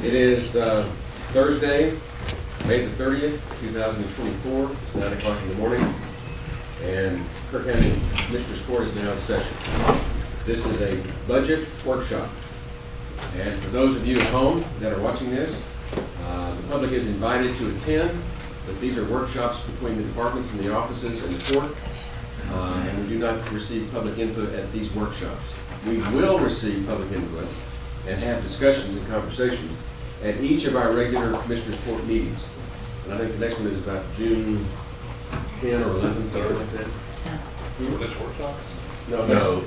It is Thursday, May the 30th, 2024. It's 9 o'clock in the morning, and Kirk County Commissioners Court is now in session. This is a budget workshop, and for those of you at home that are watching this, the public is invited to attend, but these are workshops between the departments and the offices and the court, and we do not receive public input at these workshops. We will receive public input and have discussions and conversations at each of our regular Commissioners Court meetings. And I think the next one is about June 10 or 11, something like that. For this workshop? No.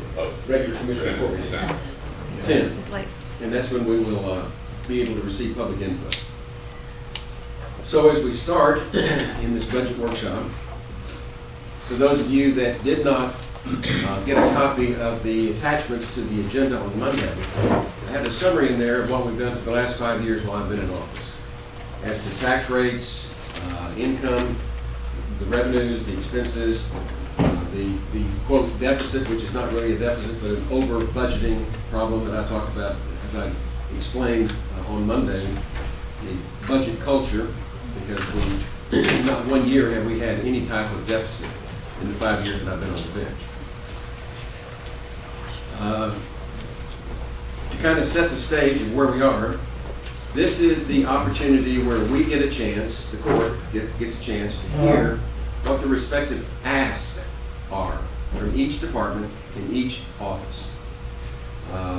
Regular Commissioners Court meeting. 10. And that's when we will be able to receive public input. So as we start in this budget workshop, for those of you that did not get a copy of the attachments to the agenda on Monday, I have a summary in there of what we've done for the last 5 years while I've been in office. As to tax rates, income, the revenues, the expenses, the quote deficit, which is not really a deficit, but an over budgeting problem that I talked about as I explained on Monday, the budget culture, because not 1 year have we had any type of deficit in the 5 years that I've been on the bench. To kind of set the stage of where we are, this is the opportunity where we get a chance, the court gets a chance to hear what the respective asks are from each department in each office.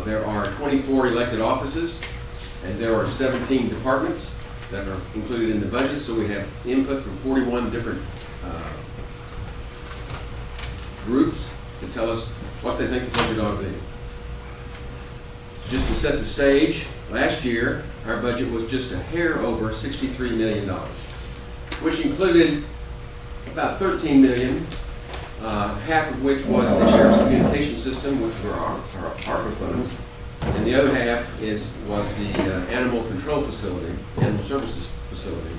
There are 24 elected offices, and there are 17 departments that are included in the budget, so we have input from 41 different groups to tell us what they think the budget ought to be. Just to set the stage, last year our budget was just a hair over $63 million, which included about $13 million, half of which was the Sheriff's Communication System, which were our ARPA funds, and the other half was the Animal Control Facility, Animal Services Facility.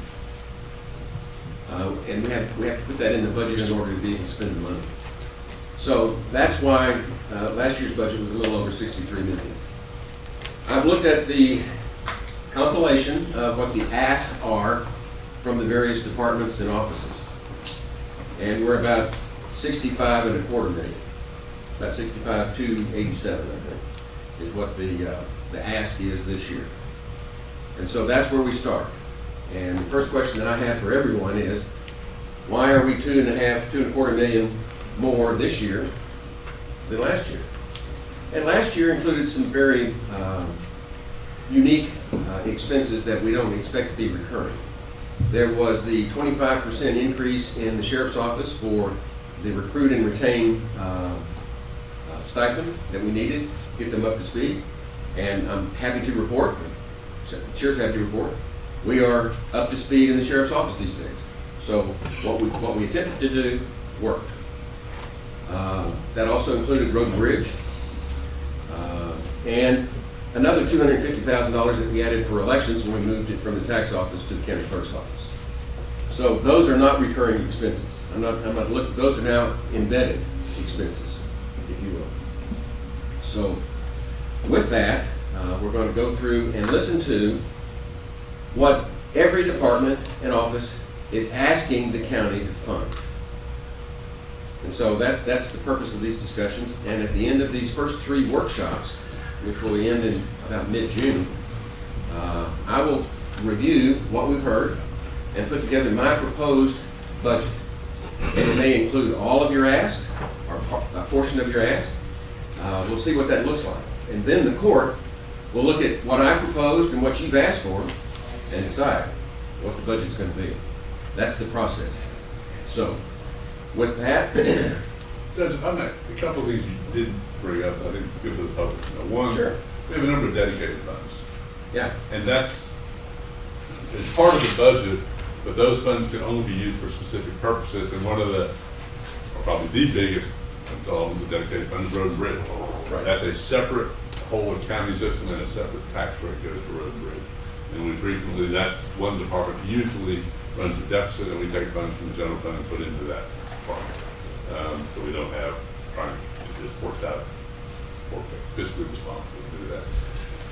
And we have to put that in the budget in order to be able to spend the money. So that's why last year's budget was a little over $63 million. I've looked at the compilation of what the asks are from the various departments and offices. And we're about 65.25 million. About 65,287, I think, is what the ask is this year. And so that's where we start. And the first question that I have for everyone is, why are we 2.25 million more this year than last year? And last year included some very unique expenses that we don't expect to be recurring. There was the 25% increase in the Sheriff's Office for the recruit and retain stipend that we needed to get them up to speed. And I'm happy to report, the Sheriff's happy to report, we are up to speed in the Sheriff's Office these days. So what we attempted to do worked. That also included road and bridge. And another $250,000 that we added for elections when we moved it from the tax office to the county clerk's office. So those are not recurring expenses. I'm not looking. Those are now embedded expenses, if you will. So with that, we're going to go through and listen to what every department and office is asking the county to fund. And so that's the purpose of these discussions. And at the end of these first 3 workshops, which will end in about mid-June, I will review what we've heard and put together my proposed budget. And it may include all of your asks, or a portion of your asks. We'll see what that looks like. And then the court will look at what I proposed and what you've asked for and decide what the budget's going to be. That's the process. So, with that, Judge, if I may, a couple of these you did bring up, I think it's good for the public to know. One, sure. We have a number of dedicated funds. Yeah. And it's part of the budget, but those funds can only be used for specific purposes. And one of the, or probably the biggest of all of the dedicated funds, road and bridge. Right. That's a separate whole accounting system, and a separate tax rate goes to road and bridge. And we frequently, that one department usually runs a deficit, and we take funds from the general fund and put into that department. So we don't have trying to just force out fiscally responsible to do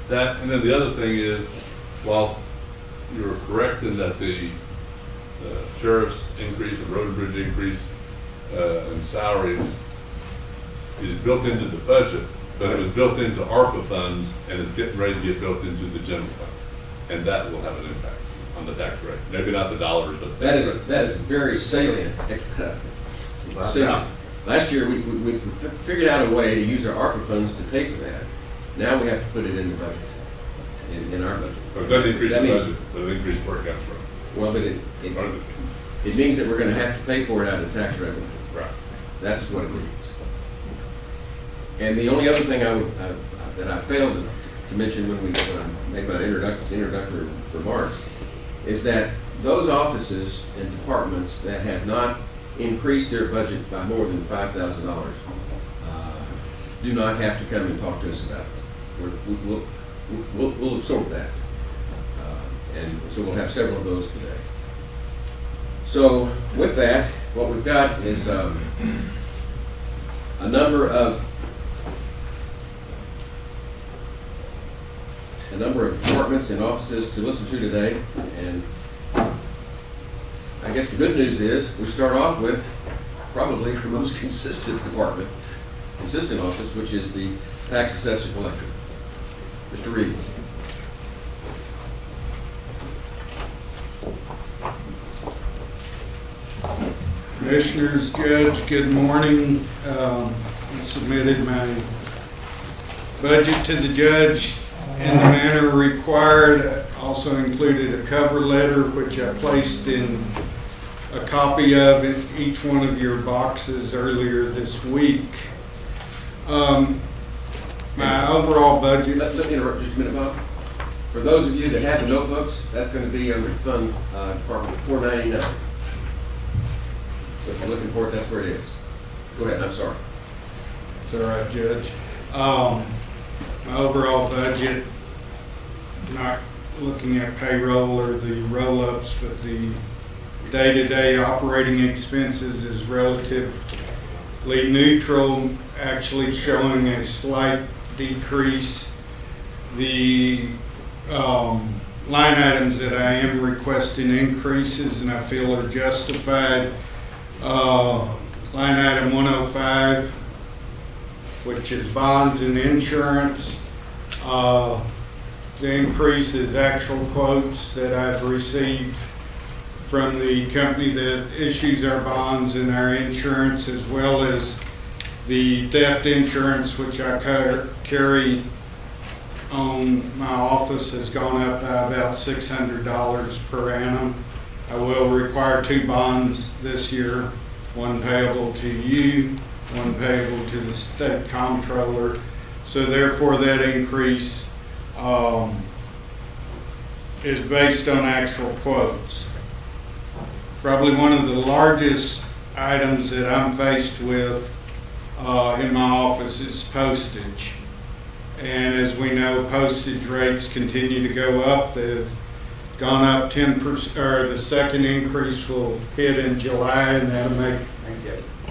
that. And then the other thing is, while you're correct in that the sheriff's increase, the road and bridge increase, and salaries is built into the budget, but it was built into ARPA funds, and it's getting ready to get built into the general fund. And that will have an impact on the tax rate. Maybe not the dollars, but the tax rate. That is very salient. Distinction. Last year, we figured out a way to use our ARPA funds to pay for that. Now we have to put it in the budget, in our budget. So it doesn't increase the budget, but it increases where it comes from. Well, but it means that we're going to have to pay for it out of tax revenue. Right. That's what it means. And the only other thing that I failed to mention when I made my introductory remarks is that those offices and departments that have not increased their budget by more than $5,000 do not have to come and talk to us about it. We'll absorb that. And so we'll have several of those today. So with that, what we've got is a number of departments and offices to listen to today. And I guess the good news is we start off with probably our most consistent office, which is the tax assessor collector. Mr. Reeves. Commissioners, Judge, good morning. I submitted my budget to the judge in the manner required. I also included a cover letter, which I placed in a copy of in each one of your boxes earlier this week. My overall budget... Let me interrupt just a minute, Bob. For those of you that have the notebooks, that's going to be under Fund Department 499. So if you're looking for it, that's where it is. Go ahead, I'm sorry. It's all right, Judge. My overall budget, not looking at payroll or the roll-ups, but the day-to-day operating expenses is relatively neutral, actually showing a slight decrease. The line items that I am requesting increases and I feel are justified. Line item 105, which is bonds and insurance. The increase is actual quotes that I've received from the company that issues our bonds and our insurance, as well as the theft insurance, which I carry on my office, has gone up by about $600 per annum. I will require 2 bonds this year, one payable to you, one payable to the state comptroller. So therefore that increase is based on actual quotes. Probably one of the largest items that I'm faced with in my office is postage. And as we know, postage rates continue to go up. They've gone up 10%, or the second increase will hit in July, and that'll make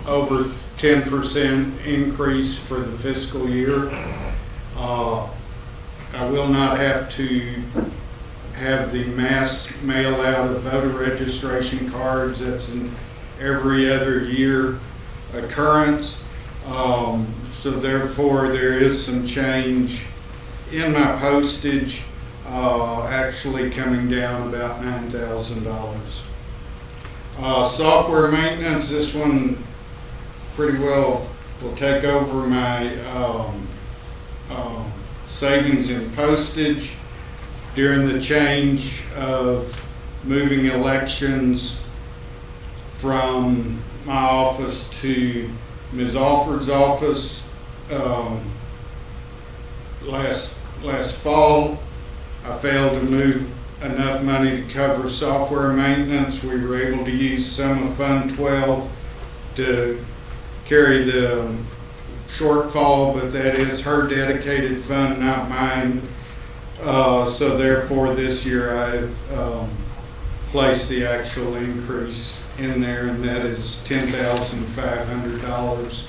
over 10% increase for the fiscal year. I will not have to have the mass mail out of voter registration cards. That's an every other year occurrence. So therefore there is some change in my postage, actually coming down about $9,000. Software maintenance, this one pretty well will take over my savings in postage during the change of moving elections from my office to Ms. Alford's office. Last fall, I failed to move enough money to cover software maintenance. We were able to use some of Fund 12 to carry the shortfall, but that is her dedicated fund, not mine. So therefore this year I've placed the actual increase in there, and that is $10,500.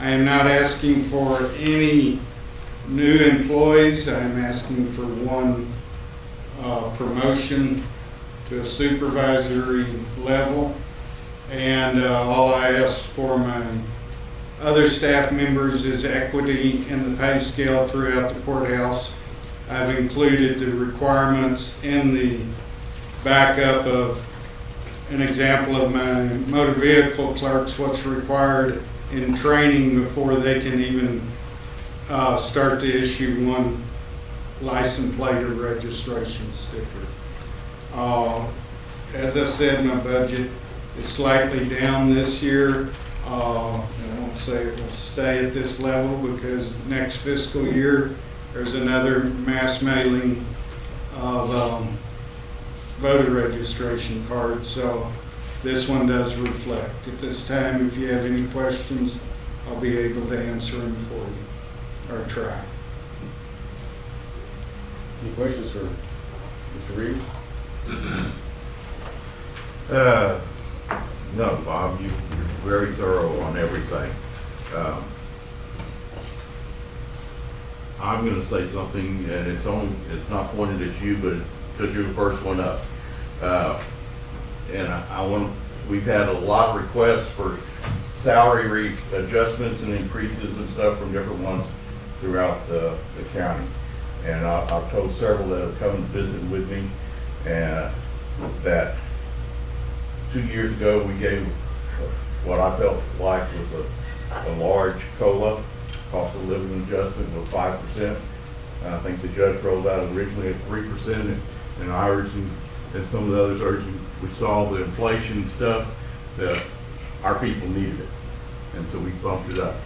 I am not asking for any new employees. I am asking for one promotion to a supervisory level. And all I ask for my other staff members is equity in the pay scale throughout the courthouse. I've included the requirements in the backup of an example of my motor vehicle clerks, what's required in training before they can even start to issue one license plate or registration sticker. As I said, my budget is slightly down this year. I won't say it will stay at this level because next fiscal year there's another mass mailing of voter registration cards. So this one does reflect. At this time, if you have any questions, I'll be able to answer them for you, or try. Any questions for Mr. Reeves? No, Bob, you're very thorough on everything. I'm gonna say something, and it's not pointed at you, but because you're the first one up. And we've had a lot of requests for salary adjustments and increases and stuff from different ones throughout the county. And I've told several that have come and visited with me, and that 2 years ago we gave what I felt like was a large COLA, cost of living adjustment of 5%. I think the judge rolled out originally at 3%, and I urged him, and some of the others urged him, we saw the inflation and stuff, that our people needed it, and so we bumped it up.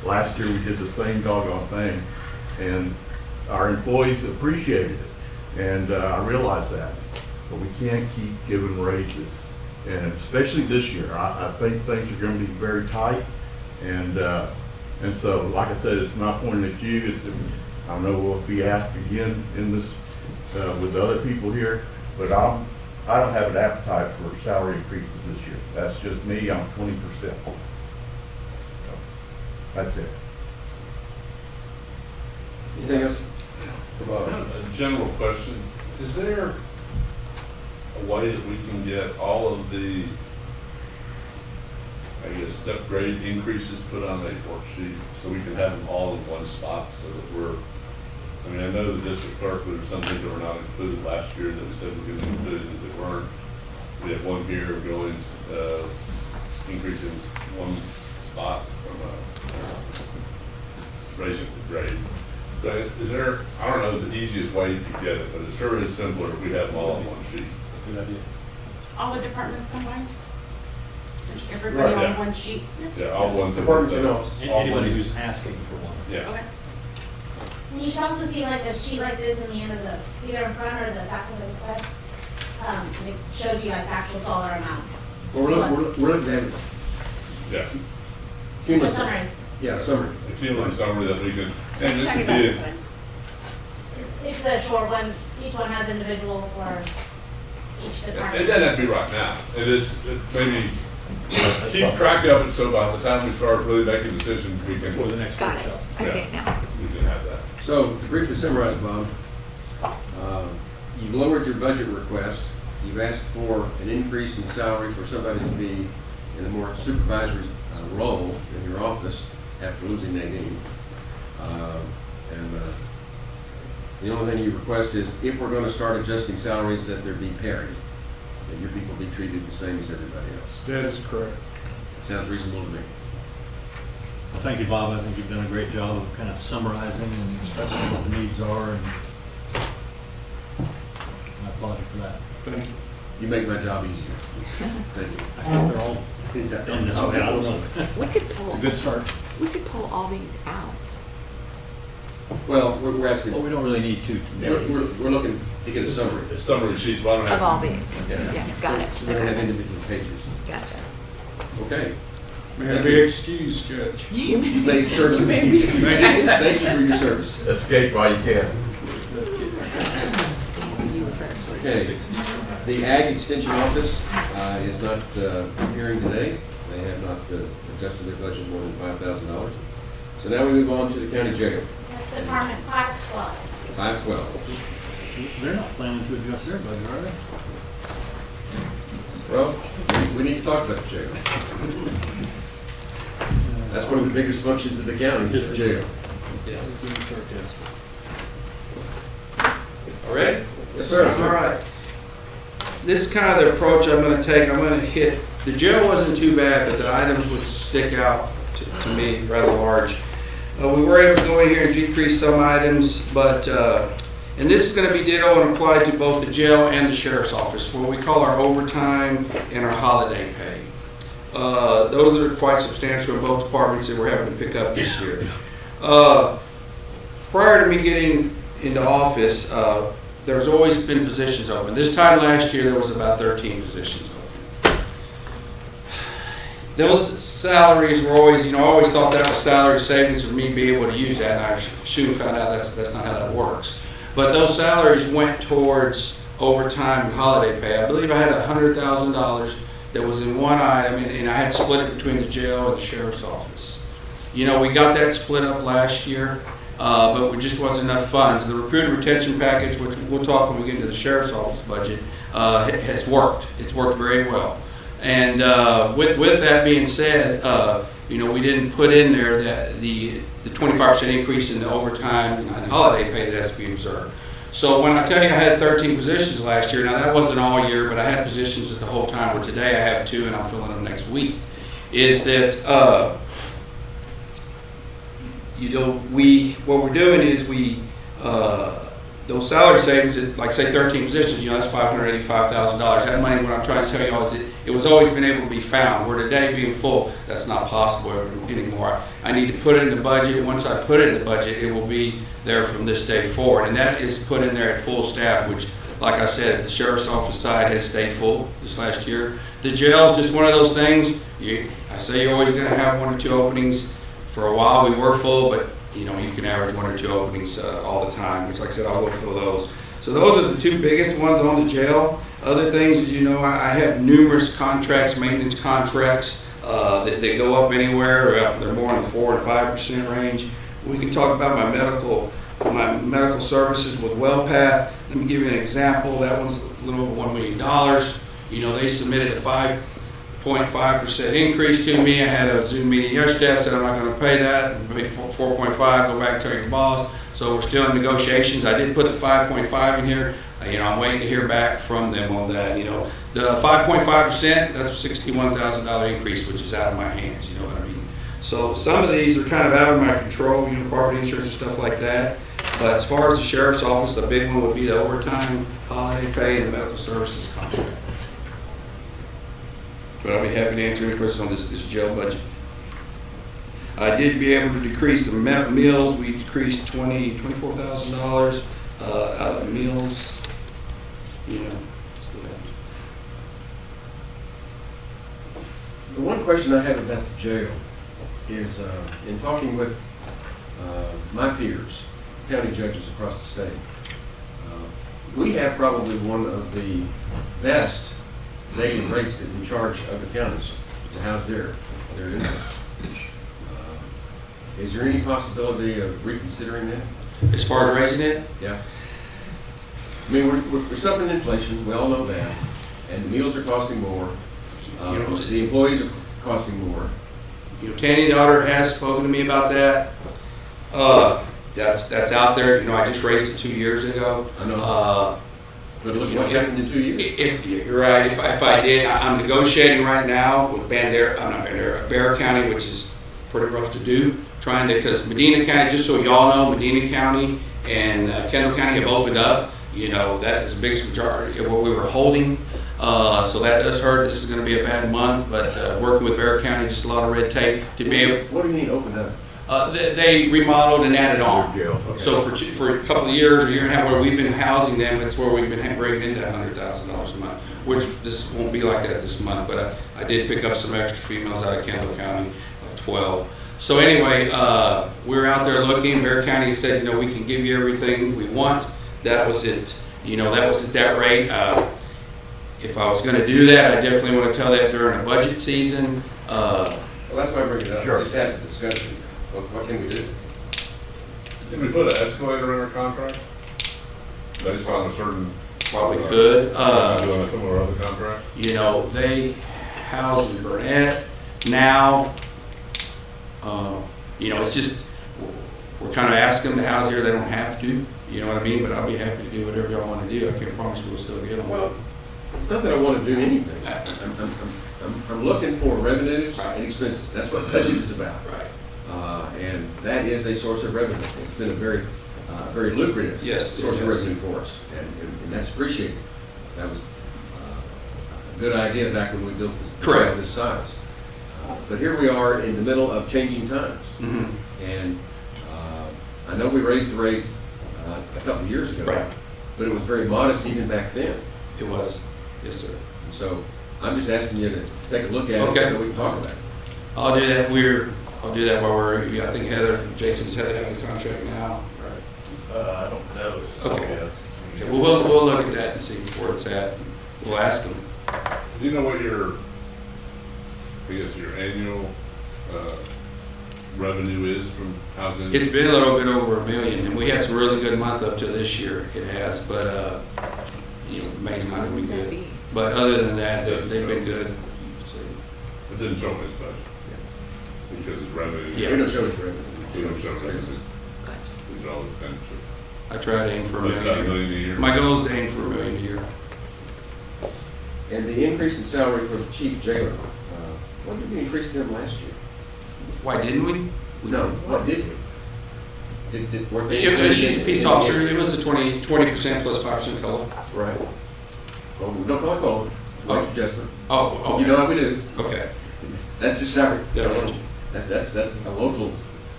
Last year we did the same doggone thing, and our employees appreciated it, and I realize that, but we can't keep giving raises, and especially this year. I think things are going to be very tight, and so, like I said, it's not pointing at you. I know we'll be asked again in this with other people here, but I don't have an appetite for salary increases this year. That's just me. I'm 20%. So, that's it. Anything else? A general question, is there a way that we can get all of the, I guess, step grade increases put on a worksheet so we can have them all in one spot so that I mean, I know the district clerk, there were some things that were not included last year that we said we could include that weren't. We have one here going, increasing one spot from raising the grade. So is there, I don't know the easiest way you could get it, but it sure is simpler if we have them all on one sheet. Good idea. All the departments combined? Everybody Right, on yeah. one sheet? Yeah, all ones. Departments and office. Anybody who's asking for one. Yeah. Okay. And you should also see like a sheet like this in the end of either in front or the back of the request. And it shows you like the actual dollar amount. Well, we're looking at it. Yeah. The Cumulative. summary. Yeah, summary. A cumulative summary that we can, and it Talking could about be, this one. It's a short one. Each one has individual for each it department. doesn't have to be right now. It maybe keep track of it so by the time we start really making decisions, we can. For the next Got it. workshop. I see it now. We can have that. So, to briefly summarize, Bob, you've lowered your budget request. You've asked for an increase in salary for somebody to be in a more supervisory role in your office after losing Nadine. The only thing you request is if we're going to start adjusting salaries, that there be parity, that your people be treated the same as everybody else. That is correct. Sounds reasonable to me. Well, thank you, Bob. I think you've done a great job of kind of summarizing and expressing what the needs are, and I applaud you for that. Thank you. You make my job easier. Thank you. I think they're all done this way. I don't know. We could pull. It's a good start. We could pull all these out. Well, we're asking, Well, we don't really need to today. we're looking to get a summary. The summary sheets, well, I don't have. Of all these. Yeah, got it. So we don't have individual pages. Gotcha. Okay. May I Thank be you. excused, Judge? You You may certainly be excused. Thank you for your service. Escape while you can. You were first. Okay. The Ag Extension Office is not appearing today. They have not adjusted their budget more than $5,000. So now we move on to the county jail, That's Department 512. 512. They're not planning to adjust their budget, are they? Well, we need to talk about the jail. That's one of the biggest functions of the county, is the jail. Yes. Being sarcastic. All right? Yes, sir. All right. This is kind of the approach I'm gonna take. I'm gonna hit, the jail wasn't too bad, but the items would stick out to me rather large. We were able to go in here and decrease some items, but, and this is gonna be ditto and applied to both the jail and the sheriff's office, what we call our overtime and our holiday pay. Those are quite substantial in both departments that we're having to pick up this year. Prior to me getting into office, there's always been positions open. This time last year, there was about 13 positions open. Those salaries were always, I always thought that was salary savings for me to be able to use that, and I soon found out that's not how that works. But those salaries went towards overtime and holiday pay. I believe I had $100,000 that was in one item, and I had split it between the jail and the sheriff's office. We got that split up last year. But it just wasn't enough funds. The recruit retention package, which we'll talk when we get into the sheriff's office budget, has worked. It's worked very well. And with that being said, we didn't put in there that the 25% increase in the overtime and holiday pay that has to be observed. So when I tell you I had 13 positions last year, now that wasn't all year, but I had positions at the whole time, where today I have 2 and I'm filling them next week, is that what we're doing is those salary savings, like say 13 positions, that's $585,000. That money, what I'm trying to tell you all is it was always been able to be found. Where today being full, that's not possible anymore. I need to put it in the budget. Once I put it in the budget, it will be there from this day forward. And that is put in there at full staff, which, like I said, the sheriff's office side has stayed full this last year. The jail is just one of those things. I say you're always going to have 1 or 2 openings. For a while we were full, but you can average 1 or 2 openings all the time, which, like I said, I'll go fill those. So those are the 2 biggest ones on the jail. Other things, as I have numerous contracts, maintenance contracts that go up anywhere. They're more in the 4 and 5% range. We can talk about my medical services with WellPath. Let me give you an example. That one's a little over $1 million. They submitted a 5.5% increase to me. I had a Zoom meeting yesterday. I said I'm not going to pay that. Pay 4.5. Go back and tell your boss. So we're still in negotiations. I did put the 5.5 in here. I'm waiting to hear back from them on that. The 5.5%, that's a $61,000 increase, which is out of my hands. You know what I mean? So some of these are kind of out of my control. Property insurance and stuff like that. But as far as the sheriff's office, the big one would be the overtime, holiday pay, and the medical services contract. But I'll be happy to answer any questions on this jail budget. I did be able to decrease the meals. We decreased $24,000 out of meals. The one question I have about the jail is, in talking with my peers, county judges across the state, we have probably one of the best daily rates that we charge other counties to house their inmates. Is there any possibility of reconsidering that? As far as raising it? Yeah. I mean, we're suffering inflation, we all know that, and the meals are costing more. The employees are costing more. Tanny, the auditor, has spoken to me about that. That's out there. I just raised it 2 years ago. I know. But look what's happened in 2 years. If you're right, if I did, I'm negotiating right now with Bear County, which is pretty rough to do. Because Medina County, just so y'all know, Medina County and Kendall County have opened up. That is the biggest majority of what we were holding. So that does hurt. This is going to be a bad month, but working with Bear County, just a lot of red tape to be able. What do you mean opened up? They remodeled and added on. Okay. So for a couple of years, a year and a half, where we've been housing them, that's where we've been bringing in that $100,000 a month. Which this won't be like that this month, but I did pick up some extra females out of Kendall County, 12. So anyway, we were out there looking. Bear County said, we can give you everything we want. That was it. That was at that rate. If I was going to do that, I definitely want to tell that during a budget season. Well, that's why I bring it up. Sure. Just had a discussion. What can we do? Did we put an escalator in our contract? based on a certain? Probably could. Doing a similar other contract? You know, they house in Burnett now. You know, it's just, we're kind of asking them to house here, they don't have to, you know what I mean? But I'll be happy to do whatever y'all want to do. I can't promise we'll still get them. Well, it's not that I want to do anything. I'm looking for revenues and expenses. That's what budget is about. Right. And that is a source of revenue. It's been a very, very lucrative Yes, source of yes. revenue for us, and that's appreciated. That was a good idea back when we built this Correct. this size. But here we are in the middle of changing times, Mhm. and I know we raised the rate a couple of years ago, Right. but it was very modest even back then. It was. Yes, sir. So I'm just asking you to take a look at Okay. it so we can talk about it. I'll do that. I'll do that while I think Jason's headed out of the contract now. I don't know. Okay. Okay, well, we'll look at that and see where it's at. We'll ask them. Do you know what your annual revenue is from housing? It's been a little bit over $1 million, and we had some really good month up to this year. It has, but you know, May's not gonna be good. But other than that, they've been good. So, It didn't show in his budget. Because it's revenue. Yeah. We don't show it revenue. We don't show expenses. revenue. These are all expenditures. I try to aim for What's that, $1 million. $1 million a year? My goal is to aim for $1 million a year. And the increase in salary for the chief jailer, what did we increase them last year? Why didn't we? No, what did we? Weren't they- She's a peace officer. It was a 20% plus 5% COLA. Right. Well, we don't call it COLA, wage adjustment. Oh, okay. You know how we do. Okay. That's just salary. Yeah. That's a local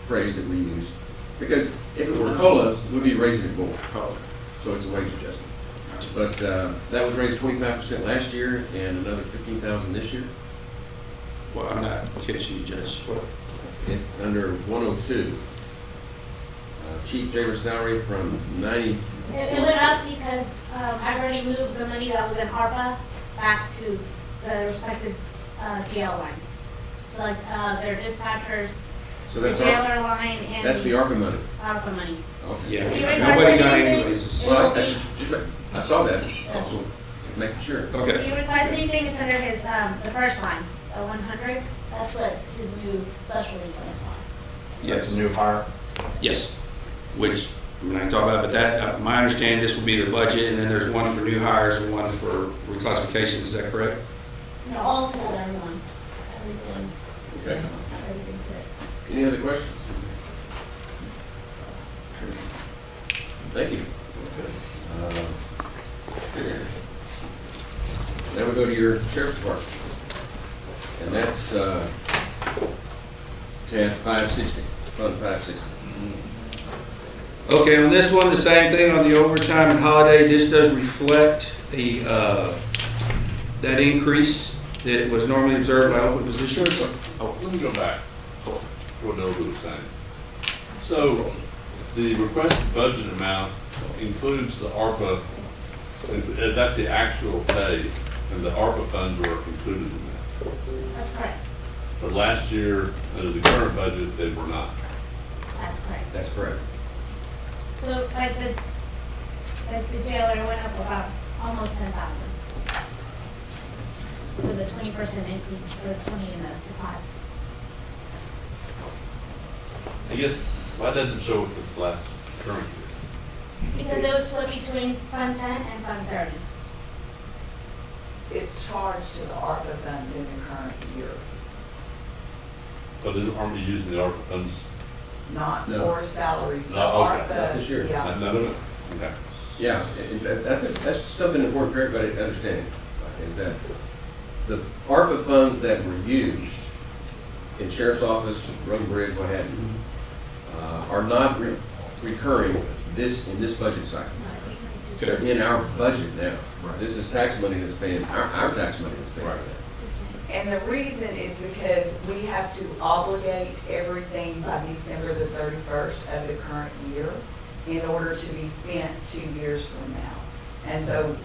phrase that we use. Because if it were COLA, we'd be raising it more. Oh, So it's a wage adjustment. But that was raised 25% last year and another 15,000 this year. well, I'm not catching you, Judge. What? Under 102. Chief jailer salary from 90. It went up because I've already moved the money that was in ARPA back to the respective jail lines. So like their dispatchers, So the that's jailer line, and That's the ARPA money. ARPA money. Okay. Yeah, If you request nobody got anything, any raises. Well, I saw that. Also, making sure. If Okay. you request anything, it's under his, the first line, the 100. That's what his new special request on. Yes. New hire. Yes. Which, when I talk about, but that, my understanding, this will be the budget, and then there's one for new hires and one for reclassifications. Is that correct? No, all together, everyone. Everything, Okay. everything to it. Any other questions? Thank you. Now we go to your sheriff's department. And that's tab 560, fund 560. Okay, on this one, the same thing on the overtime and holiday. This does reflect the, that increase that was normally observed by open positions. Oh, let me go back. What Over was saying. So, the requested budget amount includes the ARPA, that's the actual pay, and the ARPA funds were included in that. That's correct. But last year, under the current budget, they were not. That's correct. That's correct. So like the jailer went up about almost 10,000 for the 20% increase, or 20 and the 5. I guess, why doesn't it show it for the last current year? Because it was split between Fund 10 and Fund 30. It's charged to the ARPA funds in the current year, But aren't we using the ARPA funds? not No. for salaries. So No, okay. ARPA, Not this year. yeah. None of it? Okay. Yeah, that's something important for everybody to understand, is that the ARPA funds that were used in sheriff's office, road and bridge, what have you, are not recurring in this budget cycle. No, it's 822. They're in our budget now. This is tax money that's paying, our tax money that's paying for that. And the reason is because we have to obligate everything by December the 31st of the current year in order to be spent 2 years from now. And so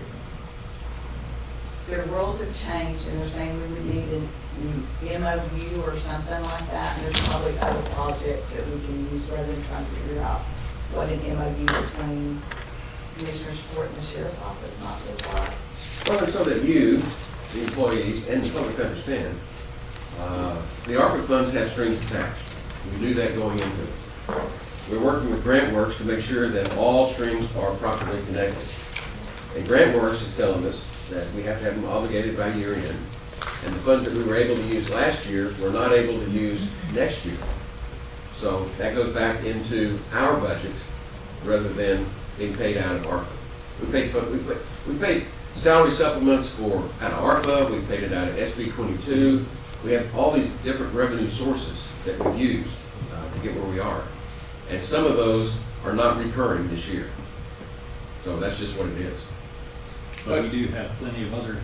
the rules have changed, and they're saying we would need an MOU or something like that. And there's probably other projects that we can use rather than trying to figure out what an MOU between Commissioner's Court and the Sheriff's Office not to apply? Well, it's so that you, the employees, and the public understand, the ARPA funds have strings attached. We knew that going into it. We're working with GrantWorks to make sure that all strings are properly connected. And GrantWorks is telling us that we have to have them obligated by year end. And the funds that we were able to use last year, we're not able to use next year. So that goes back into our budget rather than being paid out of ARPA. We paid salary supplements out of ARPA, we paid it out of SB 22. We have all these different revenue sources that we've used to get where we are. And some of those are not recurring this year. So that's just what it is. But we do have plenty of other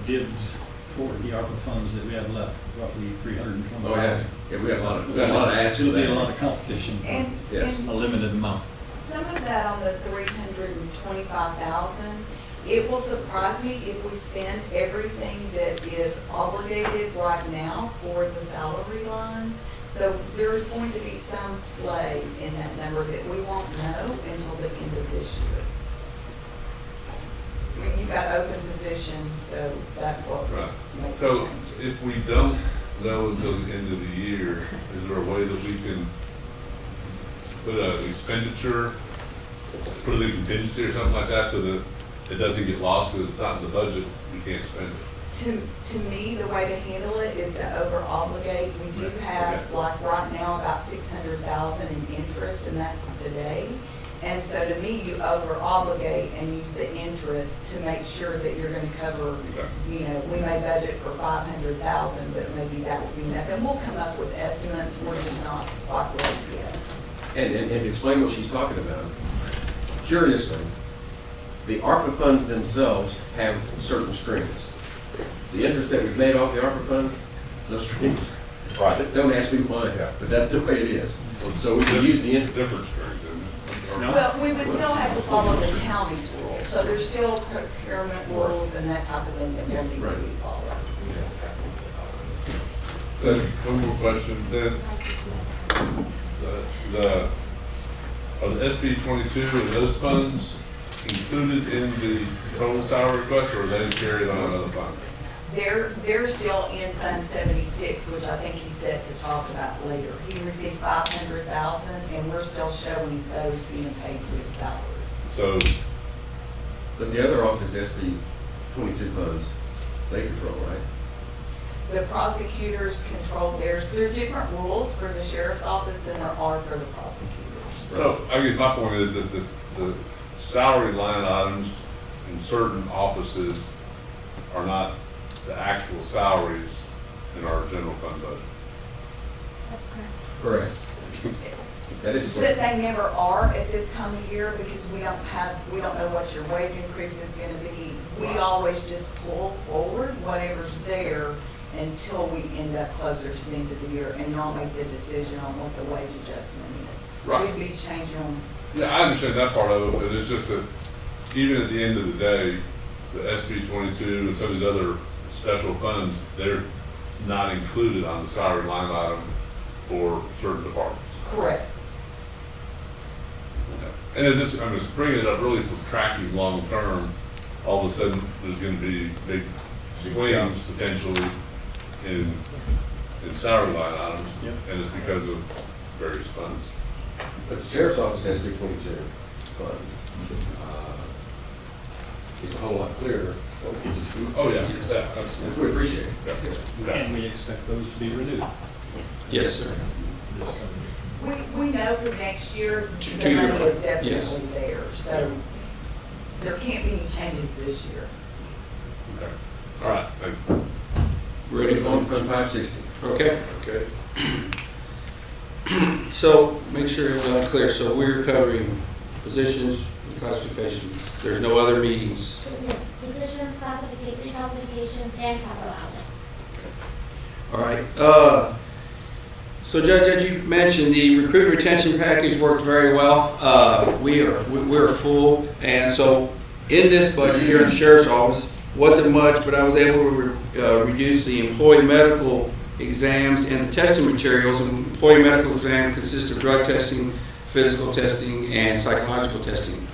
dibs for the ARPA funds that we have left, roughly 320. Oh, yeah, we have a lot of asks for There'll be a that. lot of competition for And, Yes. and a limited amount. some of that on the 325,000, it will surprise me if we spend everything that is obligated right now for the salary lines. So there's going to be some play in that number that we won't know until the end of this year. I mean, you've got open positions, so that's what Right. makes So the changes. if we don't know until the end of the year, is there a way that we can put an expenditure, put it in contingency or something like that so that it doesn't get lost, because it's not in the budget, we can't spend it? To me, the way to handle it is to over obligate. We do have, like right now, about 600,000 in interest, and that's today. And so to me, you over obligate and use the interest to make sure that you're gonna cover, Okay. you know, we may budget for 500,000, but maybe that would be enough. And we'll come up with estimates, we're just not quite ready yet. And to explain what she's talking about, curiously, the ARPA funds themselves have certain strings. The interest that we've made off the ARPA funds, no strings. Right. Don't ask me why, but that's the way it is. So we can use the interest. Different strings, isn't it? No. Well, we would still have to follow the county's rules, so there's still procurement rules and that type of thing that will need to be followed. Then, one more question, then, are the SB 22, are those funds included in the total salary request, or are they carried on another fund? They're still in Fund 76, which I think he said to talk about later. He received 500,000, and we're still showing those being paid with salaries. So, But the other office, SB 22 funds, they control, right? The prosecutors control theirs. There are different rules for the sheriff's office than there are for the prosecutors. no, I guess my point is that the salary line items in certain offices are not the actual salaries in our general fund budget. That's correct. Correct. That is But correct. they never are at this time of year because we don't know what your wage increase is gonna be. We always just pull forward whatever's there until we end up closer to the end of the year, and y'all make the decision on what the wage adjustment is. Right. We'd be changing them. Yeah, I understand that part of it, but it's just that even at the end of the day, the SB 22 and some of these other special funds, they're not included on the salary line item for certain departments. Correct. And it's just, I'm just bringing it up really for tracking long-term. All of a sudden, there's gonna be big swings potentially in salary line items. Yep. And it's because of various funds. But the sheriff's office, SB 22 fund, is a whole lot clearer. What we get to do. Oh, yeah, yeah, Which absolutely. we appreciate. Yeah. And we expect those to be renewed. Yes, sir. This coming year. We know for next year, the 2 year money is plan, yes. definitely there, so there can't be any changes this year. Okay. All right, thank you. Ready On for Fund 560. Okay. So make sure it's clear. So we're covering positions, classifications. There's no other meetings. So, yeah, positions, reclassifications, and capital outlay. All right. So Judge, as you mentioned, the recruit retention package worked very well. We're full, and so in this budget here in the sheriff's office, wasn't much, but I was able to reduce the employee medical exams and the testing materials. Employee medical exam consists of drug testing, physical testing, and psychological testing.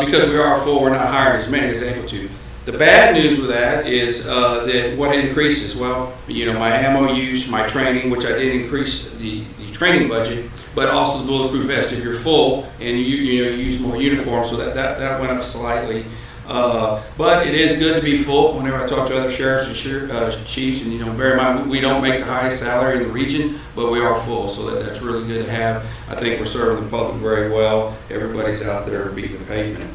because we are full, we're not hiring as many as able to. The bad news with that is that what increases, well, my ammo use, my training, which I did increase the training budget, but also the bulletproof vest. If you're full and you use more uniforms, so that went up slightly. But it is good to be full. Whenever I talk to other sheriffs and chiefs, and bear in mind we don't make the highest salary in the region, but we are full, so that's really good to have. I think we're serving the public very well. Everybody's out there beating the pavement.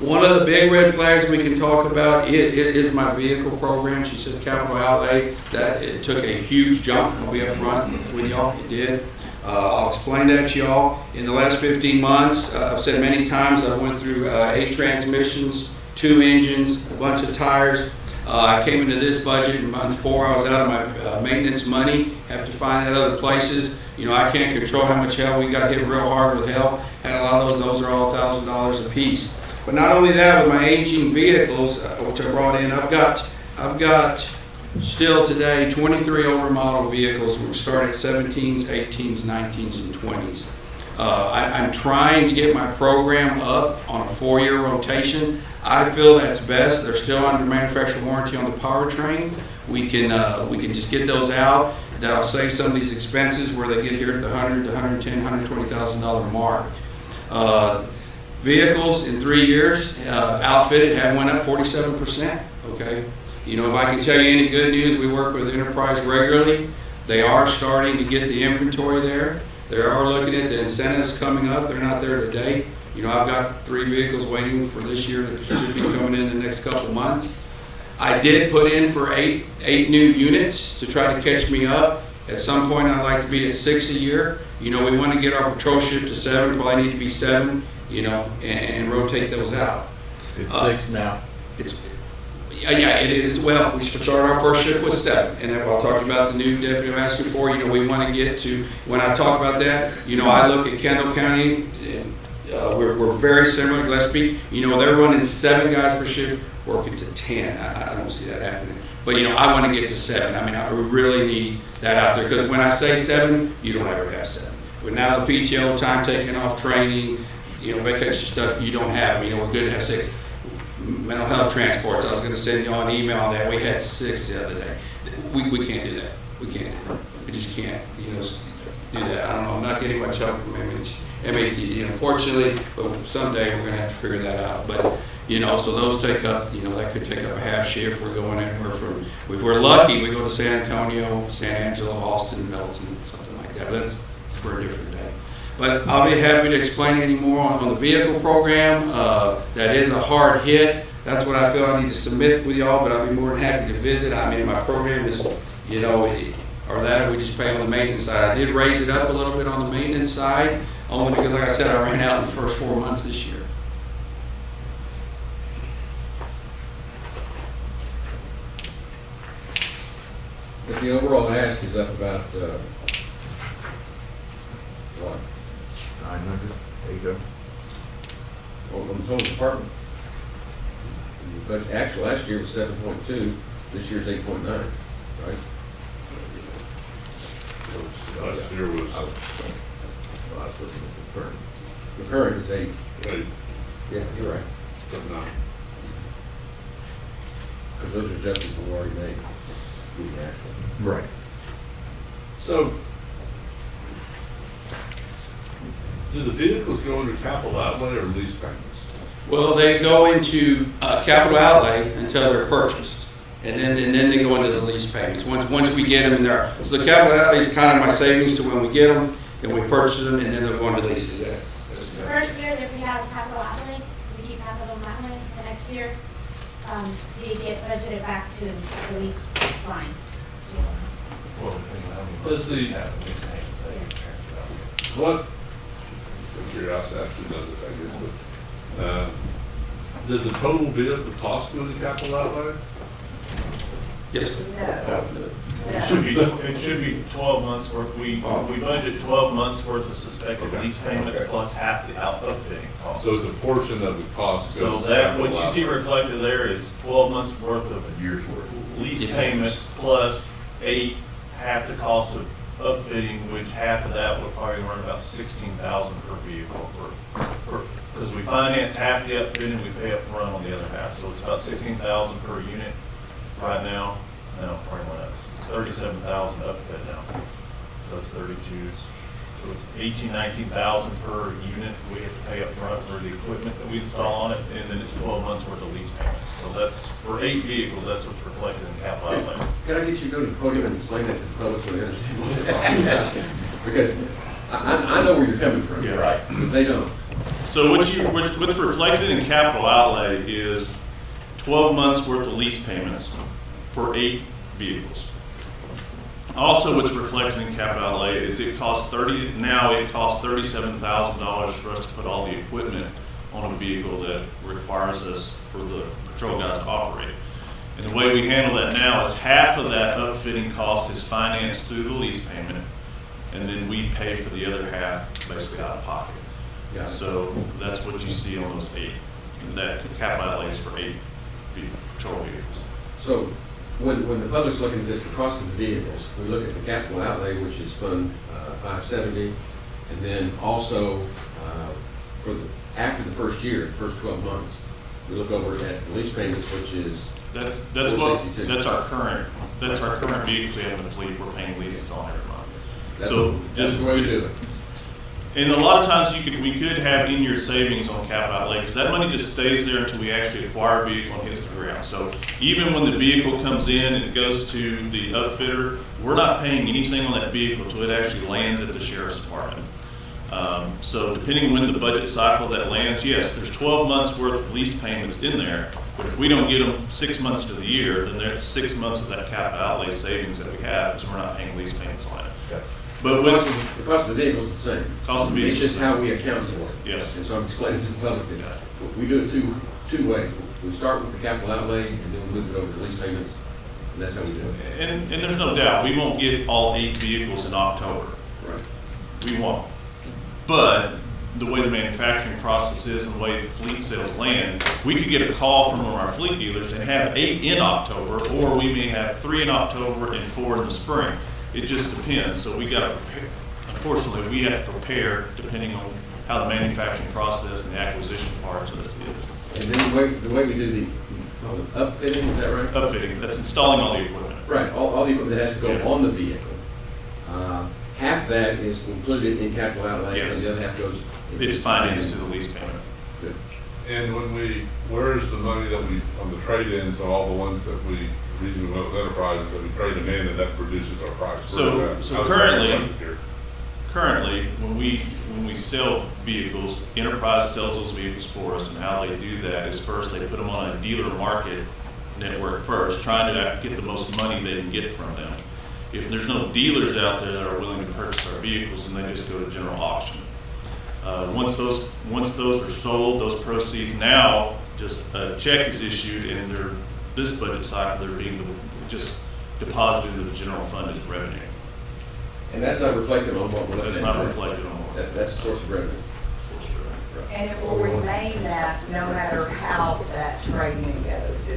One of the big red flags we can talk about is my vehicle program. She said capital outlay, that it took a huge jump. I'll be up front with y'all, it did. I'll explain that to y'all. In the last 15 months, I've said many times, I went through 8 transmissions, 2 engines, a bunch of tires. I came into this budget in month 4, I was out of my maintenance money, have to find that other places. I can't control how much hell we got hit real hard with hell. Had a lot of those are all $1,000 a piece. But not only that, with my aging vehicles, which I brought in, I've got still today 23 older model vehicles. We started at 17s, 18s, 19s, and 20s. I'm trying to get my program up on a 4-year rotation. I feel that's best. They're still under manufacturer warranty on the powertrain. We can just get those out. That'll save some of these expenses where they get here at the $100,000 to $110,000, $120,000 mark. Vehicles in 3 years, outfitted have went up 47%, okay? If I can tell you any good news, we work with Enterprise regularly. They are starting to get the inventory there. They are looking at the incentives coming up. They're not there today. I've got 3 vehicles waiting for this year that should be coming in the next couple months. I did put in for 8 new units to try to catch me up. At some point, I'd like to be at 6 a year. We want to get our patrol shift to 7, probably need to be 7. And rotate those out. It's 6 now. Yeah, it is. Well, we started our first shift with 7, and then I'll talk about the new deputy I'm asking for. We want to get to, when I talk about that, I look at Kendall County, and we're very similar to Gillespie. They're running 7 guys per shift, working to 10. I don't see that happening. But I want to get to 7. I really need that out there, because when I say 7, you don't ever have 7. But now the PTO time taking off training, vacation stuff you don't have. We're good to have 6. Mental health transports, I was going to send you all an email on that. We had 6 the other day. We can't do that. We can't. We just can't, do that. I don't know. I'm not getting much help from MATD, unfortunately, but someday we're going to have to figure that out. But, so those take up, that could take up a half shift. We're going anywhere from, if we're lucky, we go to San Antonio, San Angelo, Austin, Milton, something like that. But that's for a different day. But I'll be happy to explain any more on the vehicle program. That is a hard hit. That's what I feel I need to submit with y'all, but I'll be more than happy to visit. My program is, or that we just pay on the maintenance side. I did raise it up a little bit on the maintenance side, only because, like I said, I ran out in the first 4 months this year. But the overall ask is up about, what? 900. There you go. On the total department. But actual last year was 7.2, this year's 8.9, right? Last year was, The current is 8. right, Yeah, you're right. but not. Because those are adjustments we already made. Right. So, do the vehicles go under capital outlay or lease payments? Well, they go into capital outlay until they're purchased, and then they go into the lease payments. Once we get them in there, so the capital outlay is kind of my savings to when we get them, then we purchase them, and then they'll go into leases. The first year, if we have capital outlay, we keep capital outlay. The next year, we get budgeted back to the lease lines. Does the, what, curiosity, actually done this, I guess, but, does the total vehicle cost go into capital outlay? Yes, sir. No. It should be 12 months worth. We budget 12 months worth of suspected Okay. lease payments Okay. plus half the outfitting cost. So it's a portion of the cost. So goes to that, capital what you see outlay. reflected there is 12 months worth of Years worth. lease Yeah. payments plus 8, half the cost of upfitting, which half of that would probably run about 16,000 per vehicle because we finance half the upfitting, we pay up front on the other half. So it's about 16,000 per unit right now. No, probably more than that. It's 37,000 upfit now. So it's 32. So it's 18, 19,000 per unit we have to pay up front for the equipment that we install on it, and then it's 12 months worth of lease payments. So that's, for 8 vehicles, that's what's reflected in capital outlay. Can I get you to go to the podium and explain that to the public so they understand what you're talking about? Because I know where you're coming from. Yeah, right. But they don't. So what's reflected in capital outlay is 12 months worth of lease payments for 8 vehicles. Also, what's reflected in capital outlay is it costs $37,000 for us to put all the equipment on a vehicle that requires us for the patrol guys to operate. And the way we handle that now is half of that upfitting cost is financed through the lease payment, and then we pay for the other half basically out of pocket. Yeah. So that's what you see on those 8. And that capital outlay is for 8 patrol vehicles. So when the public's looking at this, the cost of the vehicles, we look at the capital outlay, which is Fund 570, and then also after the first year, the first 12 months, we look over at the lease payments, which is That's our current vehicles we have in the fleet. We're paying leases on every month. that's just the way we do it. And a lot of times we could have in your savings on capital outlay because that money just stays there until we actually acquire a vehicle and hits the ground. So even when the vehicle comes in and it goes to the upfitter, we're not paying anything on that vehicle until it actually lands at the sheriff's department. So depending on when the budget cycle that lands, yes, there's 12 months worth of lease payments in there, but if we don't get them 6 months to the year, then there's 6 months of that capital outlay savings that we have because we're not paying lease payments on it. Okay. But the with cost of the vehicle is the same. Cost of the It's vehicle. just how we account for it. Yes. And so I'm explaining to the public that we do it two ways. We start with the capital outlay and then we move it over to lease payments, and that's how we do it. And there's no doubt, we won't get all 8 vehicles in October. Right. We won't. But the way the manufacturing process is and the way the fleet sales land, we could get a call from one of our fleet dealers and have 8 in October, or we may have 3 in October and 4 in the spring. It just depends. So we got to prepare. Unfortunately, we have to prepare depending on how the manufacturing process and the acquisition parts of this is. And then the way we do call it upfitting, is that right? Upfitting, that's installing all the equipment. Right, all the equipment that has to go Yes. on the vehicle. Half that is included in capital outlay, and Yes. the other half goes. It's financed through the lease payment. Good. And where is the money that we, on the trade-ins, so all the ones that we, reason we went with enterprises, that we trade them in and that produces our price? So currently, when we sell vehicles, Enterprise sells those vehicles for us, and how they do that is first they put them on a dealer market network first, trying to get the most money they can get from them. If there's no dealers out there that are willing to purchase our vehicles, then they just go to general auction. Once those are sold, those proceeds now just a check is issued, and this budget cycle they're being just deposited into the general fund as revenue. And that's not reflected on what we're looking at. That's not reflected on what. That's a source of revenue. Source of revenue. And it will remain that no matter how that trade-in goes.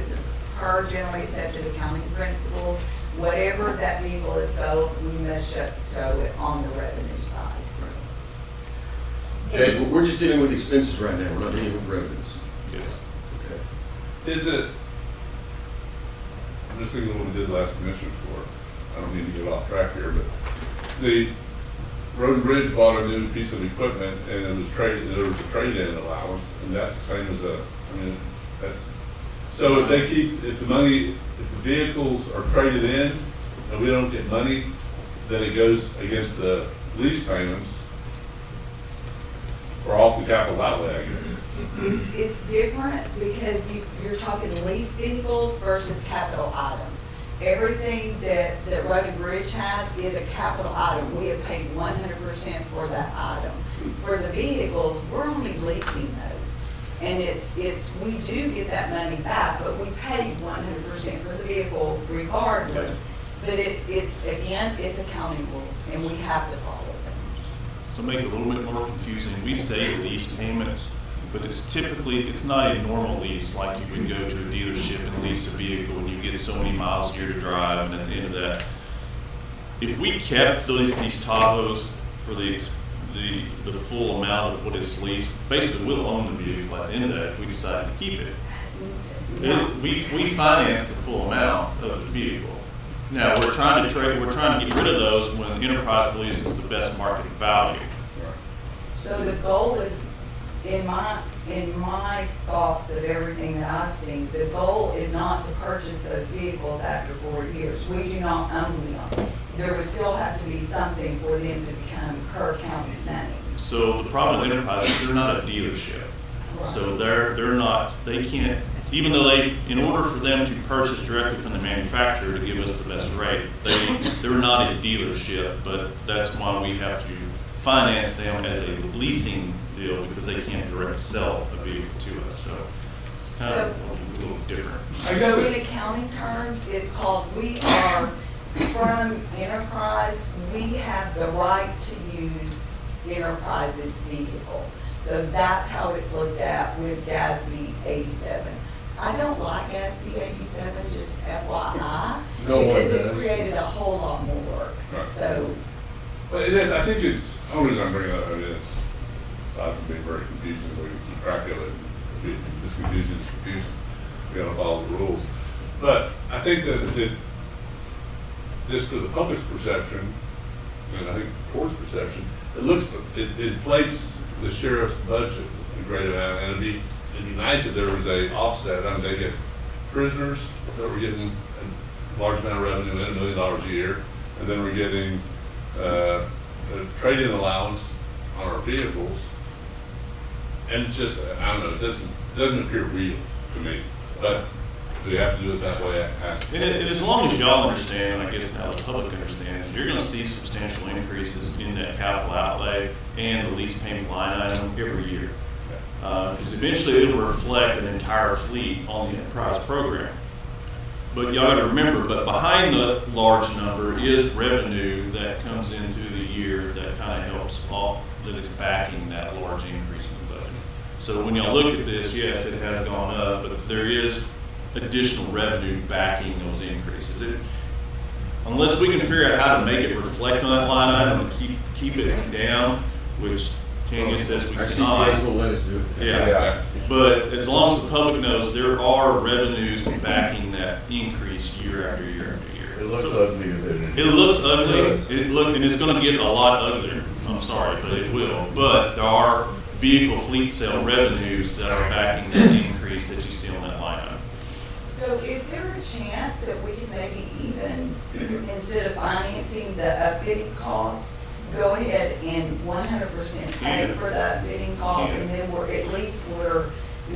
Per generally accepted accounting principles, whatever that vehicle is sold, we must show it on the revenue side. Jason, we're just dealing with expenses right now, we're not dealing with revenues. Yes. Okay. Is it, I'm just thinking of what we did last commissioner's court. I don't mean to get off track here, but the Road and Bridge bought a new piece of equipment and there was a trade-in allowance, and that's the same as so if the vehicles are traded in and we don't get money, then it goes against the lease payments or off the capital outlay, I guess. It's different because you're talking lease vehicles versus capital items. Everything that Road and Bridge has is a capital item. We have paid 100% for that item. For the vehicles, we're only leasing those. And we do get that money back, but we pay 100% for the vehicle regardless. But it's accounting rules, and we have to follow them. To make it a little bit more confusing, we say lease payments, but it's not a normal lease, like you would go to a dealership and lease a vehicle and you get so many miles a year to drive, and at the end of that, if we kept these Tahoes for the full amount of what is leased, basically we'll own the vehicle at the end of that if we decide to keep it. We finance the full amount of the vehicle. Now, we're trying to get rid of those when enterprise believes it's the best market value. So the goal is, in my thoughts of everything that I've seen, the goal is not to purchase those vehicles after 4 years. We do not own them. There would still have to be something for them to become Kerr County's name. So the problem with enterprise is they're not a dealership. So they're not, they can't, even though in order for them to purchase directly from the manufacturer to give us the best rate, they're not a dealership, but that's why we have to finance them as a leasing deal because they can't direct sell a vehicle to us, so kind of a little different. So in accounting terms, it's called, we are from enterprise, we have the right to use enterprise's vehicle. So that's how it's looked at with GASB 87. I don't like GASB 87, just FYI, No one because it's does. created a whole lot more work. Right. So, But it is, I think it's, the only reason I'm bringing it up is, aside from being very confusing, we can keep track of it, it's confusing, we gotta follow the rules. But I think that just for the public's perception, and I think the court's perception, it inflates the sheriff's budget a great amount, and it'd be nice if there was a offset. I mean, they get prisoners that were getting a large amount of revenue, $1 million a year, and then we're getting a trade-in allowance on our vehicles. And it's just, I don't know, it doesn't appear real to me, but do you have to do it that way? And as long as y'all understand, I guess now the public understands, you're gonna see substantial increases in that capital outlay and the lease payment line item every year. Because eventually it will reflect an entire fleet on the enterprise program. But y'all gotta remember, but behind the large number is revenue that comes into the year that kind of helps that it's backing that large increase in the budget. So when y'all look at this, yes, it has gone up, but there is additional revenue backing those increases. Unless we can figure out how to make it reflect on that line item and keep it down, which Tanya says we Our cannot. CPAs will let us do it. Yeah, but as long as the public knows, there are revenues backing that increase year after year after year. It looks ugly as it is. It looks ugly, and it's gonna get a lot uglier, I'm sorry, but it will. But there are vehicle fleet sale revenues that are backing that increase that you see on that line item. so is there a chance that we can maybe even, instead of financing the upfitting cost, go ahead and 100% pay for the upfitting cost, and then we're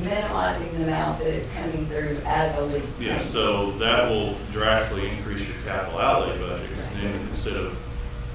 minimizing the amount that is coming through as a lease Yeah, payment? so that will drastically increase your capital outlay budget, because then instead of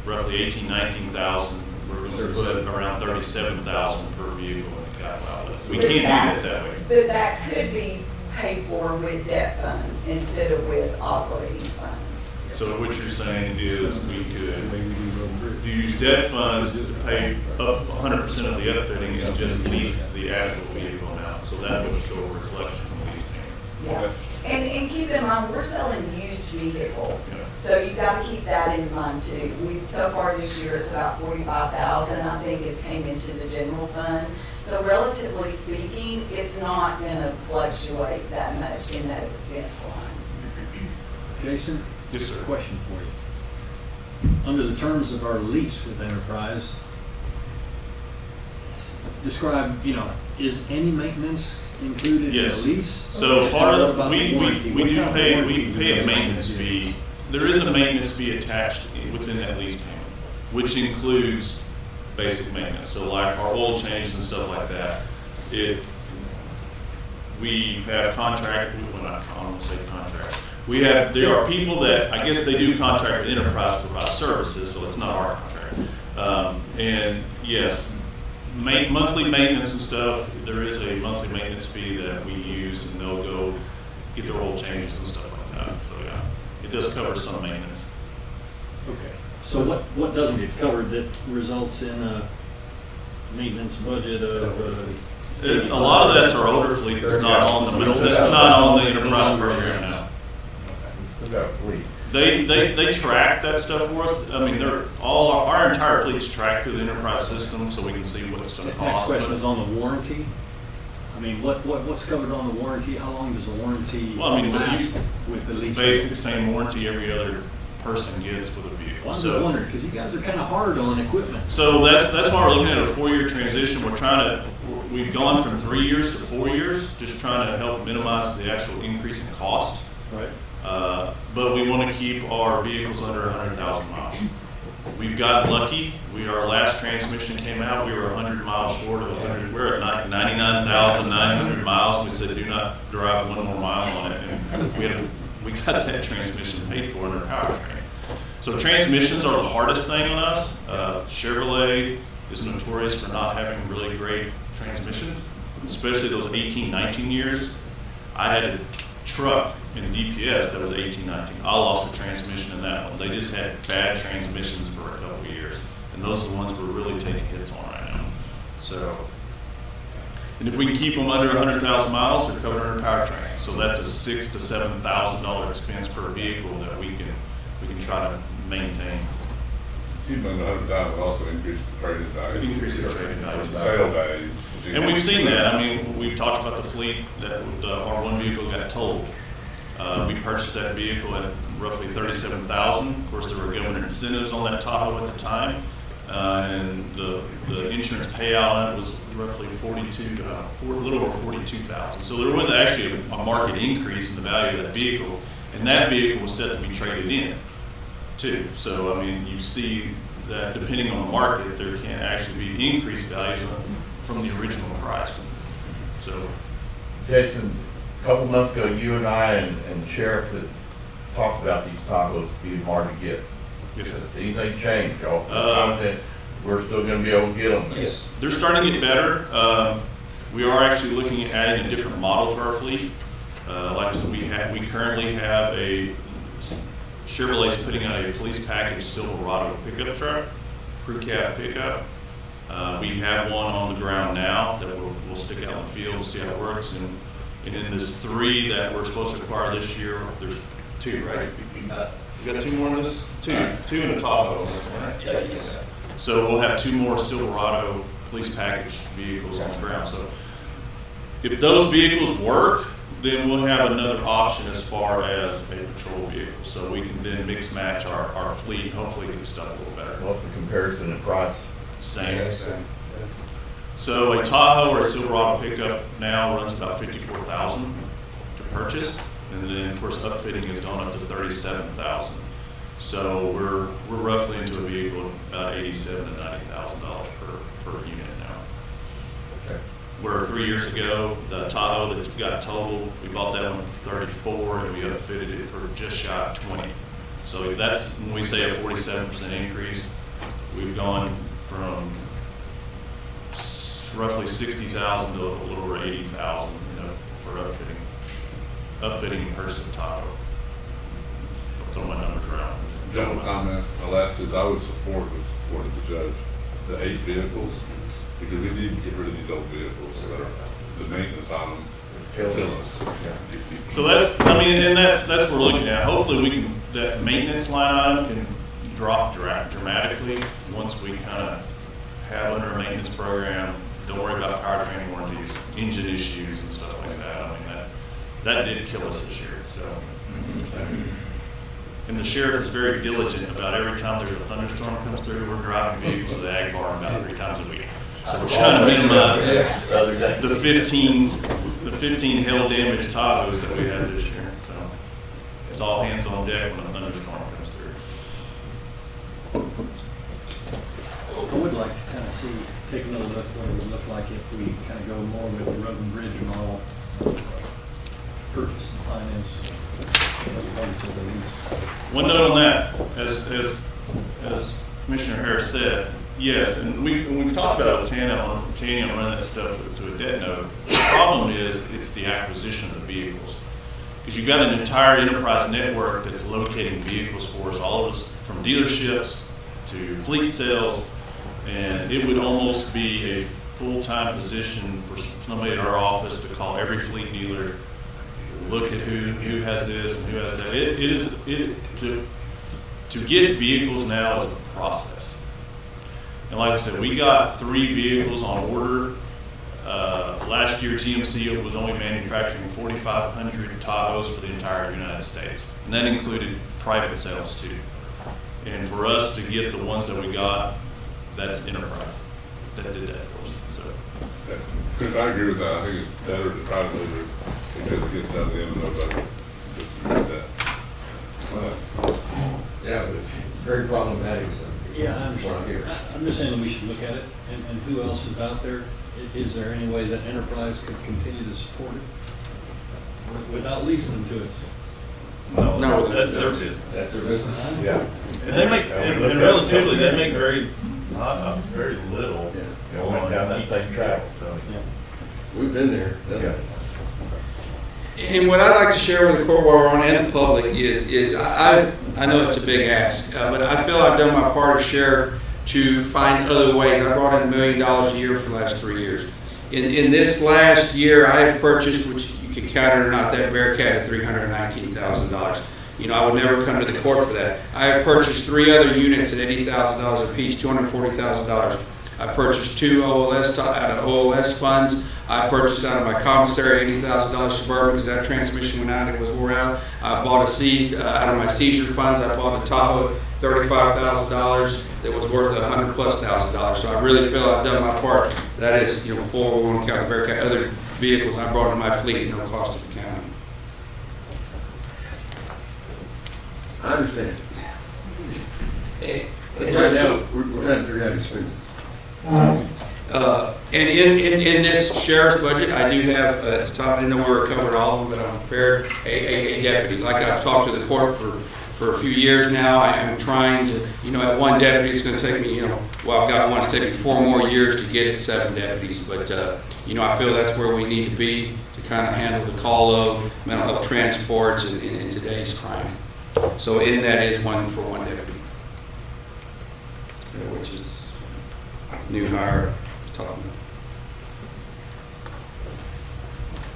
roughly 19,000, we're gonna put around 37,000 per vehicle in the capital outlay. We can't do it that way. But that could be paid for with debt funds instead of with operating funds. So what you're saying is we could use debt funds to pay up 100% of the upfitting and just lease the actual vehicle amount. So that would show a reflection on the lease payment. Yeah, and keep in mind, we're selling used vehicles, Yeah. so you've got to keep that in mind too. So far this year, it's about 45,000, I think, has came into the general fund. So relatively speaking, it's not gonna fluctuate that much in that expense line. Jason? Yes, sir. Question for you. Under the terms of our lease with Enterprise, describe, is any maintenance included in the Yes. lease? So And part what of, about we the warranty? do What kind of pay, warranty we do pay a have? maintenance fee. There is a maintenance fee attached within that lease payment, which includes basic maintenance. So like our oil changes and stuff like that. We have contract, well, not, I don't want to say contract. There are people that, I guess they do contract with Enterprise to provide services, so it's not our contract. And yes, monthly maintenance and stuff, there is a monthly maintenance fee that we use, and they'll go get their oil changes and stuff like that. So yeah, it does cover some maintenance. Okay, so what doesn't get covered that results in a maintenance budget of? A lot of that's our older fleet that's not on the Enterprise program now. still got a fleet. They track that stuff for us. I mean, our entire fleet's tracked through the enterprise system, so we can see what it's gonna Next cost. question is on the warranty. I mean, what's covered on the warranty? How long does the warranty Well, I mean, last with the lease? Basic same warranty every other person gets with a vehicle. Well, I'm just wondering, because you guys are kind of hard on equipment. So that's why we're looking at a 4-year transition. We've gone from 3 years to 4 years, just trying to help minimize the actual increase in cost. Right. But we want to keep our vehicles under 100,000 miles. We've gotten lucky. Our last transmission came out, we were 100 miles short of 100. We're at 99,900 miles. We said, do not drive one more mile on it. And we got that transmission paid for in our powertrain. So transmissions are the hardest thing on us. Chevrolet is notorious for not having really great transmissions, especially those 18, 19 years. I had a truck in DPS that was 18, 19. I lost the transmission in that one. They just had bad transmissions for a couple of years. And those are the ones we're really taking hits on right now. So, and if we can keep them under 100,000 miles, they're covered under powertrain. So that's a $6,000 to $7,000 expense per vehicle that we can try to maintain. Keep them under 100,000, also increase the trading value. Increase the trading value. Sale value. And we've seen that. I mean, we've talked about the fleet that our one vehicle got totaled. We purchased that vehicle at roughly $37,000. Of course, there were government incentives on that Tahoe at the time, and the insurance payout on it was roughly a little over $42,000. So there was actually a market increase in the value of that vehicle, and that vehicle was set to be traded in too. So I mean, you see that depending on the market, there can actually be increased values from the original price. So, Jason, a couple months ago, you and I and the sheriff had talked about these Tahoes being hard to get. yes, sir. Anything changed, y'all? Confident we're still gonna be able to get them? Yes, they're starting to get better. We are actually looking at adding a different model to our fleet. Like I said, we currently have Chevrolet's putting out a police package Silverado pickup truck, crew cab pickup. We have one on the ground now that we'll stick out in the field and see how it works. And in this 3 that we're supposed to acquire this year, there's 2, right? You got 2 more in this? 2 in the Tahoe, right? Yes. So we'll have 2 more Silverado police package vehicles on the ground. So if those vehicles work, then we'll have another option as far as a patrol vehicle. So we can then mix match our fleet, hopefully get stuff a little better. What's the comparison in price? Same. So a Tahoe or a Silverado pickup now runs about $54,000 to purchase, and then of course upfitting has gone up to $37,000. So we're roughly into a vehicle of about $87,000 to $90,000 per unit now. Okay. Where 3 years ago, the Tahoe that got totaled, we bought that one for $34,000 and we upfitted it for just shy of $20,000. So that's when we say a 47% increase. We've gone from roughly $60,000 to a little over $80,000, for upfitting and purchase of Tahoe. I'll throw my numbers around. General comment, my last is I would support the judge, the 8 vehicles, because we need to get rid of these old vehicles that are, the maintenance on them is killing us. So that's what we're looking at. Hopefully that maintenance line item can drop dramatically once we kind of have under a maintenance program. Don't worry about powertrain warranties, engine issues and stuff like that. I mean, that did kill us this year, so. And the sheriff is very diligent about every time there's a thunderstorm comes through, we're driving vehicles to the ag barn about 3 times a week. So we're trying to minimize the 15 hail damaged Tahoes that we had this year. So it's all hands on deck when a thunderstorm comes through. I would like to kind of take another look at what it would look like if we kind of go more with the road and bridge model, purchase and finance as opposed to the lease. One note on that, as Commissioner Harris said, yes, and we've talked about Tanya running that stuff to a debt note. The problem is it's the acquisition of the vehicles. Because you've got an entire enterprise network that's locating vehicles for us, all of us from dealerships to fleet sales, and it would almost be a full-time position for somebody at our office to call every fleet dealer. look at who has this and who has that. To get vehicles now is a process. And like I said, we got 3 vehicles on order. Last year, GMC was only manufacturing 4,500 Tahoes for the entire United States. And that included private sales too. And for us to get the ones that we got, that's Enterprise that did that for us. So. Chris, I agree with that. I think it's better to try to move it because it gets out of the M&O budget. Just to do that. Yeah, but it's very problematic, so. Yeah, I What I'm understand. hearing. I'm just saying that we should look at it, and who else is out there? Is there any way that Enterprise could continue to support it without leasing them to us? No, That's their business. That's their business. Yeah. And they make, and relatively, they make very little. Yeah, we went down that same track, so. Yeah. We've been there, done that. And what I'd like to share with the court while we're on and the public is I know it's a big ask, but I feel I've done my part to share to find other ways. I brought in $1 million a year for the last 3 years. In this last year, I have purchased, which you can count it or not, that Bearcat at $319,000. You know, I would never come to the court for that. I have purchased 3 other units at $80,000 apiece, $240,000. I purchased 2 OLS out of OLS funds. I purchased out of my commissary $80,000 Suburban because that transmission went out and it was wore out. I bought a seized out of my seizure funds. I bought a Tahoe $35,000 that was worth $100,000+. So I really feel I've done my part. That is, you know, before we want to count the Bearcat, other vehicles I brought in my fleet at no cost to the county. I understand. And But right now, we're trying to figure out expenses. And in this sheriff's budget, I do have, at the top, I didn't know we were covering all of them, but I'm prepared, a deputy. Like I've talked to the court for a few years now, I am trying to, you know, at 1 deputy, it's gonna take me, you know, well, I've got one, it's taking me 4 more years to get it 7 deputies. But, you know, I feel that's where we need to be to kind of handle the call of mental health transports in today's crime. So in that is 1 for 1 deputy. Which is new hire, top.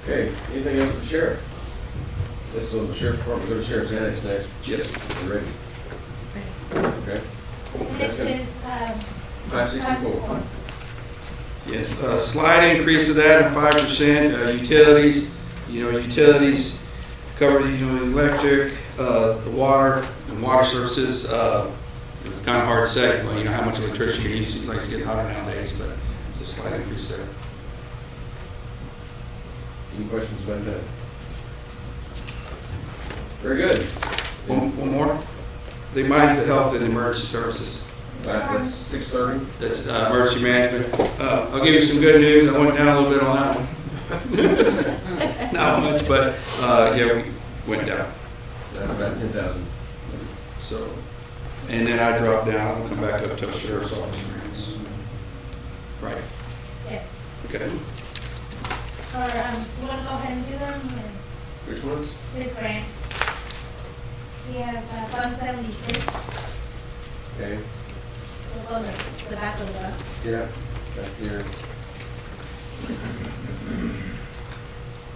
Okay, anything else for the sheriff? This is the sheriff's department, go to sheriff's annex next. Yes. We're ready. Okay. This is, 564. Yes, slight increase of that of 5%. Utilities, you know, utilities cover, you know, electric, the water and water services. It's kind of hard to say, well, you know, how much electricity you use. Seems like it's getting hotter nowadays, but there's a slight increase there. Any questions about that? Very good. One more. The Mines of Health and Emergency Services. That's 630. That's emergency management. I'll give you some good news. I went down a little bit on that one. Not much, but yeah, we went down. That's about 10,000. So, and then I dropped down. I'll come back up to the sheriff's office grants. Right. yes. Okay. Or, you wanna go ahead and do them, or Which ones? his grants? He has, Fund 76, Okay. we'll go to the back of the book. Yeah, back here.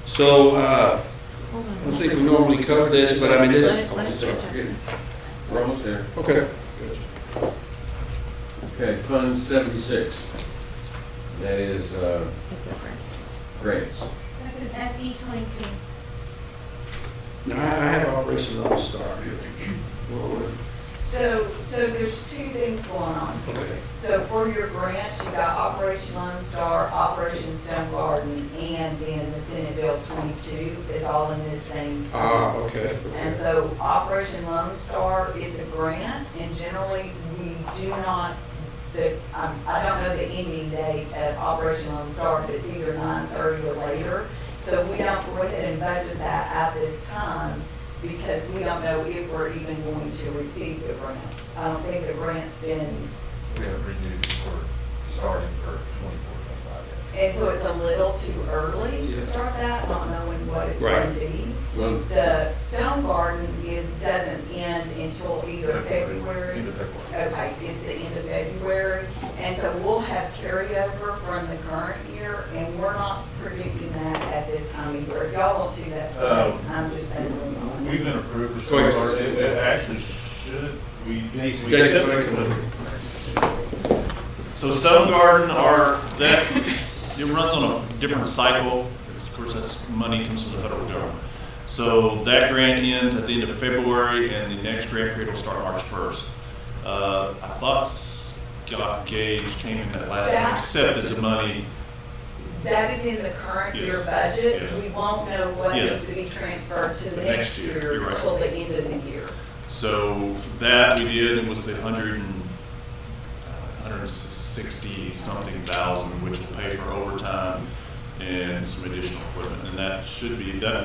So, I don't think we normally cover this, but I mean, this. Let's get to- We're almost there. Okay. Okay, Fund 76. That is Is it right? grants. That's his SB 22. Now, I have Operation Lone Star here. So there's 2 things going on. Okay. So for your grants, you got Operation Lone Star, Operation Stone Garden, and then the Senate Bill 22 is all in this same. Okay. And so Operation Lone Star is a grant, and generally we do not, I don't know the ending date of Operation Lone Star, but it's either 9/30 or later. So we don't go ahead and budget that at this time because we don't know if we're even going to receive the grant. I don't think the grant's been, We haven't renewed for starting for 24-25 yet. and so it's a little too early to start that, not knowing what it's Right. going to be. Well, The Stone Garden doesn't end until either February. End of February. Okay, it's the end of February, and so we'll have carryover from the current year, and we're not predicting that at this time either. If y'all want to, that's fine. we've been approved for Go ahead. Stone Garden. It actually should, Jason, go ahead. So Stone Garden it runs on a different cycle. Of course, that's money comes from the federal government. So that grant ends at the end of February, and the next grant period will start March 1st. I thought Scott Gage came in that last time, accepted the money. That is in the current year Yes. budget. Yes. We won't know what Yes. is to be transferred to the The next next year. year You're right. until the end of the year. So that we did, it was the 160 something thousand, which will pay for overtime and some additional equipment. And that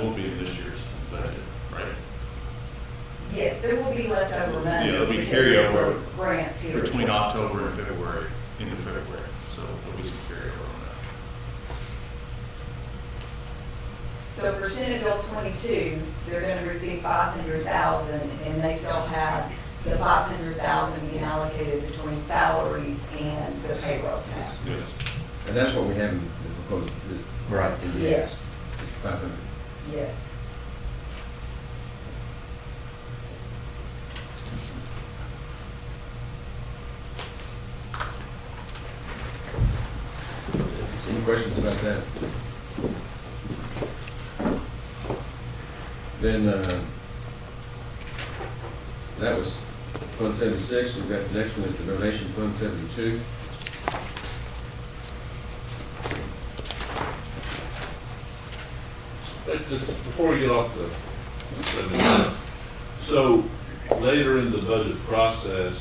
will be in this year's budget, right? Yes, there will be leftover money. Yeah, there'll be because carryover of the grant period. Between October and February, into February. So there'll be some carryover on that. So for Senate Bill 22, they're going to receive 500,000, and they still have the 500,000 being allocated between salaries and the payroll taxes. Yes. And that's what we have in the proposed, is right in the. Yes, 500. yes. Any questions about that? Then, that was Fund 76. We've got, the next one is the donation Fund 72. Just before we get off so later in the budget process,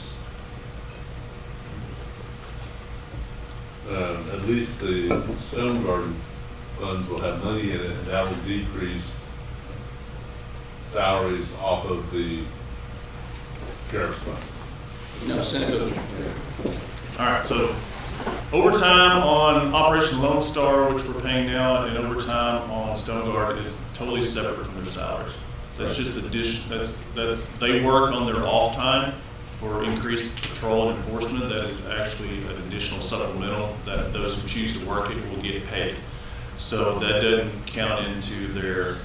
at least the Stone Garden funds will have money in it, and that will decrease salaries off of the sheriff's fund. No, Senate Bill. All right, so overtime on Operation Lone Star, which we're paying now, and overtime on Stone Guard is totally separate from their salaries. That's just they work on their off time for increased patrol and enforcement. That is actually an additional supplemental that those who choose to work it will get paid. So that doesn't count into the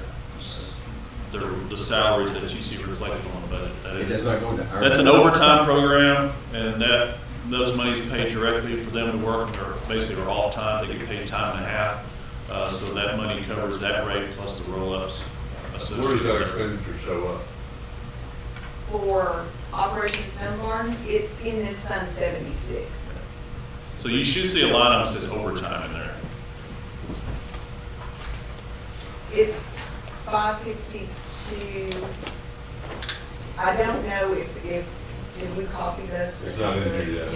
salaries that you see reflected on the budget. That It is, does not go into our. that's an overtime program, and those monies paid directly for them to work, or basically are off time. They get paid time and a half. So that money covers that rate plus the roll-ups associated Where does that with that. expenditure show up? For Operation Stone Garden, it's in this Fund 76. So you should see a line item that says overtime in there. It's 562. I don't know if did we copy those? It's not in here yet.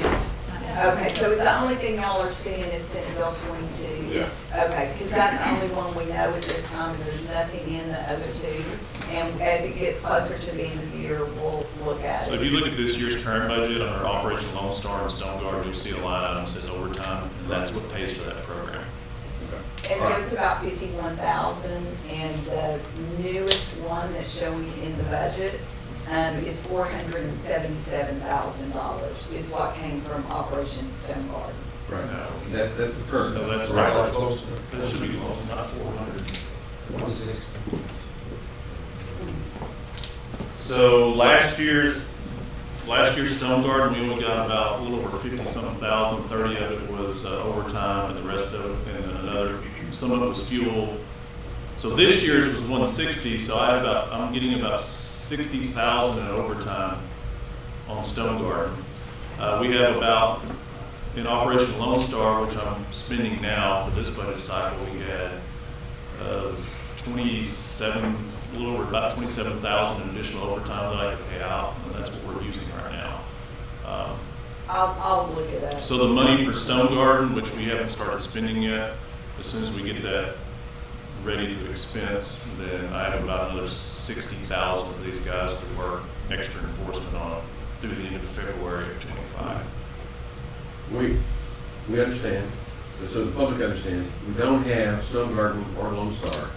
Okay, so it's the only thing y'all are seeing is Senate Bill 22? Yeah. Okay, because that's the only one we know at this time, and there's nothing in the other two. And as it gets closer to the end of the year, we'll look at So if it. you look at this year's current budget under Operation Lone Star and Stone Guard, you'll see a line item that says overtime, and that's what pays for that program. And so it's about 51,000, and the newest one that's showing in the budget is $477,000 is what came from Operation Stone Garden. Right. That's the current. So that's Right. that should be close, not 400. 160. So last year's Stone Garden, we only got about a little over 50-something thousand. 30 of it was overtime, and the rest of it, and some of it was fuel. So this year's was 160. So I'm getting about 60,000 in overtime on Stone Garden. We have about, in Operation Lone Star, which I'm spending now for this budget cycle, we had a little over about 27,000 in additional overtime that I could pay out, and that's what we're using right now. I'll look at that. So the money for Stone Garden, which we haven't started spending yet, as soon as we get that ready to expense, then I have about another 60,000 of these guys to work extra enforcement on through the end of February of 25. We understand, so the public understands, we don't have Stone Garden or Lone Star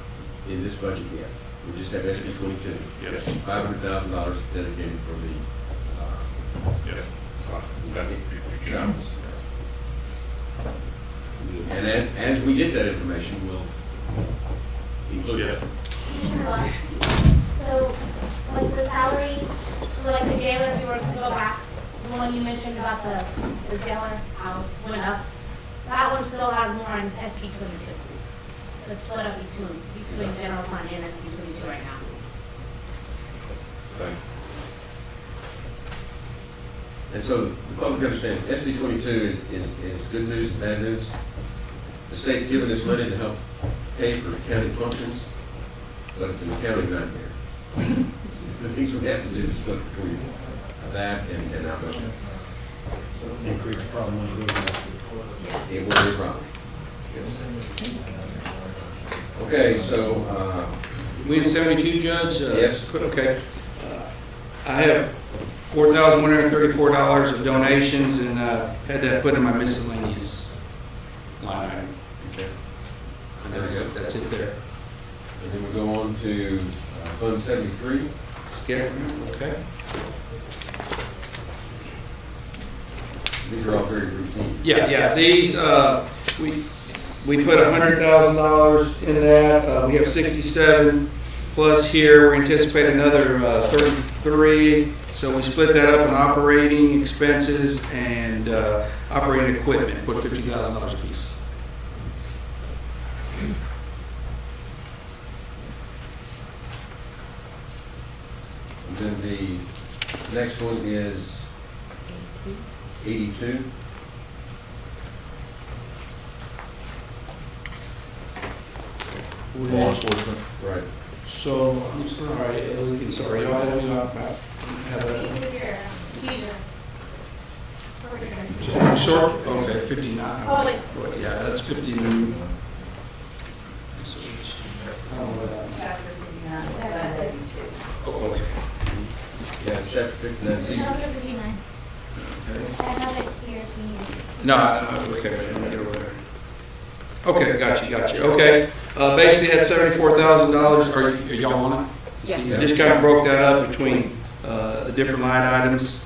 in this budget yet. We just have SB 22. Yes. $500,000 dedicated for the, Yes. salaries. And as we get that information, we'll include it. Yes. So salary, like the jailer, if you were to go back, the one you mentioned about the jailer, how it went up, that one still has more in SB 22. So it's split up between general fund and SB 22 right now. Thanks. And so the public understands, SB 22 is good news and bad news. The state's given us money to help pay for county functions, but it's an accounting nightmare. The things we have to do is split between that and our budget. Increase the problem when you go back. It will be a problem. Yes. Okay, so, We in 72, Judge? Yes. Okay. I have $4,134 of donations and had that put in my miscellaneous line item. okay. And that's it there. And then we go on to Fund 73. Skip, okay. These are all very routine. Yeah, these, we put $100,000 in that. We have 67 plus here. We anticipate another 33. So we split that up in operating expenses and operating equipment, put $50,000 a piece. And then the next one is 82. Law enforcement. Right. So, I'm sorry, y'all have me up about, short, okay, 59. Oh, wait. Well, yeah, that's 50. Chapter 59, it's Fund 82. Oh, okay. Yeah, chapter 59, season. Chapter 59. I have it here if you need it. No, okay, let me get over there. Okay, got you, okay. Basically, at $74,000, are y'all on it? Yeah. I just kind of broke that up between the different line items.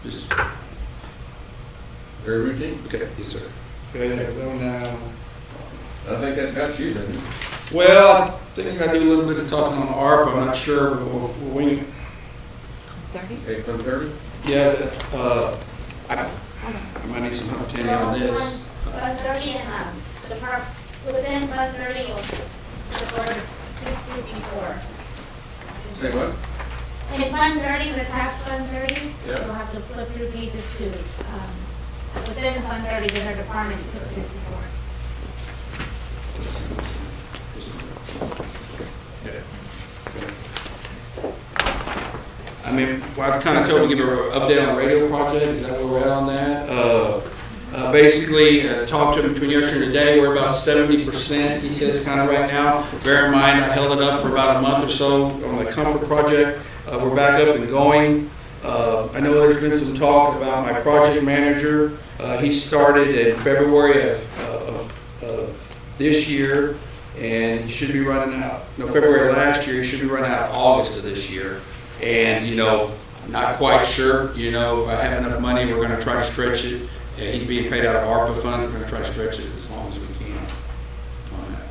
Just, Very routine. okay, yes, sir. Okay, that goes on now. I think that's got you then. Well, I think I do a little bit of talking on ARP, I'm not sure, but we'll wing it. 30? Okay, Fund 30. Yes, I might need some help, Tammy, on this. Fund 30 and, within Fund 30, you'll record 654. Say what? In Fund 30, the tab Fund 30, Yeah. you'll have to flip through pages to, within Fund 30, there's our department 654. I mean, well, I've kind of told to give an update on the radio project, is that where we're at on that? Basically, talked to him between yesterday and today, we're about 70%, he says, kind of right now. Bear in mind, I held it up for about a month or so on the Comfort project. We're back up and going. I know there's been some talk about my project manager. He started in February of this year, and he should be running out, no, February of last year, he should be running out August of this year. And, you know, not quite sure, you know, if I have enough money, we're gonna try to stretch it. He's being paid out of ARPA funds, we're gonna try to stretch it as long as we can on that.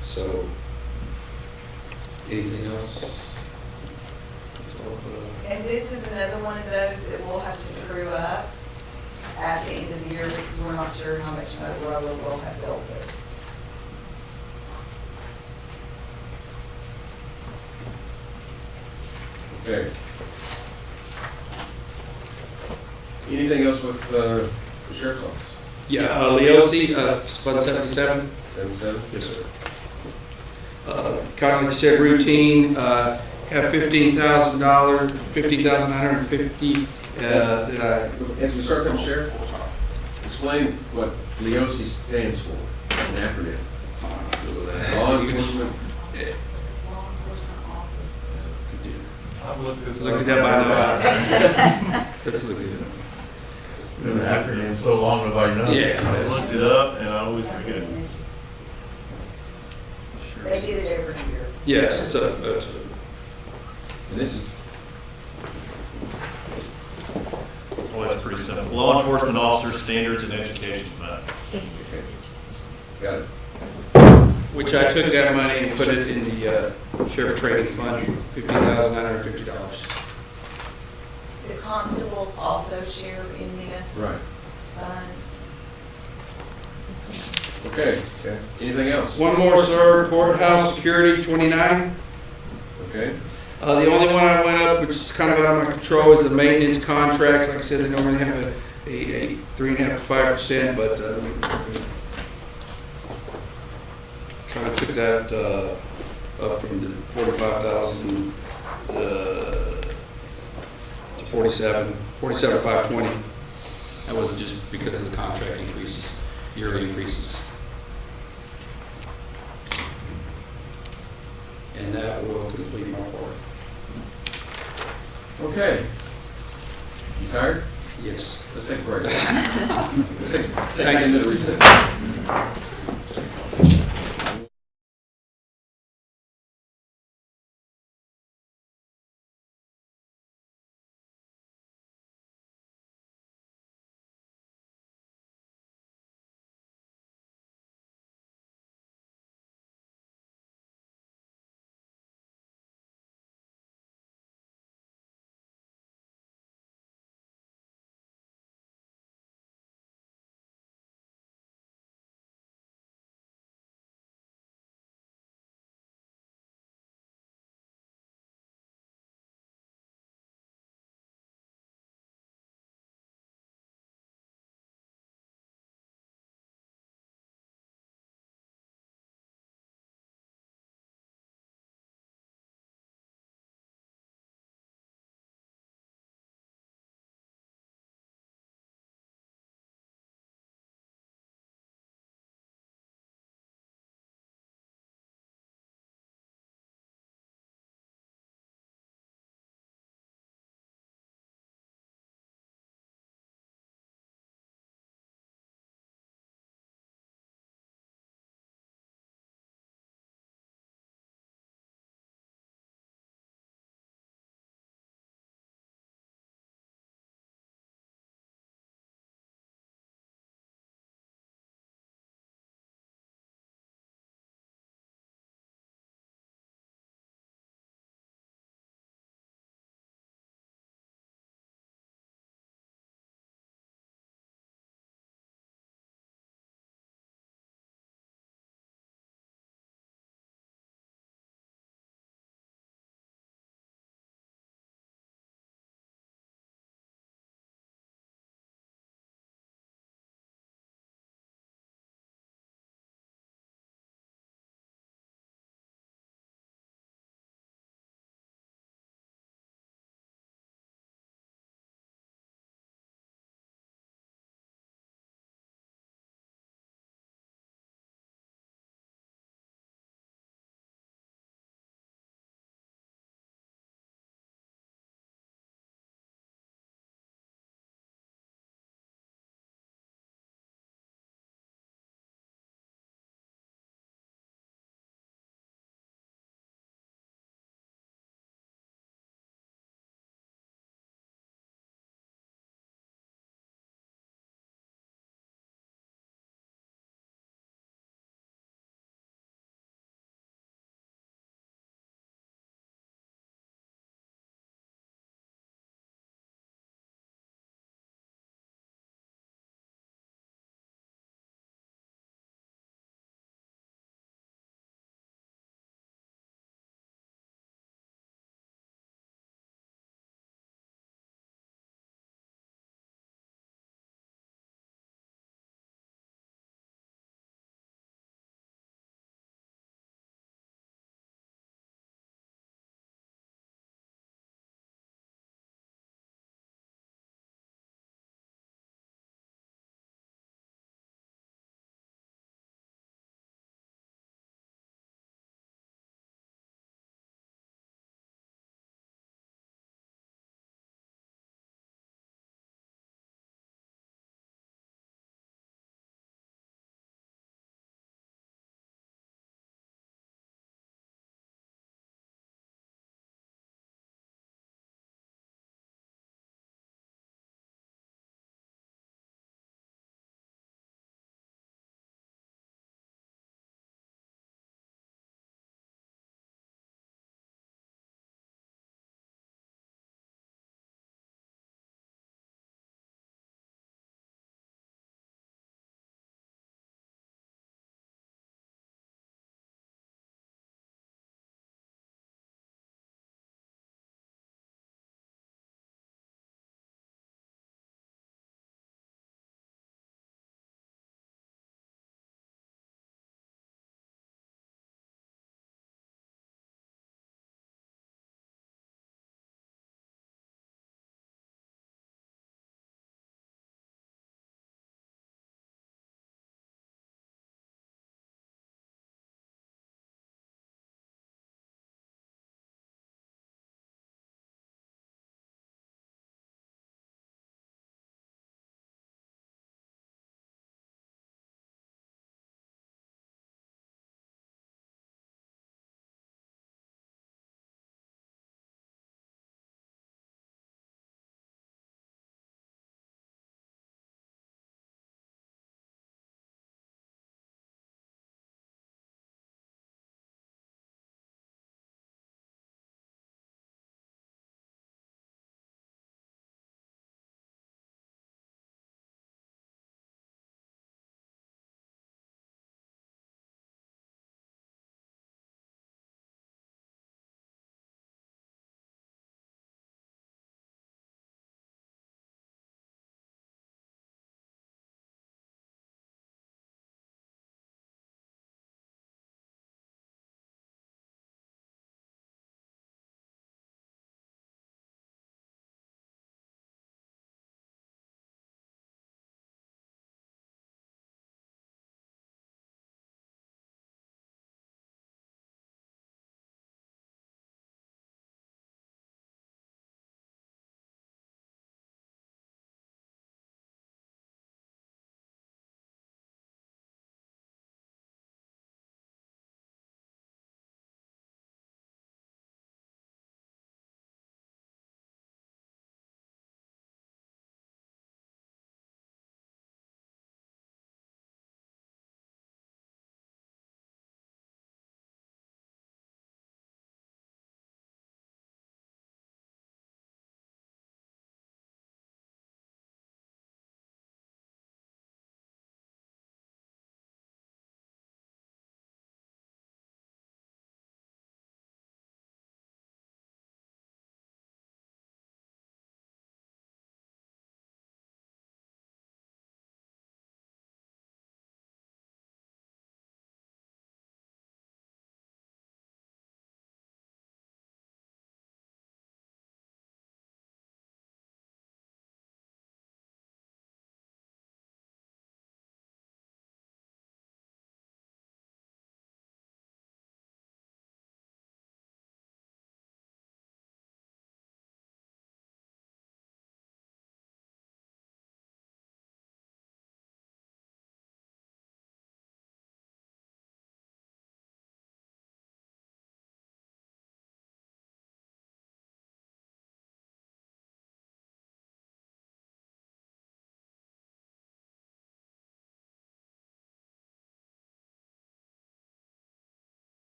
So, anything else? That's all, And this is another one of those that we'll have to true up at the end of the year because we're not sure how much Motorola will have billed us. Okay. Anything else with the sheriff's office? Yeah, Leosi, Fund 77? 77? Yes, sir. Kind of like you said, routine, have $15,000, $15,950 that I. As we start from sheriff, explain what LEOC stands for, an acronym. Law enforcement. Law enforcement office. I've looked this Look up. at that by now. Let's look at it. Been an acronym so long, nobody knows. Yeah. I looked it up and I always forget. They get it every year. Yes, it's a, And this is, Well, that's pretty simple. Law enforcement officer standards and education fund. got it. which I took that money and put it in the sheriff training fund, $15,950. The constables also share in this Right. fund. Okay. Anything else? One more, sir, courthouse security, 29. Okay. The only one I went up, which is kind of out of my control, is the maintenance contracts. Like I said, they normally have a 3.5% to 5%, but kind of took that up from the 45,000 to 47,520. That wasn't just because of the contract increases, yearly increases. And that will complete my part. Okay. You tired? Yes. Let's take a break. Take a minute recess.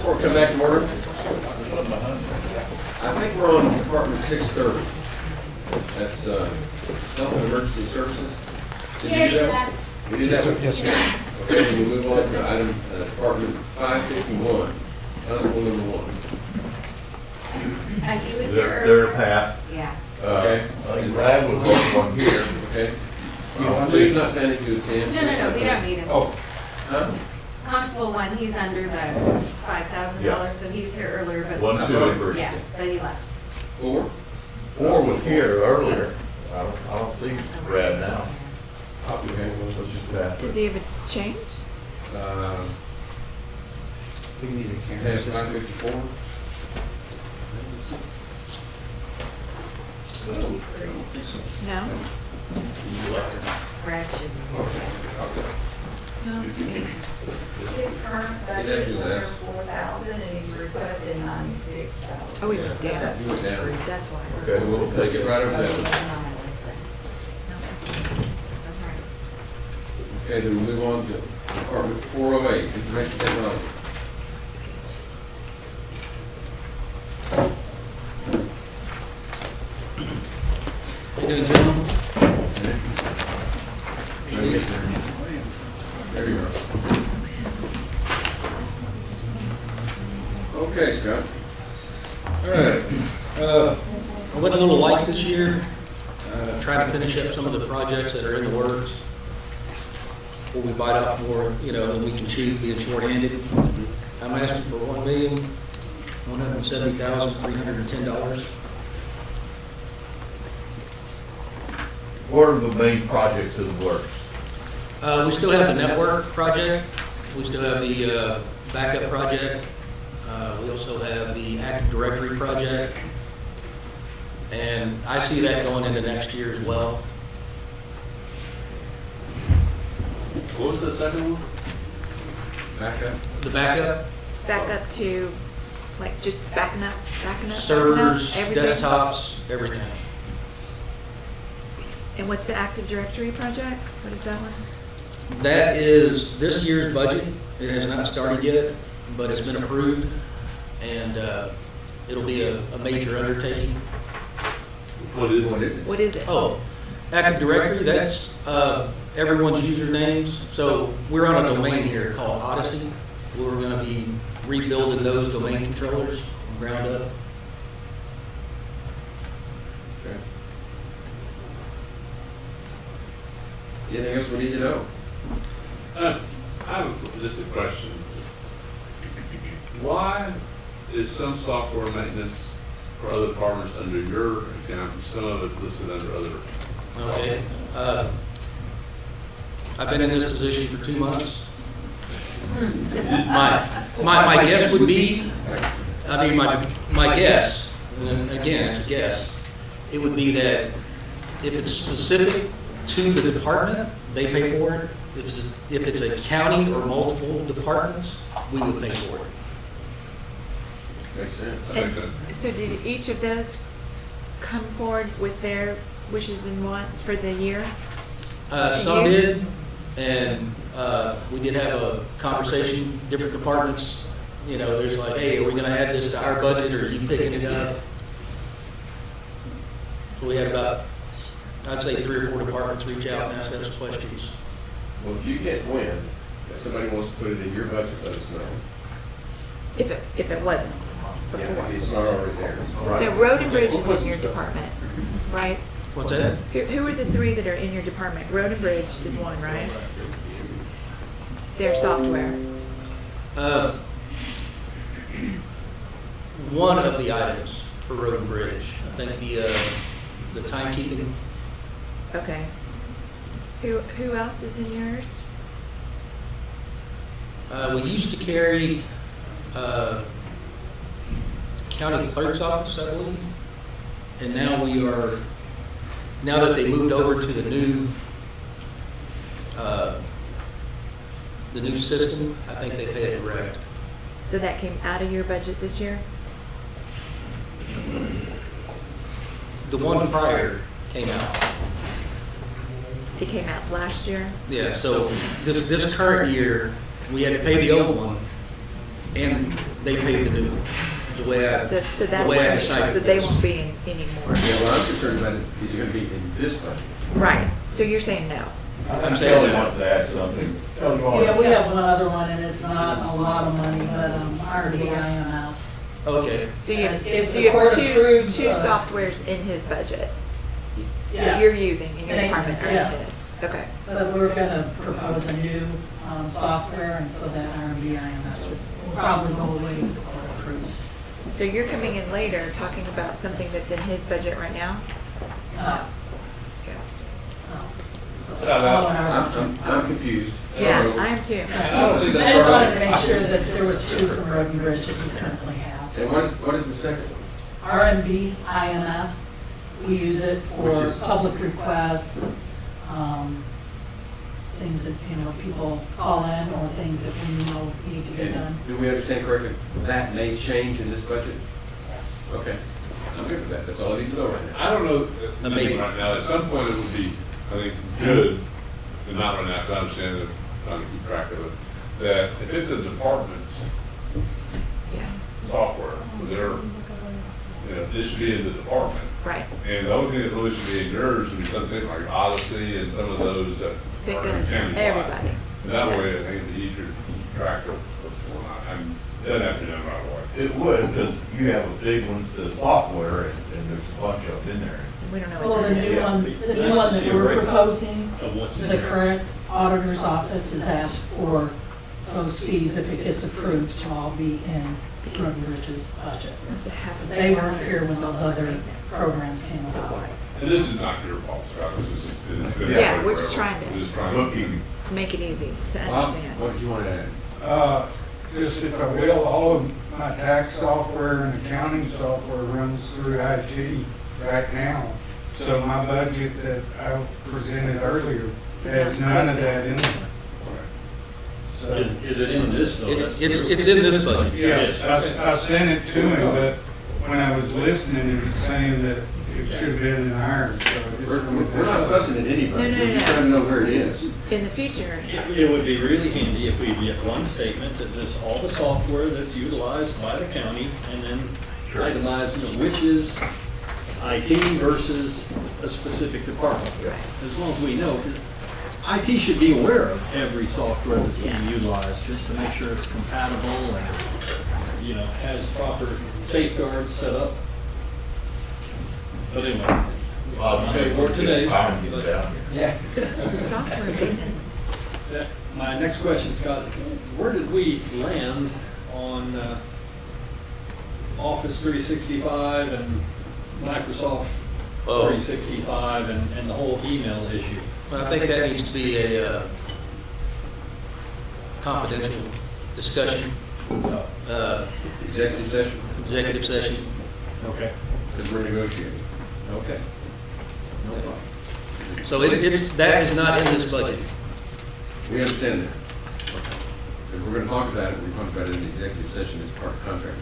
Before we come back to order, I think we're on Department 630. That's Health and Emergency Services. Did you do that? We did that one? Yes, sir. Okay, then we move on to item Department 551, Constable number 1. He was here They're earlier. passed. Yeah. Okay. I think Brad was the one here. Okay. Please not planning to attend. No, we don't need him. Oh. Huh? Constable one, he's under the $5,000, so he was here earlier, but. 1, 2, and 3. Yeah, but he left. 4? 4 was here earlier. I don't see Brad now. Okay. So it's just passed. Does he have a change? We need a Tab 554. No? Brad should. No? His current budget is under 4,000 and he's requested 96,000. Oh, he went down. That's You went down. That's why. Okay, We'll take it right over there. No, that's right. Okay, then we move on to Department 408, Information Technology. How you doing, gentlemen? There you are. Okay, Scott. All right. I went a little light this year, trying to finish up some of the projects that are in the works. Before we bite off more, than we can chew, being short-handed. I'm asking for $1,170,310. What are the main projects in the works? We still have the network project. We still have the backup project. We also have the Active Directory project. And I see that going into next year as well. What was the second one? Backup. The backup, Back up to, like, just backing up? servers, everything? desktops, everything. And what's the Active Directory project? What is that one? That is this year's budget. It has not started yet, but it's been approved. And it'll be a major undertaking. What is What it? is it? What is it? Oh, Active Directory, that's everyone's usernames. So we're on a domain here called Odyssey. We're going to be rebuilding those domain controllers from ground up. Okay. Anything else we need to know? I have just a question. Why is some software maintenance for other departments under your account, and some of it listed under other? Okay. I've been in this position for 2 months. My guess would be, my guess, and again, it's a guess, it would be that if it's specific to the department, they pay for it. If it's a county or multiple departments, we would pay for it. Makes sense. So did each of those come forward with their wishes and wants for the year? Some did, and we did have a conversation, different departments, there's like, hey, are we gonna add this to our budget, or are you picking it up? So we had about, I'd say 3 or 4 departments reach out and ask those questions. Well, if you get wind that somebody wants to put it in your budget, let us know. If it wasn't Yeah, before. it's not already there. So Road and Bridge is in your department, right? What's that? Who are the 3 that are in your department? Road and Bridge is one, right? Their software. One of the items for Road and Bridge, I think the timekeeping. Okay. Who else is in yours? We used to carry county clerk's office, I believe, and now now that they moved over to the new system, I think they pay it direct. So that came out of your budget this year? The one prior came out. It came out last year? Yeah, so this current year, we had to pay the old one, and they pay the new, the way I, So the that's way I why, decided. so they won't be in anymore. Yeah, what I'm concerned about is it gonna be in this budget? Right, so you're saying no. I'm saying Kelly no. wants to add something. Yeah, we have one other one, and it's not a lot of money, but RDIMS. Okay. So you have, If so you have the court two approves, softwares in his budget that Yes. you're using in your department, Maintenance, or yes. his? Okay. But we're gonna propose a new software, and so that RDIMS will probably go away if the court approves. So you're coming in later talking about something that's in his budget right now? No, Okay. no. It's So all in our budget. I'm confused. Yeah, I am too. I just wanted to make sure that there was two from Road and Bridge that he currently has. And what is the second one? RMB, IMS, we use it for Which is- public requests, things that, people call in or things that we know need to be done. And do we understand correctly, that may change in this budget? Okay, I'm good with that, that's all I need to know right now. I don't know, Maybe. right now, at some point it would be, I think, good, and not right now, to understand it, trying to keep track of it, that if it's a department Yeah, software, they're, this should be in the department. right. And the only thing that really should be in yours would be something like Odyssey and some of those that That are goes countywide. everybody. And that Yeah. way, I think it'd be easier to keep track of what's going on, and it doesn't have to be done right away. It would, because you have a big one that says software, and there's a bunch of them in there. We don't know Well, what the that new is. one, that we're proposing, the current auditor's office has asked for those fees, if it gets approved, to all be in Road and Bridge's budget. That's a half a They weren't million here when those dollars other maintenance. programs came about. And this is not your fault, Scott, this is just. it's been Yeah, that way we're just forever. trying to- We're just trying to. Looking, Make it easy to Bob, understand. what did you want to add? Just if I will, all of my tax software and accounting software runs through IT right now. So my budget that I presented earlier has none of that in there. So, Is it in this though? It's in this budget. yes, I sent it to him, but when I was listening, he was saying that it should have been in ours, so I just. We're not fussing at anybody, No, no, we're just no. trying to know where it is. In the future, It would be really handy if we get one statement that lists all the software that's utilized by the county and then itemize which is IT versus a specific department. As long as we know, 'cause IT should be aware of every software that's being utilized, just to make sure it's compatible and, has proper safeguards set up. But anyway, okay, work today. I'll get it down here. Yeah. software maintenance. My next question, Scott, where did we land on Office 365 and Microsoft 365 and the whole email issue? Well, I think that needs to be a confidential discussion, Executive session, executive session. Okay. because we're negotiating. Okay. No problem. So that is not in this budget. We understand that. If we're gonna talk about it, we talk about it in the executive session as part of contract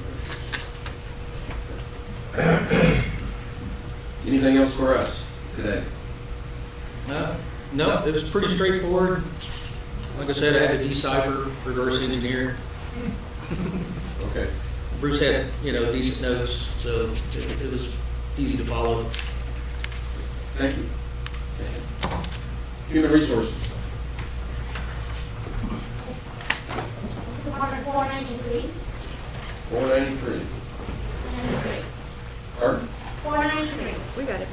negotiations. Anything else for us today? No, it was pretty straightforward. Like I said, I had to decipher, reverse engineer. Okay. Bruce had, decent notes, so it was easy to follow. Thank you. Human resources. Department 493. 493. Pardon? 493. We got it.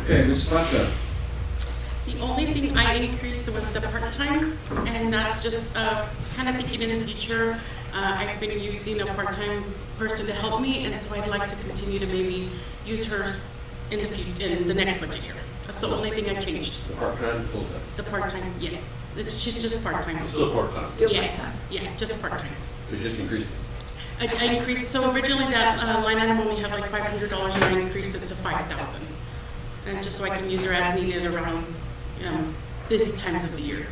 Okay, Ms. Spata. The only thing I increased was the part-time, and that's just kind of thinking in the future. I've been using a part-time person to help me, and so I'd like to continue to maybe use her in the next budget year. That's the only thing I changed. The part-time, full-time. The part-time, yes. She's just part-time. Still part-time. Still Yes, part-time. yeah, just part-time. We just increased it. I increased, so originally that line item only had like $500, and I increased it to $5,000. And just so I can use her as needed around busy times of the year,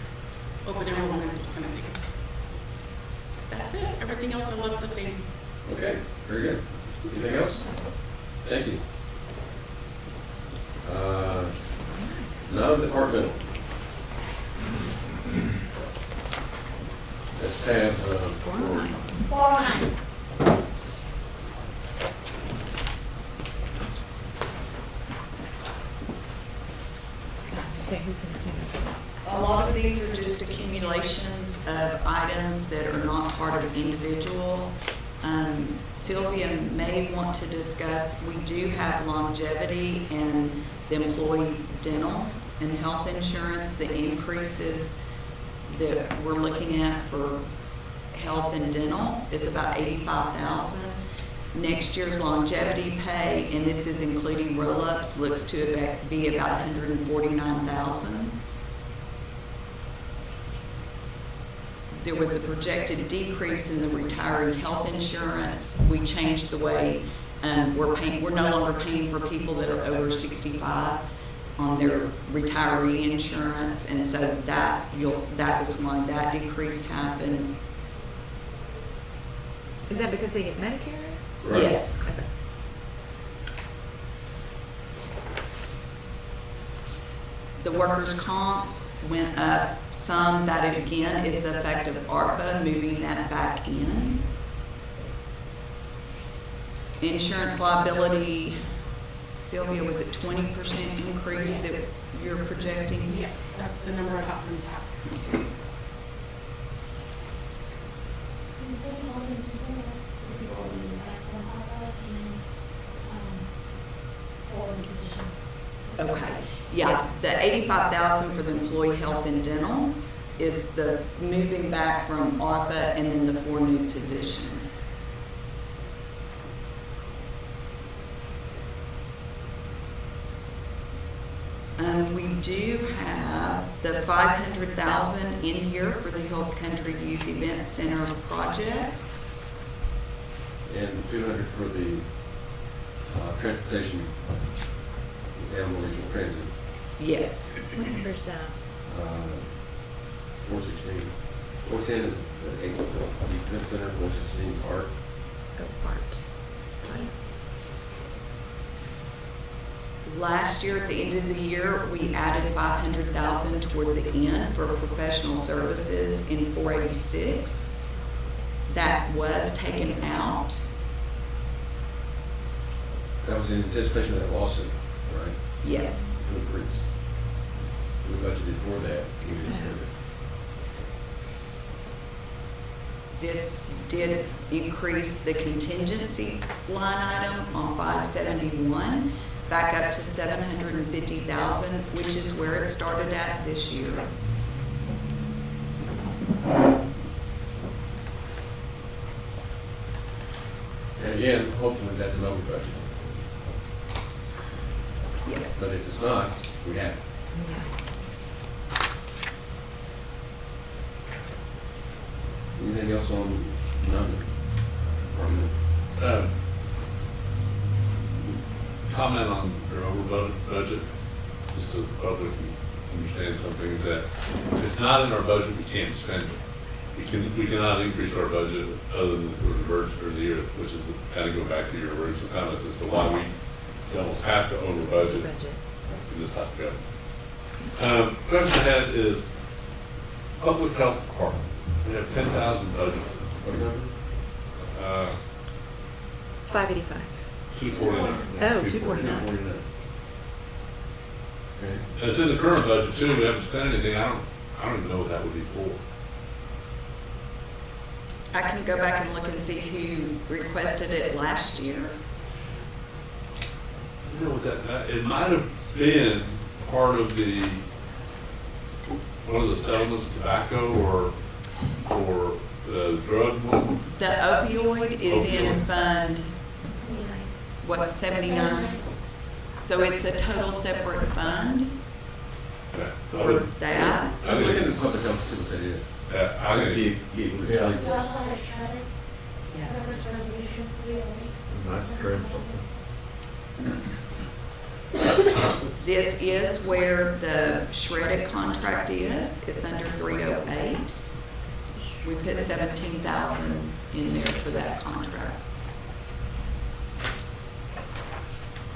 open enrollment, those kind of things. That's it. Everything else I left the same. Okay, very good. Anything else? Thank you. Non-departmental. That's tab, 409. 409. So who's gonna stand up? A lot of these are just accumulations of items that are not part of individual. Sylvia may want to discuss, we do have longevity and the employee dental and health insurance. The increases that we're looking at for health and dental is about 85,000. Next year's longevity pay, and this is including roll-ups, looks to be about 149,000. There was a projected decrease in the retiree health insurance. We changed the way we're no longer paying for people that are over 65 on their retiree insurance, and so that was why that decrease happened. Is that because they get Medicare? Right. Yes. Okay. The workers' comp went up some. That again is the effect of ARPA moving that back in. Insurance liability, Sylvia, was it 20% increase that you're projecting? Yes, that's the number I got from the top. Okay, yeah, the 85,000 for the employee health and dental is the moving back from ARPA and then the 4 new positions. We do have the 500,000 in here for the Hill Country Youth Event Center projects. And 200 for the transportation, animal regional transit. Yes. What number is that? 416. 410 is the event center, 416 is art. Oh, art. Got it. Last year, at the end of the year, we added 500,000 toward the end for professional services in 486. That was taken out. That was in anticipation of that lawsuit, right? Yes. Increase. We budgeted for that. We didn't spend it. This did increase the contingency line item on 571 back up to 750,000, which is where it started at this year. And again, hopefully that's an over budget. Yes. But if it's not, we have it. Anything else on non-departmental? Comment on your over budget, just so the public can understand something, is that if it's not in our budget, we can't spend it. We cannot increase our budget other than for the first of the year, which is kind of go back to your original comments as to why we almost have to over budget in this type of government. Question I had is public health department. We have 10,000 budget. What number? 585. 249. Oh, 249. 249. Okay. It's in the current budget too. We haven't spent anything. I don't even know what that would be for. I can go back and look and see who requested it last year. You know what that, it might have been part of one of the settlements of tobacco or the drug one. The opioid is in fund, what, 79? So it's a total separate fund Okay. for that. I was looking at the public health to see what that is. I think, Be able to tell you. We also had a shredded, records resolution, 308. Nice trim something. This is where the shredded contract is. It's under 308. We put 17,000 in there for that contract.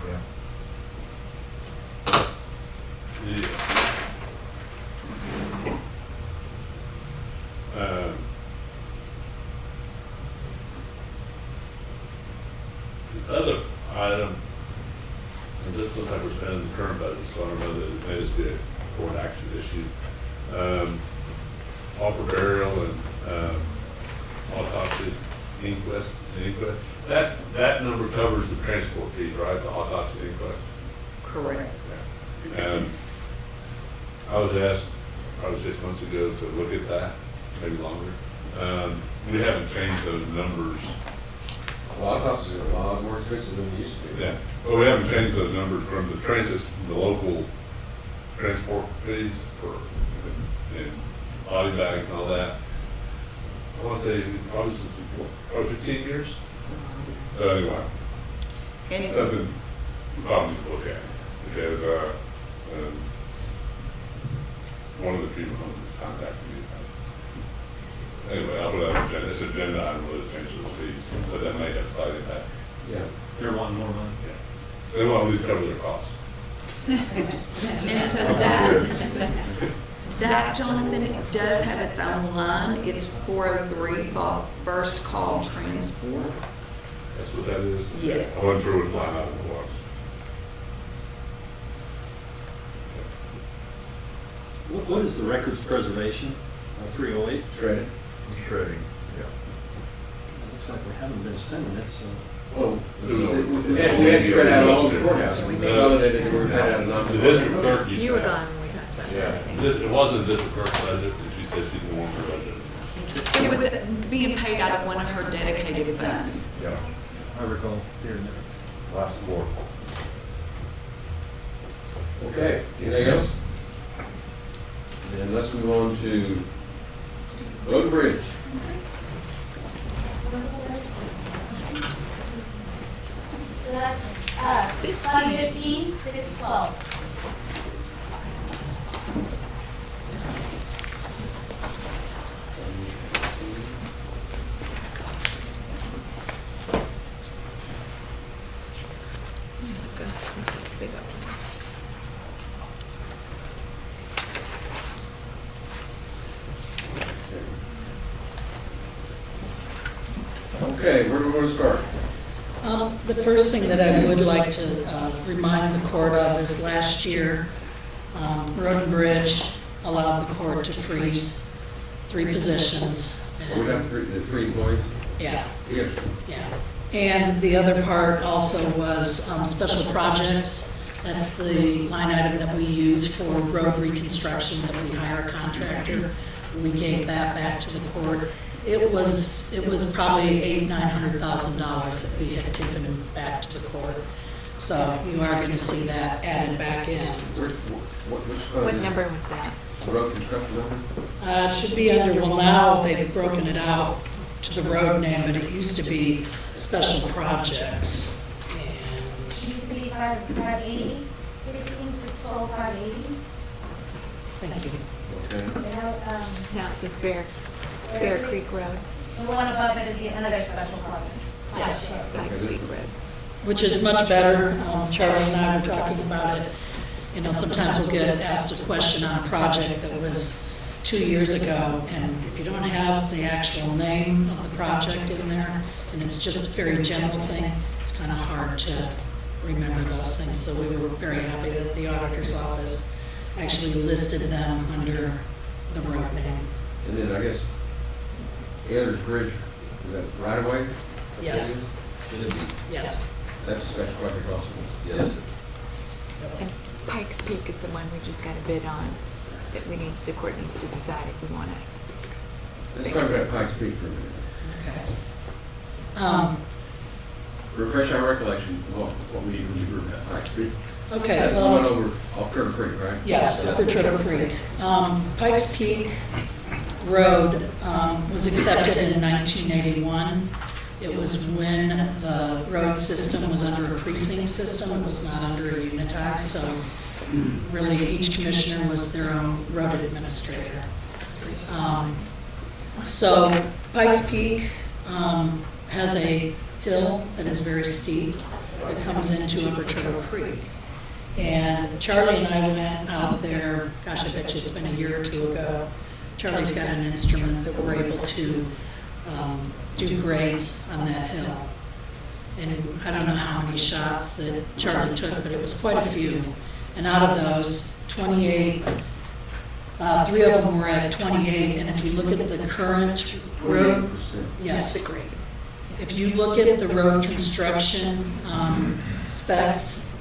Yeah. The other item, and this looks like we're spending the current budget, so I don't know that it may just be a court action issue. Offer burial and autopsy inquest. That number covers the transport fees, right? The autopsy inquest. Correct. And I was asked probably 6 months ago to look at that, maybe longer. We haven't changed those numbers. Well, autopsies are a lot more expensive than they used to be. Yeah, but we haven't changed those numbers from the transit, from the local transport fees for, and body bags and all that. I want to say probably 15 years. So anyway, And something we probably need to look at, because one of the people contacted me. Anyway, I'll put that on agenda. It's agenda item whether to change those fees, but that may have a slight impact. Yeah. They're wanting more money. Yeah. They want to at least cover their costs. And so that, Jonathan, does have its own line. It's 403, first call transport. That's what that is? Yes. I wasn't sure which line item it was. What is the records preservation, 308? Shredded. Shredding, yeah. Looks like we haven't been spending it, so. Well, we had spread out all over the courthouse. We consolidated and we had out enough. The district clerk used You to were have- gone when we talked about Yeah, that. it wasn't the district clerk's budget, and she said she didn't want her budget. It was being paid out of one of her dedicated funds. Yeah, I recall hearing that. last quarter. Okay, anything else? Then let's move on to Road and Bridge. So that's, 515, 612. Big up. Okay, where do we want to start? The first thing that I would like to remind the court of is last year, Road and Bridge allowed the court to freeze 3 positions. We have the three employees? Yeah, Yes. yeah. And the other part also was special projects. That's the line item that we use for road reconstruction, that we hire a contractor. We gave that back to the court. It was probably $800,000-900,000 that we had given back to the court. So you are going to see that added back in. Which fund What is it? number was that? Road construction number? It should be under, well, now they've broken it out to the road name, but it used to be special projects. And It used to be 580, 15, 612, 580. thank you. Okay. Now it says Bear Creek Road. The one above it is another special project. Yes. Pikes Peak Road. Which is much better. Charlie and I were talking about it. You know, sometimes we'll get asked a question on a project that was 2 years ago, and if you don't have the actual name of the project in there, and it's just a very general thing, it's kind of hard to remember those things. So we were very happy that the auditor's office actually listed them under the road name. And then I guess Ayers Bridge, is that right away? Yes, Should it be? yes. That's a special project also? Yes. And Pikes Peak is the one we just got a bid on, that the court needs to decide if we want to. Let's talk about Pikes Peak for a minute. Okay. Refresh our recollection of what we were about Pikes Peak. Okay, That's the well- one over off Turtle Creek, right? Yes, Upper Turtle Creek. Pikes Peak Road was accepted in 1981. It was when the road system was under a precinct system, it was not under a unitized, so really each commissioner was their own road administrator. So Pikes Peak has a hill that is very steep that comes into Upper Turtle Creek. And Charlie and I went out there, gosh, I bet you it's been a year or two ago. Charlie's got an instrument that we're able to do grades on that hill. And I don't know how many shots that Charlie took, but it was quite a few. And out of those, 28, 3 of them were at 28. And if you look at the current road, yes. That's the grade. If you look at the road construction specs,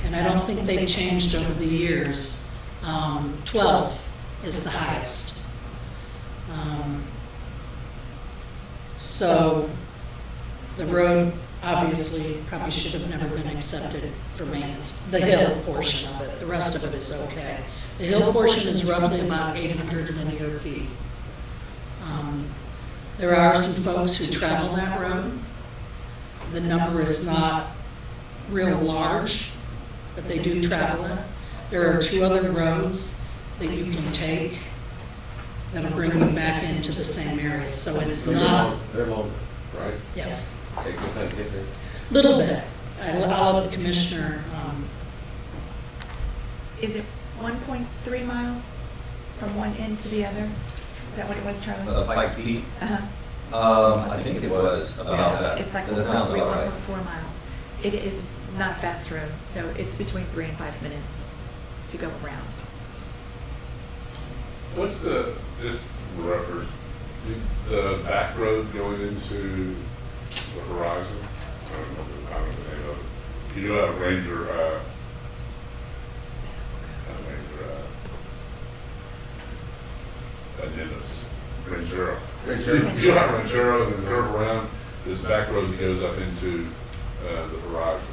and I don't think they've changed over the years, 12 is the highest. So the road obviously probably should have never been accepted for maintenance. The hill portion of it, the rest of it is okay. The hill portion is roughly about 800 linear feet. There are some folks who travel that road. The number is not real large, but they do travel it. There are 2 other roads that you can take that'll bring you back into the same area, so it's not, They're long, right? yes, Take some time to get there. little bit. I'll let the commissioner, Is it 1.3 miles from one end to the other? Is that what it was, Charlie? Pikes Peak, Uh-huh. I think it was about that. It's like That sounds 1.3, about right. 1.4 miles. It is not a fast road, so it's between 3 and 5 minutes to go around. What's this reference, the back road going into the horizon? I don't know the name of it. You do have Ranger, Rangero. You have Rangero and then curve around this back road that goes up into the horizon.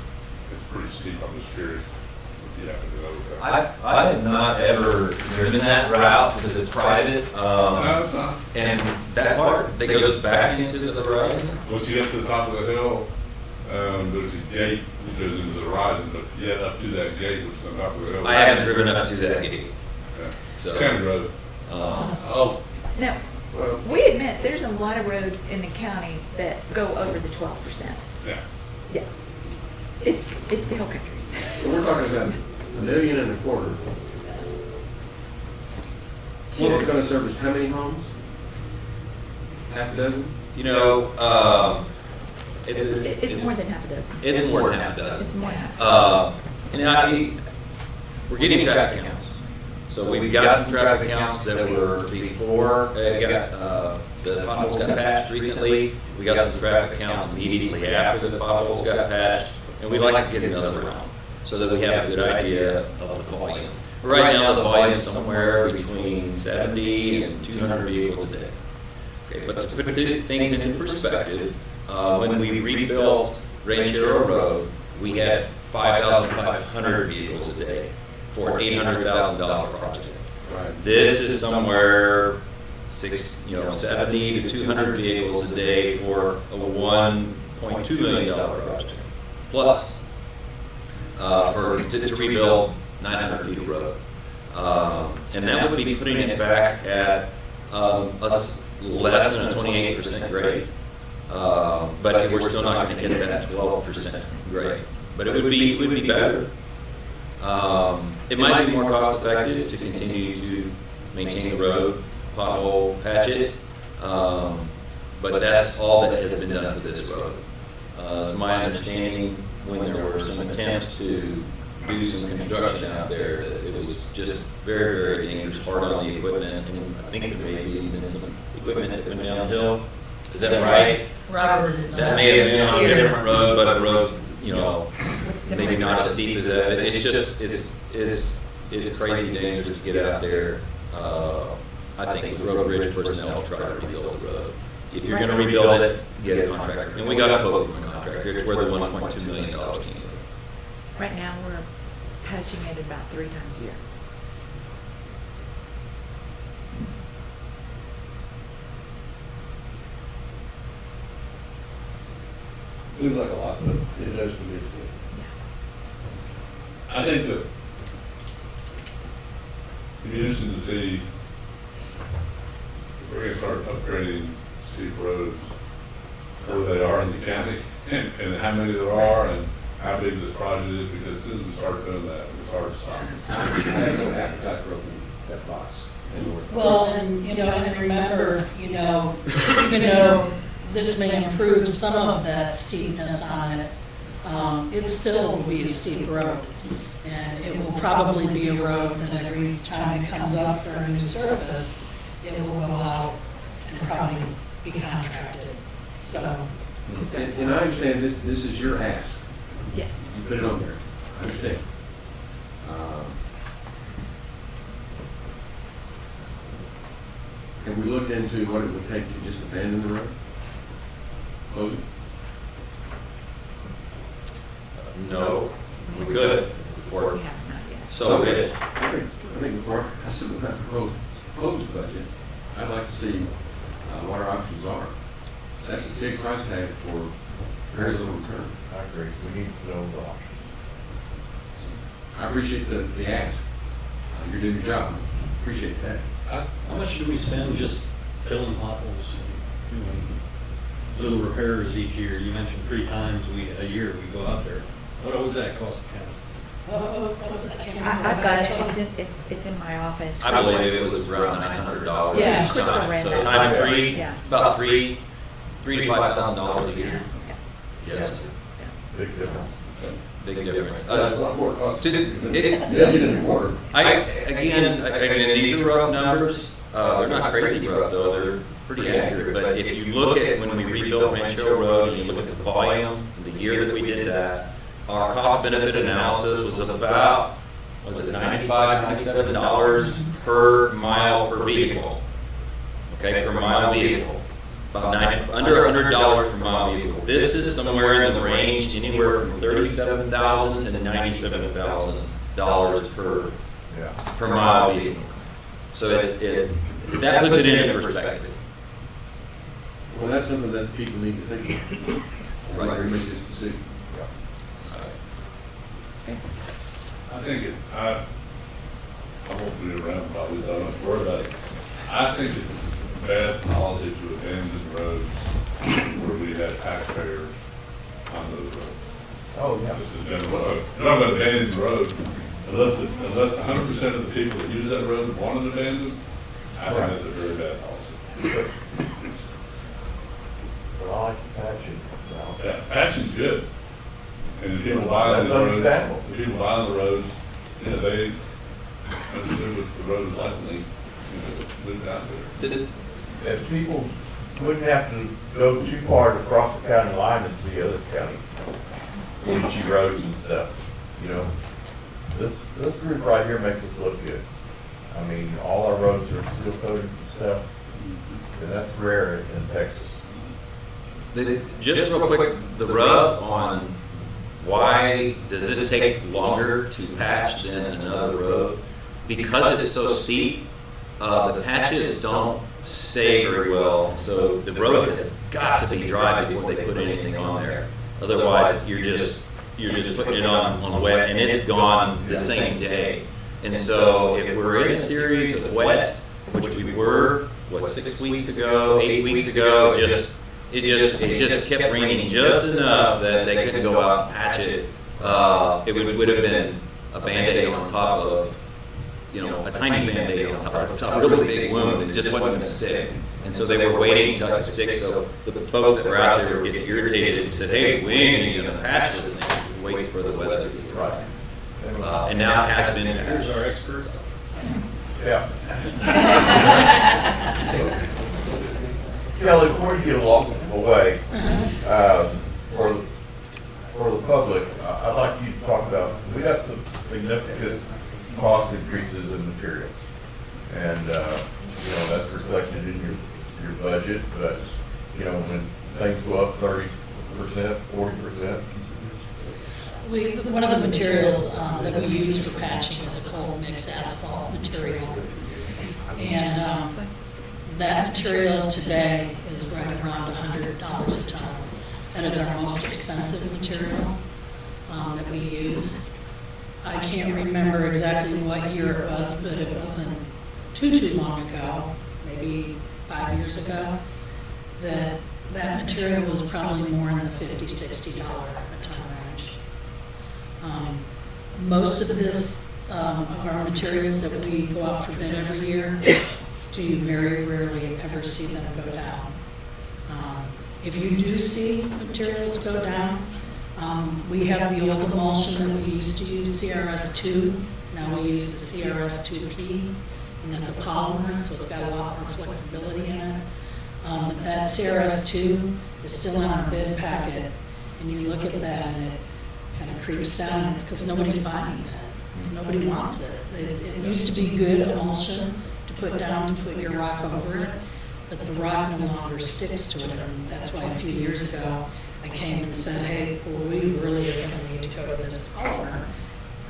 It's pretty steep, I'm just curious if you happen to know that. I have not ever driven that route because it's private. No, it's not. And that part that goes back into the horizon. Once you get to the top of the hill, there's a gate that goes into the horizon, but you get up to that gate, which is on top of the hill. I haven't driven up to that gate. Yeah. So- It's county road. Oh, Now, Well, we admit there's a lot of roads in the county that go over the 12%. yeah. Yeah. It's the whole country. We're talking about $1.25 million. So it's gonna service how many homes? Half a dozen? you know, It's more than half a dozen. It's more than half a dozen. It's more than half a dozen. And we're getting traffic counts. So we've got some traffic counts that were before, the potholes got patched recently. We got some traffic counts immediately after the potholes got patched. And we'd like to get another round so that we have a good idea of the volume. Right now, the volume is somewhere between 70 and 200 vehicles a day. Okay, but to put things into perspective, when we rebuilt Ranchero Road, we had 5,500 vehicles a day for $800,000 project. Right. This is somewhere 70 to 200 vehicles a day for a $1.2 million project. Plus, to rebuild 900 feet of road. And that would be putting it back at less than a 28% grade. But we're still not going to hit that 12% grade. But it would be better. It might be more cost effective to continue to maintain the road, pothole, patch it. But that's all that has been done for this road. It's my understanding when there were some attempts to do some construction out there, that it was just very, very dangerous, hard on the equipment, and I think there may be even some equipment that went downhill. Is that right? Robert is That not may have been on a here. different road, but a road, maybe not as steep as that. It's just, it's crazy dangerous to get out there. I think with road bridge personnel to try to rebuild the road. If you're gonna rebuild it, get a contractor. And we got a quote from a contractor. It's where the $1.2 million came from. Right now, we're patching it about 3 times a year. Seems like a lot, but it does for me. I think that it'd be interesting to see if we're gonna start upgrading steep roads, where they are in the county, and how many there are, and how big this project is, because as soon as we start doing that, it's hard to stop. I have no appetite for opening that box. Well, and, and remember, even though this may improve some of that steepness on it, it still will be a steep road. And it will probably be a road that every time it comes up for a new surface, it will go out and probably be contracted. So, And I understand this is your ask. Yes. You put it on there. I understand. Have we looked into what it would take to just abandon the road? Close it? No, we could, or, Yeah, not yet. so it, I think before I submit my proposed budget, I'd like to see what our options are. That's a big price tag for very little return. I agree, we need to know the options. I appreciate the ask. You're doing your job. Appreciate that. How much do we spend just filling potholes and doing little repairs each year? You mentioned 3 times a year we go out there. What does that cost the county? what was that? I can't I've remember. got it, it's in my office. I believe it was around $900 Yeah, each Crystal time. ran So that. times 3, Yeah. about $3,000 to $5,000 a year. Yeah. Yes, sir. Big difference. Big difference. That's a lot more cost. It- Million and a quarter. Again, these are rough numbers. They're not crazy rough though, they're pretty accurate. But if you look at when we rebuilt Rancho Road and you look at the volume, the year that we did that, our cost benefit analysis was about, was it $95, $97 per mile per vehicle? Okay, per mile vehicle. About under $100 per mile vehicle. This is somewhere in the range, anywhere from $37,000 to $97,000 per mile vehicle. So that puts it in perspective. Well, that's something that the people need to think about. Right, we make this decision. I think it's, I won't be around probably, so I don't worry about it. I think it's bad policy to abandon roads where we have taxpayers on those roads. Oh, yeah. Just in general, so you're not going to abandon the road unless 100% of the people that use that road want it abandoned. I think that's a very bad policy. But I like the patching. Yeah, patching's good. And the people buying That's the roads, understandable. the people buying the roads, you know, they understood what the road is like when they, moved out there. And people wouldn't have to go too far to cross the county line and see other county glitchy roads and stuff, you know. This group right here makes us look good. I mean, all our roads are steel coated and stuff, and that's rare in Texas. Just real quick, the rub on why does this take longer to patch than another road? Because it's so steep, the patches don't stay very well, so the road has got to be dry before they put anything on there. Otherwise, you're just putting it on wet, and it's gone the same day. And so if we're in a series of wet, which we were, 6 weeks ago, 8 weeks ago, it just kept raining just enough that they couldn't go out and patch it. It would have been a Band-Aid on top of, a tiny Band-Aid on top of a really big wound. It just wasn't going to stick. And so they were waiting until it could stick. So the folks that were out there were getting irritated and said, hey, we ain't even going to patch this thing. Wait for the weather to get right. And now it has been patched. Here's our expert. Yeah. Kelly, before you get along away, for the public, I'd like you to talk about, we got some significant cost increases in materials. And, that's reflected in your budget, but, when things go up 30%, 40%. One of the materials that we use for patching is a cold mix asphalt material. And that material today is right around $100 a ton. That is our most expensive material that we use. I can't remember exactly what year it was, but it wasn't too long ago, maybe 5 years ago, that material was probably more in the $50, $60 a ton range. Most of this, of our materials that we go out for bid every year, do you very rarely ever see them go down. If you do see materials go down, we have the old emulsion that we used to use, CRS2. Now we use the CRS2P, and that's a polymer, so it's got a lot more flexibility in it. But that CRS2 is still on our bid packet, and you look at that and it kind of creeps down. It's because nobody's buying it. Nobody wants it. It used to be good emulsion to put down, to put your rock over it, but the rock no longer sticks to it, and that's why a few years ago I came and said, hey, well, we really are going to need to go to this polymer,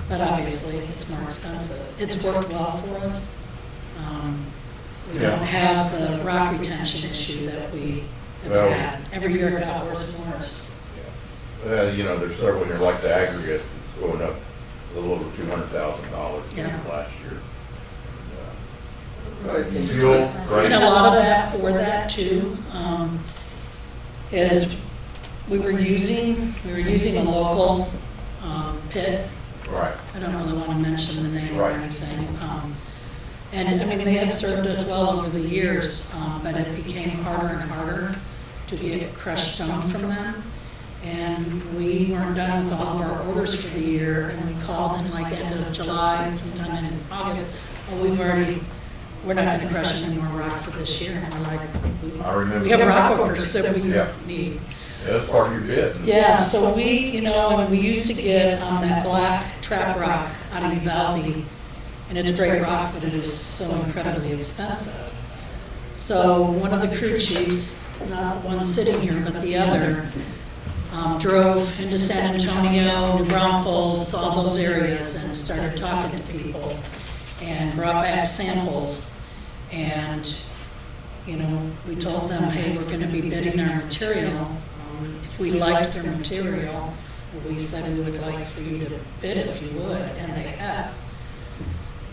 but obviously it's more expensive. It's worked well for us. We don't have the rock retention issue that we have had. Every year it got worse and worse. You know, there's several here, like the aggregate, it's going up a little over $200,000 last year. Fuel, right? And a lot of that for that too, is we were using a local pit. Right. I don't really want to mention the name or anything. And I mean, they have served us well over the years, but it became harder and harder to get crushed stone from them. And we weren't done with all of our orders for the year, and we called in like end of July, sometime in August. Oh, we're not going to crush any more rock for this year. And we're like, we have rock orders that we need. Yeah, that's part of your bid. Yeah, so we used to get that black trap rock out of Uvalde, and it's great rock, but it is so incredibly expensive. So one of the crew chiefs, not the one sitting here, but the other, drove into San Antonio, New Braunfels, all those areas, and started talking to people, and brought back samples. And, you know, we told them, hey, we're going to be bidding our material. If we liked their material, we said we would like for you to bid if you would, and they have.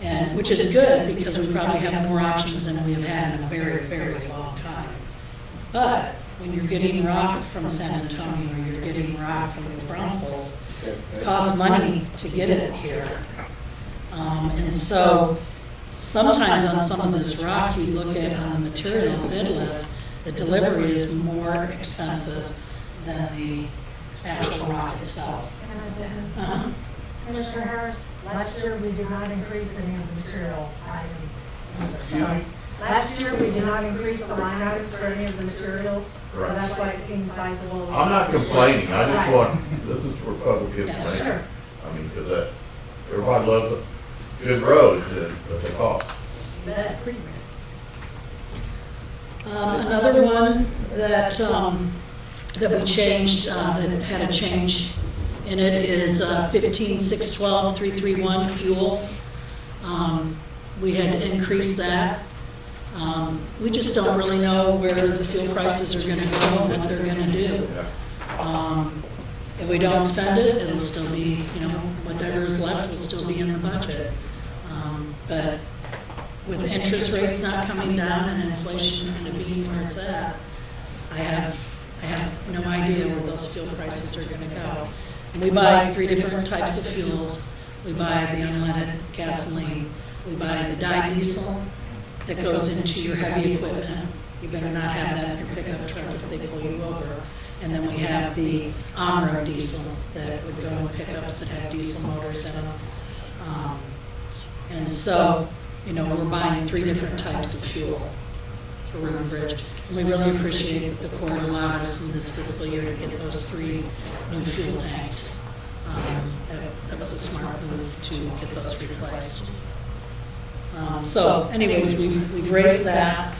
And which is good, because we probably have more options than we have had in a very, very long time. But when you're getting rock from San Antonio, or you're getting rock from the Braunfels, it costs money to get it here. And so sometimes on some of this rock, you look at on the material bid list, the delivery is more expensive than the actual rock itself. Commissioner Harris, last year we did not increase any of the material items either. So last year we did not increase the line items for any of the materials, so that's why it seems sizable. I'm not complaining, I just want, this is for public information. Yes, sure. I mean, because everybody loves good roads, but they cost. Pretty rare. Another one that we changed, that had a change in it, is 15-612-331 fuel. We had increased that. We just don't really know where the fuel prices are going to go and what they're going to do. If we don't spend it, it'll still be, you know, whatever is left will still be in the budget. But with interest rates not coming down and inflation kind of being where it's at, I have no idea where those fuel prices are going to go. And we buy 3 different types of fuels. We buy the unleaded gasoline. We buy the dyed diesel that goes into your heavy equipment. You better not have that in your pickup truck if they pull you over. And then we have the on-road diesel that would go in pickups that have diesel motors in them. And so, you know, we're buying 3 different types of fuel for Road and Bridge. And we really appreciate that the court allowed us in this fiscal year to get those 3 new fuel tanks. That was a smart move to get those replaced. So anyways, we've raised that.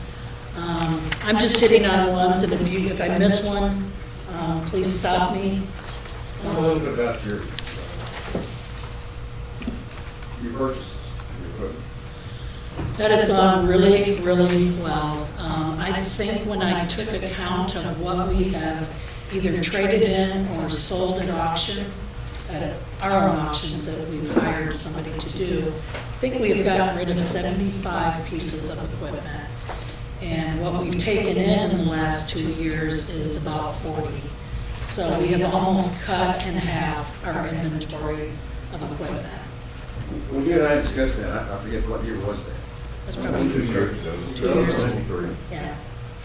I'm just hitting on the ones, and if I miss one, please stop me. Tell me a little bit about your purchases, your equipment. That has gone really, really well. I think when I took account of what we have either traded in or sold at auction, at our own auctions that we've hired somebody to do, I think we have gotten rid of 75 pieces of equipment. And what we've taken in the last 2 years is about 40. So we have almost cut in half our inventory of equipment. When you and I discussed that, I forget what year was that? That's probably 2 years ago. 2 years. Yeah.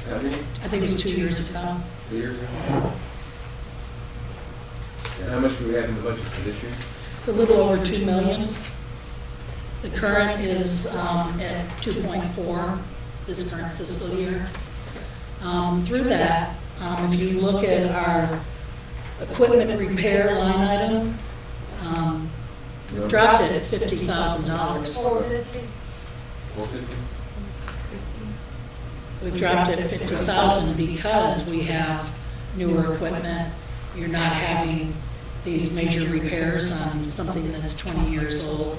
How many? I think it was 2 years ago. 2 years ago? And how much do we have in the budget for this year? It's a little over 2 million. The current is at 2.4 this current fiscal year. Through that, if you look at our equipment repair line item, we've dropped it at $50,000. 450. 450? We've dropped it at 50,000 because we have newer equipment. You're not having these major repairs on something that's 20 years old.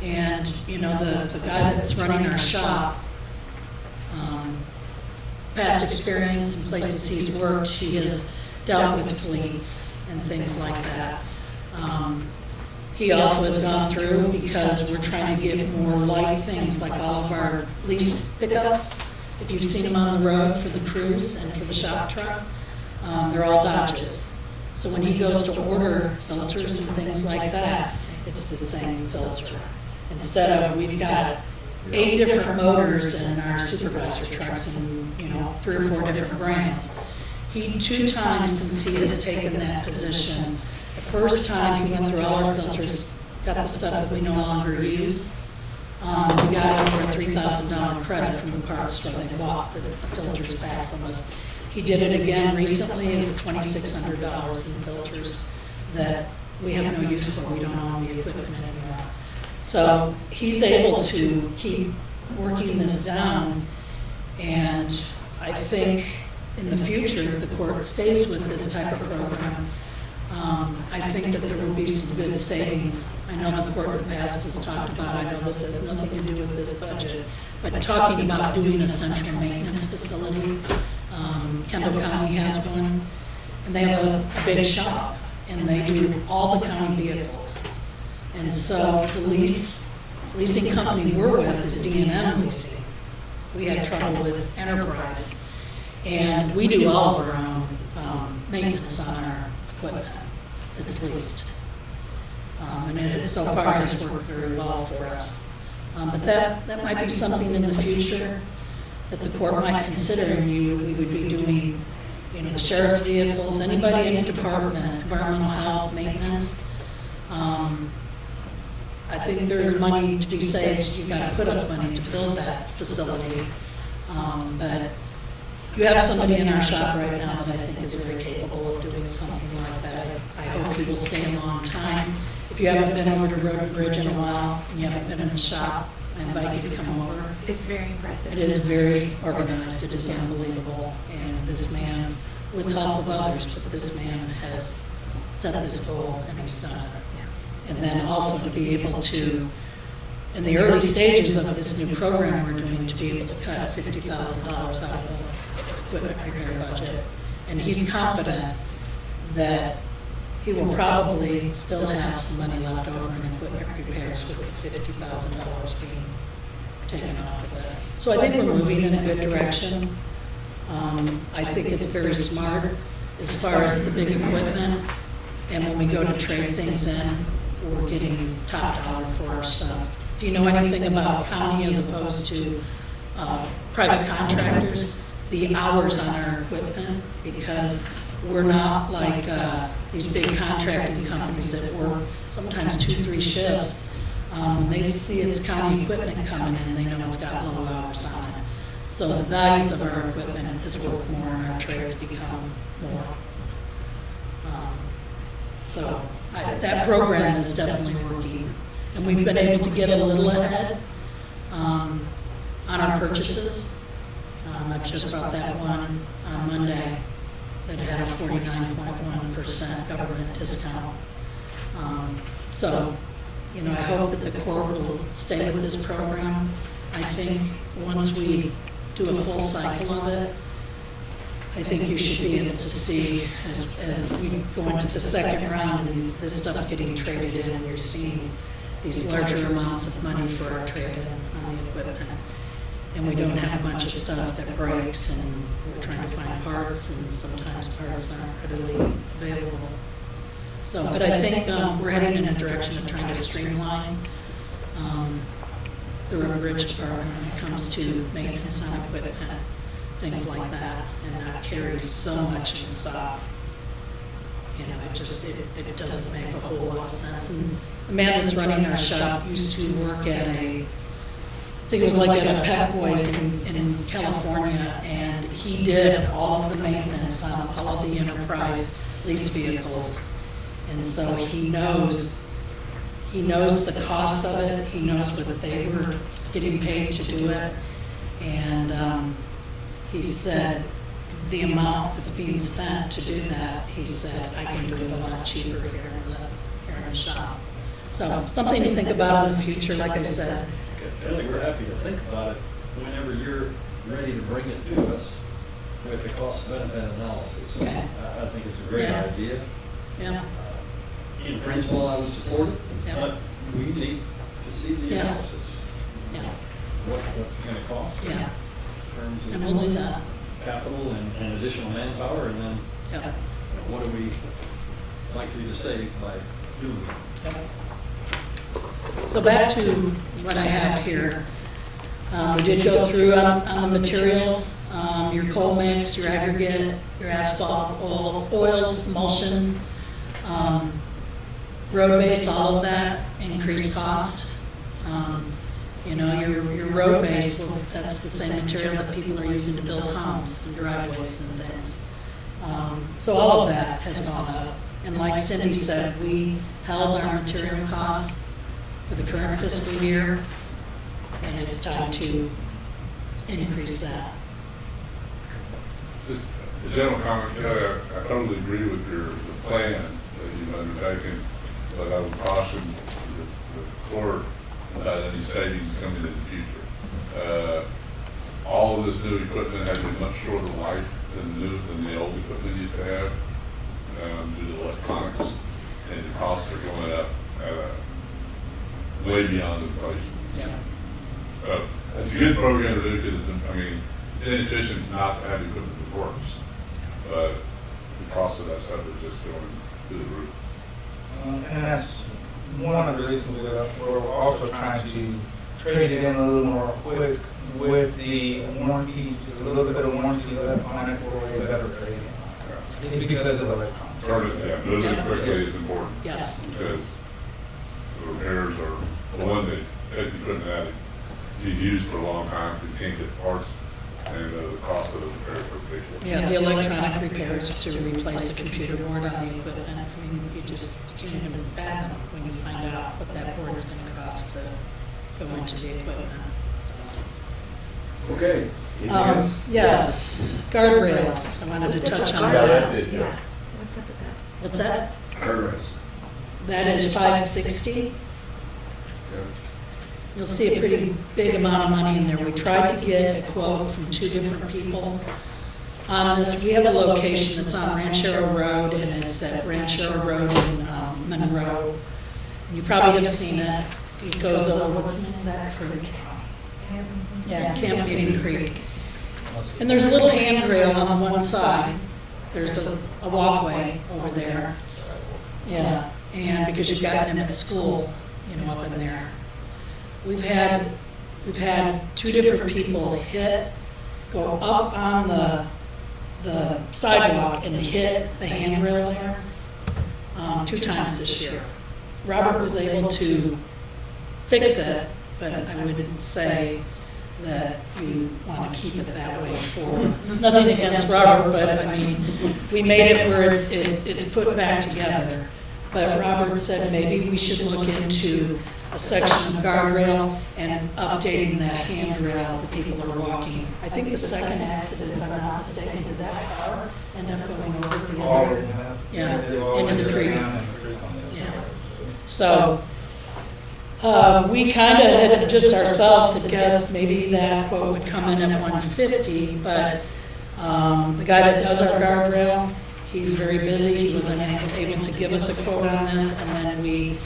And, you know, the guy that's running our shop, past experience in places he's worked, he has dealt with fleets and things like that. He also has gone through, because we're trying to get more light things, like all of our lease pickups. If you've seen them on the road for the crews and for the shop truck, they're all Dodges. So when he goes to order filters and things like that, it's the same filter. Instead of, we've got 8 different motors in our supervisor trucks and, you know, 3 or 4 different brands. He, 2 times since he has taken that position, the first time he went through all our filters, got the stuff that we no longer use. We got over a $3,000 credit from the parts store. They bought the filters back from us. He did it again recently. It was $2,600 in filters that we have no use for. We don't own the equipment anymore. So he's able to keep working this down, and I think in the future, if the court stays with this type of program, I think that there will be some good savings. I know the court in the past has talked about, I know this has nothing to do with this budget, but talking about doing a central maintenance facility. Kendall County has one, and they have a big shop, and they do all the county vehicles. And so the leasing company we're with is D&M Leasing. We had trouble with Enterprise, and we do all of our own maintenance on our equipment that's leased. And it so far has worked very well for us. But that might be something in the future that the court might consider, and we would be doing, you know, the sheriff's vehicles, anybody in the department, environmental health, maintenance. I think there's money to be saved. You've got to put up money to build that facility. But you have somebody in our shop right now that I think is very capable of doing something like that. I hope he will stay a long time. If you haven't been over to Road and Bridge in a while, and you haven't been in the shop, I invite you to come over. It's very impressive. It is very organized. It is unbelievable. And this man, with help of others, but this man has set this goal, and he's done it. And then also to be able to, in the early stages of this new program we're doing, to be able to cut $50,000 out of the equipment repair budget. And he's confident that he will probably still have some money left over in equipment repairs with the $50,000 being taken off of that. So I think we're moving in a good direction. I think it's very smart as far as the big equipment. And when we go to trade things in, we're getting top dollar for our stuff. If you know anything about county as opposed to private contractors, the hours on our equipment, because we're not like these big contracting companies that work sometimes 2-3 shifts. They see it's county equipment coming in, they know it's got low hours on it. So the values of our equipment is worth more, and our trades become more. So that program is definitely working, and we've been able to get a little ahead on our purchases. I've just brought that one on Monday that had a 49.1% government discount. So, you know, I hope that the court will stay with this program. I think once we do a full cycle of it, I think you should be able to see as we go into the second round and this stuff's getting traded in, and you're seeing these larger amounts of money for our trade-in on the equipment. And we don't have a bunch of stuff that breaks, and we're trying to find parts, and sometimes parts aren't readily available. So, but I think we're heading in a direction of trying to streamline the road bridge department when it comes to maintenance on equipment, things like that, and that carries so much in stock. You know, it doesn't make a whole lot of sense. And the man that's running our shop used to work at I think it was like at a Pet Boys in California, and he did all of the maintenance on all of the enterprise lease vehicles. And so he knows the cost of it, he knows what they were getting paid to do it. And he said the amount that's being spent to do that, he said, I can do it a lot cheaper here in the shop. So something to think about in the future, like I said. Kelly, we're happy to think about it whenever you're ready to bring it to us with the cost benefit analysis. Okay. I think it's a great idea. Yeah. In principle, I would support it, Yeah. but we need to see the Yeah. analysis. Yeah. What's it gonna cost? Yeah. In terms of And we'll do that. capital and additional manpower, and then Yeah. what are we likely to save by doing it? So back to what I have here. We did go through on the materials, your coal mix, your aggregate, your asphalt, oils, emulsions, road base, all of that, increased cost. You know, your road base, well, that's the same material that people are using to build homes and driveways and things. So all of that has gone up. And like Cindy said, we held our material costs for the current fiscal year, and it's time to increase that. Just a general comment, Kelly, I totally agree with the plan that you've undertaken, but I would caution the court about any savings coming in the future. All of this new equipment has a much shorter life than the old equipment used to have, due to electronics, and the costs are going up way beyond inflation. Yeah. It's a good program to do because, I mean, it's inefficient not to have equipment that works, but the cost of that stuff is just going through the roof. And that's one of the reasons we're also trying to trade it in a little more quick with the warranty, just a little bit of warranty left on it for a better trade. It's because of electronics. Moving quickly is important. Yes. Because the repairs are the one that take the equipment out to use for a long time, you can't get parts, and the cost of the repairs are ridiculous. Yeah, the electronic repairs to replace the computer board on the equipment, I mean, you can't even fathom when you find out what that board's gonna cost to go into the equipment. So. Okay. Anything else? Yes, guardrails, I wanted to touch on Yeah, that. what's up with that? What's that? Guardrails. That is $560. You'll see a pretty big amount of money in there. We tried to get a quote from 2 different people on this. We have a location that's on Ranchero Road, and it's at Ranchero Road in Monroe. You probably have seen it. It goes over, what's the name of that creek? Yeah, Camp Meeting Creek. And there's a little handrail on one side. There's a walkway over there. Yeah, and because you've got them at school, you know, up in there. We've had 2 different people go up on the sidewalk and hit the handrail there 2 times this year. Robert was able to fix it, but I would say that you want to keep it that way forward. There's nothing against Robert, but I mean, we made it where it's put back together. But Robert said maybe we should look into a section of guardrail and updating that handrail that people are walking. I think the second accident, if I'm not mistaken, did that car end up going over the other? Yeah, into the creek. Yeah. So, we kind of had just ourselves had guessed maybe that quote would come in at $150, but the guy that does our guardrail, he's very busy. He was unable to give us a quote on this, and then we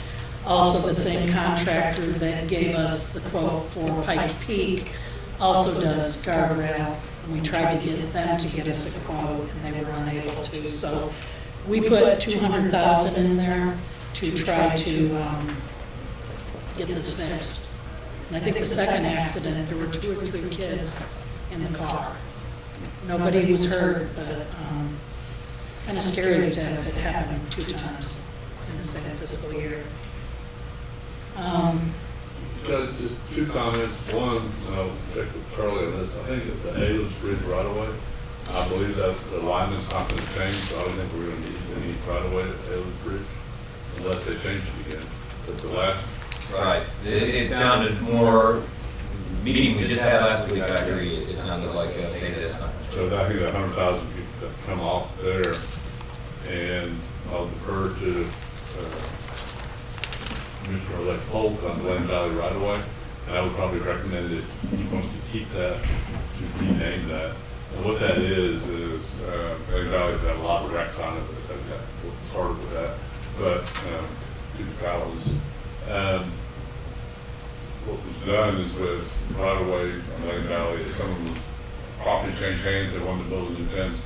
also, the same contractor that gave us the quote for Pikes Peak also does guardrail, and we tried to get them to get us a quote, and they were unable to. So we put $200,000 in there to try to get this fixed. And I think the second accident, there were 2 or 3 kids in the car. Nobody was hurt, but kind of scary to have it happen 2 times in the same fiscal year. Just 2 comments. One, I'll check with Charlie on this. I think at the Ayers Bridge right away, I believe that the alignment's not going to change, so I don't think we're going to need any right away at Ayers Bridge unless they change it again. But the last. Right. It sounded more, meeting we just had last week, I agree, it sounded like, maybe that's not. So I think that 100,000 could come off there, and I'll defer to Commissioner-elect Polk on the Lane Valley right away. And I would probably recommend that he wants to keep that, to rename that. And what that is Lane Valley's had a lot of wrecks on it, so that started with that. But to the Collins, what was done is with right away on Lane Valley, if someone was property changed hands, they wanted to build a new fence,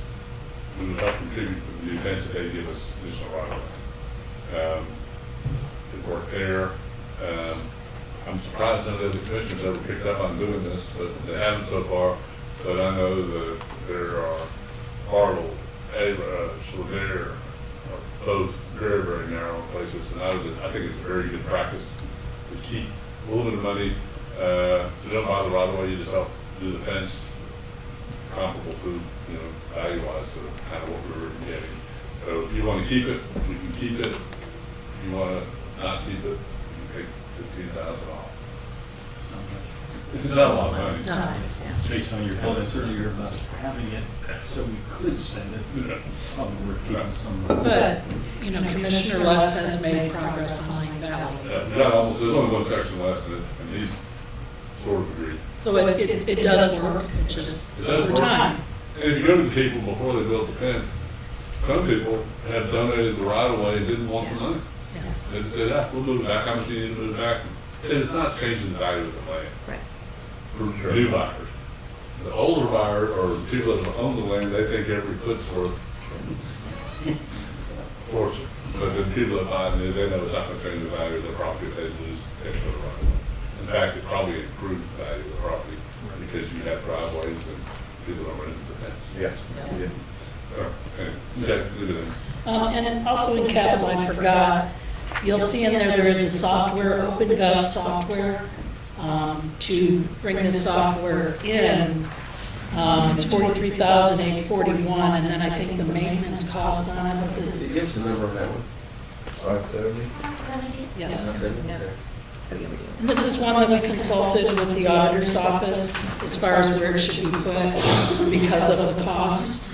we would help contribute to the new fence that they give us additional right away. It worked there. I'm surprised none of the commissioners ever picked up on doing this, but they haven't so far. But I know that there are Hartle, Schlever, both very, very narrow places. And I think it's a very good practice to keep a little bit of money. You don't buy the right away, you just help do the fence comparable to, value-wise to kind of what we were getting. So if you want to keep it, we can keep it. If you want to not keep it, you can take $15,000 off. It's not a lot of money. No. Based on your comments earlier about having it, so we could spend it, probably worth keeping some. But, Commissioner Lutz has made progress on Lane Valley. There's only one section left, and he's sort of agreed. So it does work, it just over time. And if you go to the people before they built the fence, some people have donated the right of way and didn't want the money. Yeah. They said, we'll move it back, how much do you need to move it back? And it's not changing the value of the land. Right. For new buyers. The older buyer or people that own the land, they think every foot's worth fortune. But the people that buy it, they know it's not going to change the value of the property if they lose extra right of way. In fact, it probably improves the value of the property because you have driveways and people don't run into the fence. Yes. And also in capital, I forgot, you'll see in there is a software, OpenGov software, to bring this software in. It's $43,841, and then I think the maintenance cost on it was It gives the number of that one. 570? yes. No. And this is one that we consulted with the auditor's office as far as where it should be put because of the cost.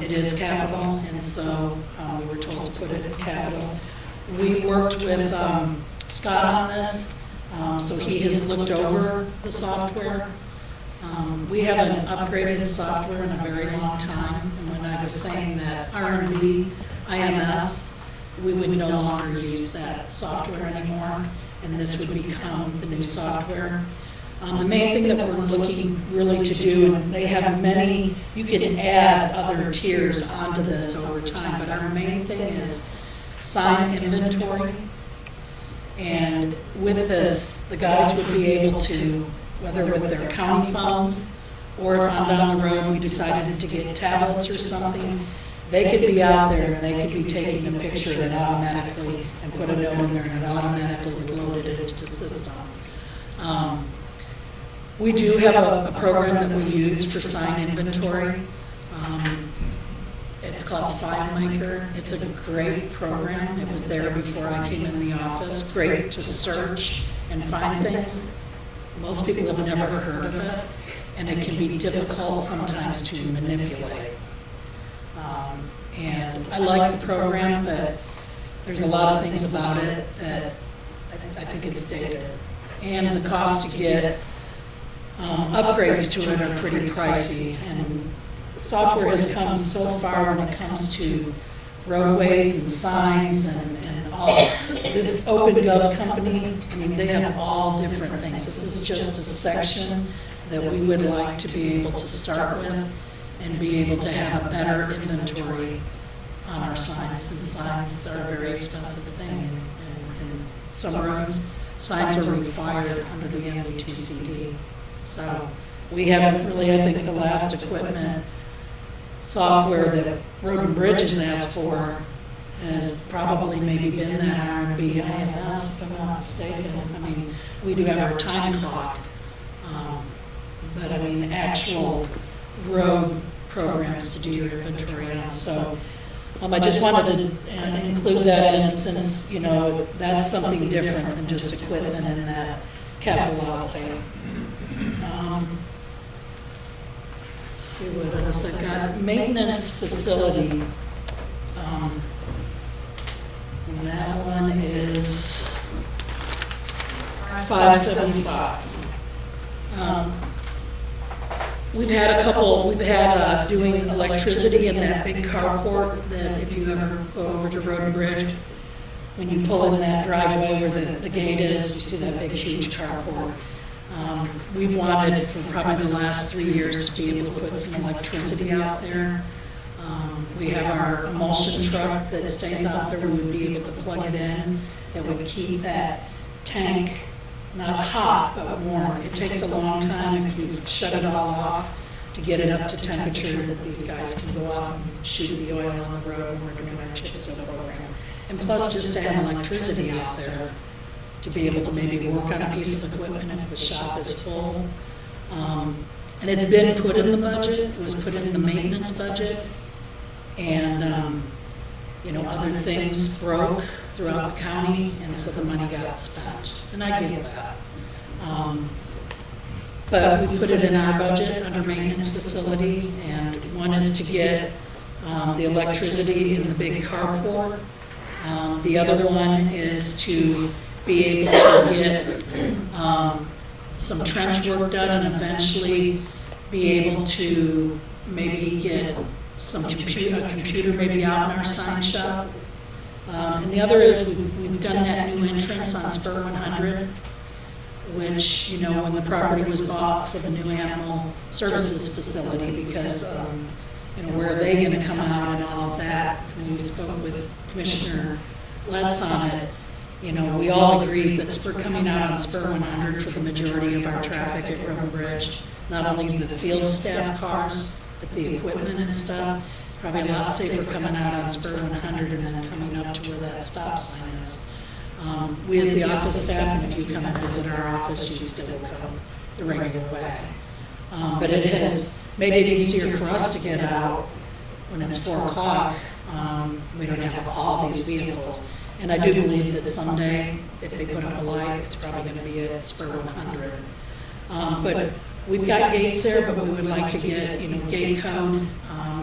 It is capital, and so we were told to put it in capital. We worked with Scott on this, so he has looked over the software. We haven't upgraded software in a very long time, and when I was saying that R&B, IMS, we would no longer use that software anymore, and this would become the new software. The main thing that we're looking really to do, and they have many, you can add other tiers onto this over time, but our main thing is sign inventory. And with this, the guys would be able to, whether with their county funds, or if on down the road we decided to get tablets or something, they could be out there and they could be taking a picture and automatically, and put a note in there and it automatically would load it into the system. We do have a program that we use for sign inventory. It's called FileMaker. It's a great program. It was there before I came in the office. Great to search and find things. Most people have never heard of it, and it can be difficult sometimes to manipulate. And I like the program, but there's a lot of things about it that I think it's dated. And the cost to get upgrades to it are pretty pricey. And software has come so far when it comes to roadways and signs and all. This OpenGov company, I mean, they have all different things. This is just a section that we would like to be able to start with and be able to have a better inventory on our signs, since signs are a very expensive thing in some roads. signs are required under the MUTCD. So we haven't really, I think the last equipment software that Road and Bridge has asked for has probably maybe been that R&B IMS, if I'm not mistaken. I mean, we do have our time clock, but I mean, actual road programs to do your inventory on. So I just wanted to include that in, since, you know, that's something different than just equipment in that capital outlay. Let's see what else I got. Maintenance facility. And that one is 575. We've had doing electricity in that big carport that if you ever go over to Road and Bridge, when you pull in that driveway where the gate is, you see that big huge carport. We've wanted for probably the last 3 years to be able to put some electricity out there. We have our emulsion truck that stays out there. We would be able to plug it in. That would keep that tank not hot, but warm. It takes a long time if you've shut it all off to get it up to temperature that these guys can go out and shoot the oil on the road when we're doing our chip seal program. And plus just to have electricity out there to be able to maybe work on a piece of equipment if the shop is full. And it's been put in the budget. It was put in the maintenance budget. And, you know, other things broke throughout the county, and so the money got spent. And I get that. But we put it in our budget under maintenance facility, and one is to get the electricity in the big carport. The other one is to be able to get some trench work done and eventually be able to maybe get a computer maybe out in our sign shop. And the other is we've done that new entrance on Spur 100, which, you know, when the property was bought for the new animal services facility, because, you know, where are they going to come out and all of that? And we spoke with Commissioner Letts on it. You know, we all agreed that coming out on Spur 100 for the majority of our traffic at Road and Bridge, not only the field staff cars, but the equipment and stuff, probably a lot safer coming out on Spur 100 and then coming up to where that stop sign is. We as the office staff, and if you come and visit our office, you'd still come the regular way. But it has made it easier for us to get out when it's 4 o'clock. We don't have all these vehicles. And I do believe that someday, if they put up a light, it's probably going to be a Spur 100. But we've got gates there, but we would like to get, you know, gate code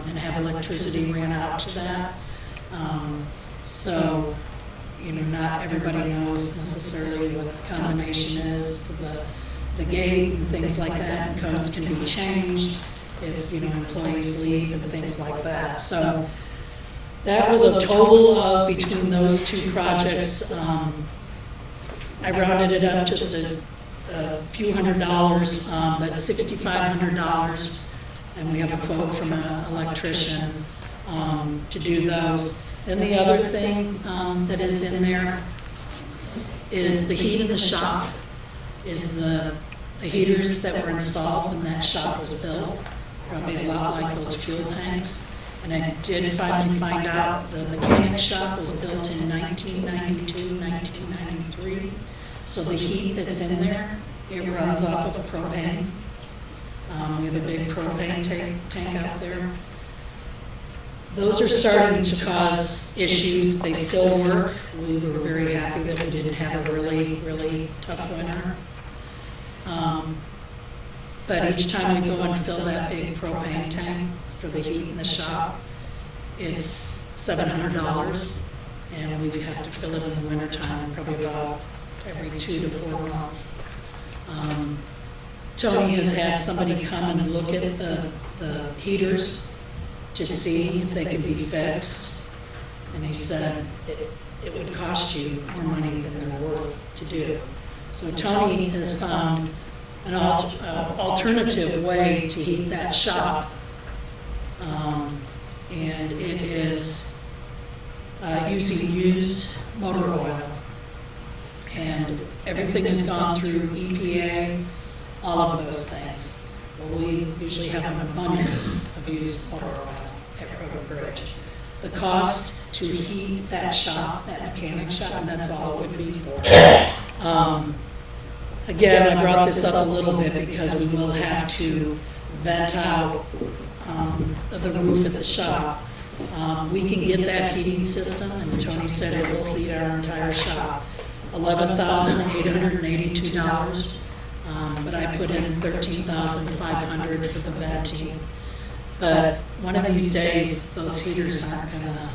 and have electricity ran out to that. So, you know, not everybody knows necessarily what the combination is of the gate and things like that, and codes can be changed if, you know, employees leave and things like that. So that was a total of, between those two projects, I rounded it up just a few $100s, but $6,500, and we have a quote from an electrician to do those. Then the other thing that is in there is the heat in the shop, is the heaters that were installed when that shop was built, probably a lot like those fuel tanks. And I did finally find out the mechanic shop was built in 1992, 1993. So the heat that's in there, it runs off of propane. We have a big propane tank out there. Those are starting to cause issues. They still work. We were very happy that we didn't have a really, really tough winter. But each time we go and fill that big propane tank for the heat in the shop, it's $700, and we have to fill it in the wintertime, probably about every 2 to 4 months. Tony has had somebody come and look at the heaters to see if they could be fixed, and he said it would cost you more money than they're worth to do. So Tony has found an alternative way to heat that shop, and it is using used motor oil. And Everything has gone through EPA, all of those things. Well, we usually have an abundance of used motor oil at Road Bridge. The cost to heat that shop, that mechanic shop, and that's all it would be for. Again, I brought this up a little bit because we will have to vent out the roof at the shop. We can get that heating system, and Tony said it will heat our entire shop. $11,882, but I put in $13,500 for the venting. But one of these days, those heaters aren't gonna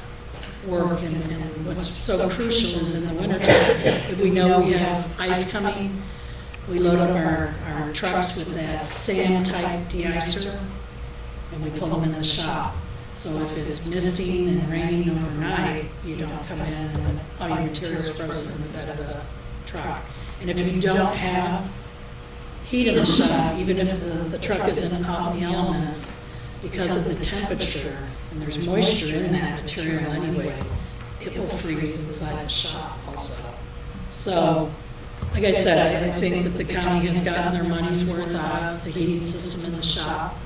work, and what's so crucial is in the wintertime, if we know we have ice coming, we load up our trucks with that sand-type de-icer, and we pull them in the shop. So if it's misting and raining overnight, you don't come in and all your material's frozen in the bed of the truck. And if you don't have heat in the shop, even if the truck isn't out in the elements, because of the temperature, and there's moisture in that material anyways, it will freeze inside the shop also. So, like I said, I think that the county has gotten their money's worth out of the heating system in the shop.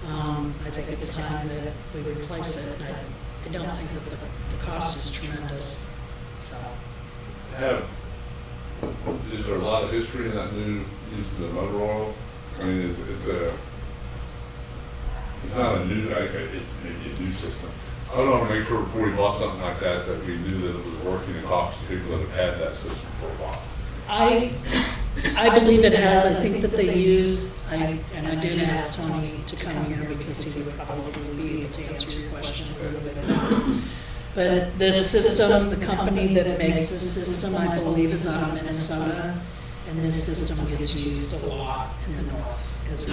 I think it's time that we replace it. I don't think that the cost is tremendous, so. Is there a lot of history in that new use of the motor oil? I mean, it's not a new, it's maybe a new system. I don't want to make sure before we bought something like that, that we knew that it was working and talked to people that have had that system for a while. I believe it has. I think that they use, and I did ask Tony to come here because he would probably be able to answer your question a little bit. But this system, the company that makes this system, I believe is out of Minnesota, and this system gets used a lot in the north, as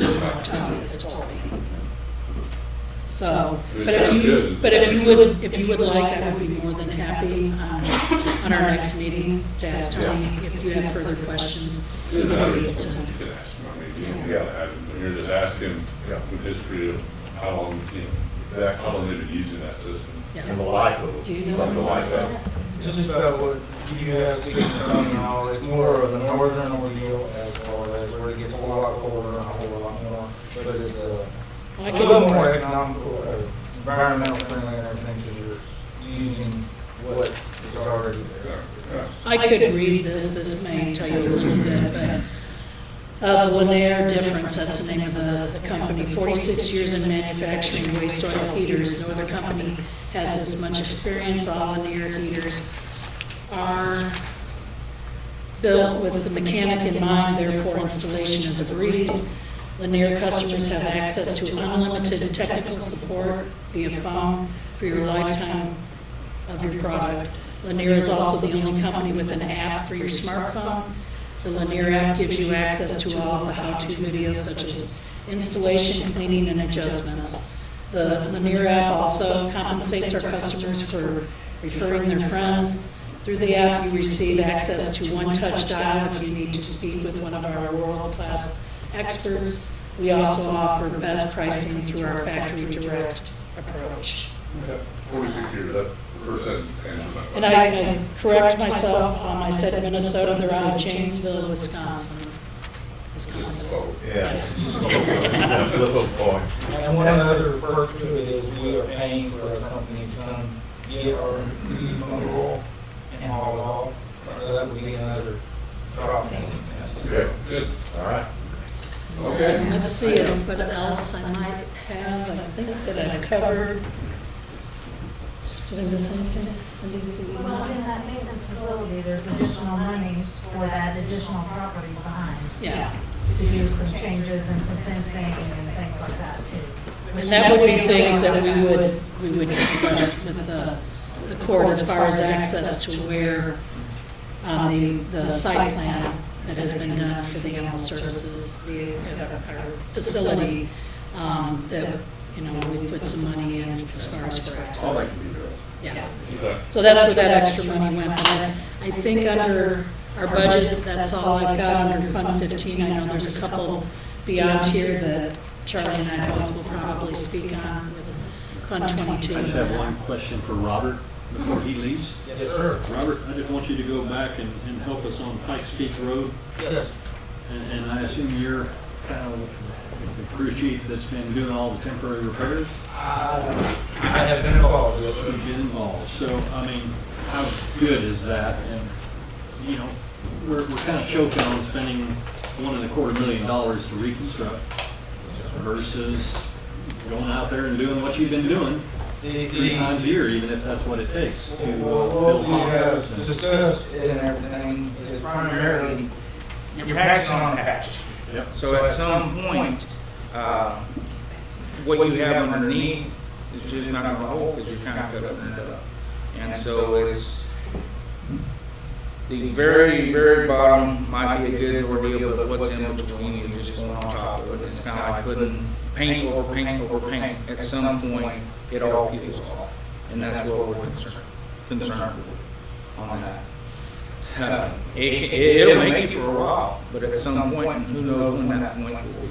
Tony has told me. So, but if you would like, I would be more than happy on our next meeting to ask Tony if you have further questions. We would be able to. You're just asking the history of how long, how long they've been using that system. And the life of it. Do you know? Something like that. Just about what you have speaking to Tony now, it's more of the northern ordeal as far as where it gets a whole lot colder and a whole lot more, but it's a little more economical, environmental friendly and everything, because you're using what is already there. I could read this may tell you a little bit, but the Lanier difference, that's the name of the company, 46 years in manufacturing waste oil heaters. No other company has as much experience. All Lanier heaters are built with the mechanic in mind, therefore installation is a breeze. Lanier customers have access to unlimited technical support via phone for your lifetime of your product. Lanier is also the only company with an app for your smartphone. The Lanier app gives you access to all of the how-to videos such as installation, cleaning, and adjustments. The Lanier app also compensates our customers for referring their friends. Through the app, you receive access to one-touch dial if you need to speak with one of our world-class experts. We also offer best pricing through our factory direct approach. 46 years, that's the first sentence. And I correct myself, I said Minnesota, they're out of Janesville, Wisconsin. Yes. And one other perk to it is we are paying for a company to come get our used motor oil and haul it off. So that would be another drop. Okay, good. All right. Okay. Let's see what else I might have. I think that I've covered. Did I miss anything? Cindy, if you Well, want. in that maintenance facility, there's additional monies for that additional property behind. Yeah. To do some changes and some fencing and things like that too. And that would be things that we would discuss with the court as far as access to where the site plan that has been done for the animal services, our facility, that, we put some money in as far as for access. Yeah. So that's where that extra money went. But I think under our budget, that's all I've got under Fund 15. I know there's a couple beyond here that Charlie and I both will probably speak on with Fund 22. I just have one question for Robert. before he leaves? Yes, sir. Robert, I just want you to go back and help us on Pikes Peak Road. Yes. And I assume you're kind of the crew chief that's been doing all the temporary repairs? I have been involved, yes, sir. You've been involved. So, I mean, how good is that? And, you know, we're kind of choking on spending $1.25 million to reconstruct versus going out there and doing what you've been doing 3 times a year, even if that's what it takes to build What we have homes. and- discussed and everything is primarily, you're patching on patch. Yep. So at some point, what you have underneath is just not gonna hold because you're kind of covering it up. And so it's, the very, very bottom might be a good ordeal, but what's in between, you're just going on top of it. It's kind of like putting paint over paint over paint. At some point, it all peels off. And that's what we're concerned with on that. It'll make it for a while, but at some point, who knows when that point will be.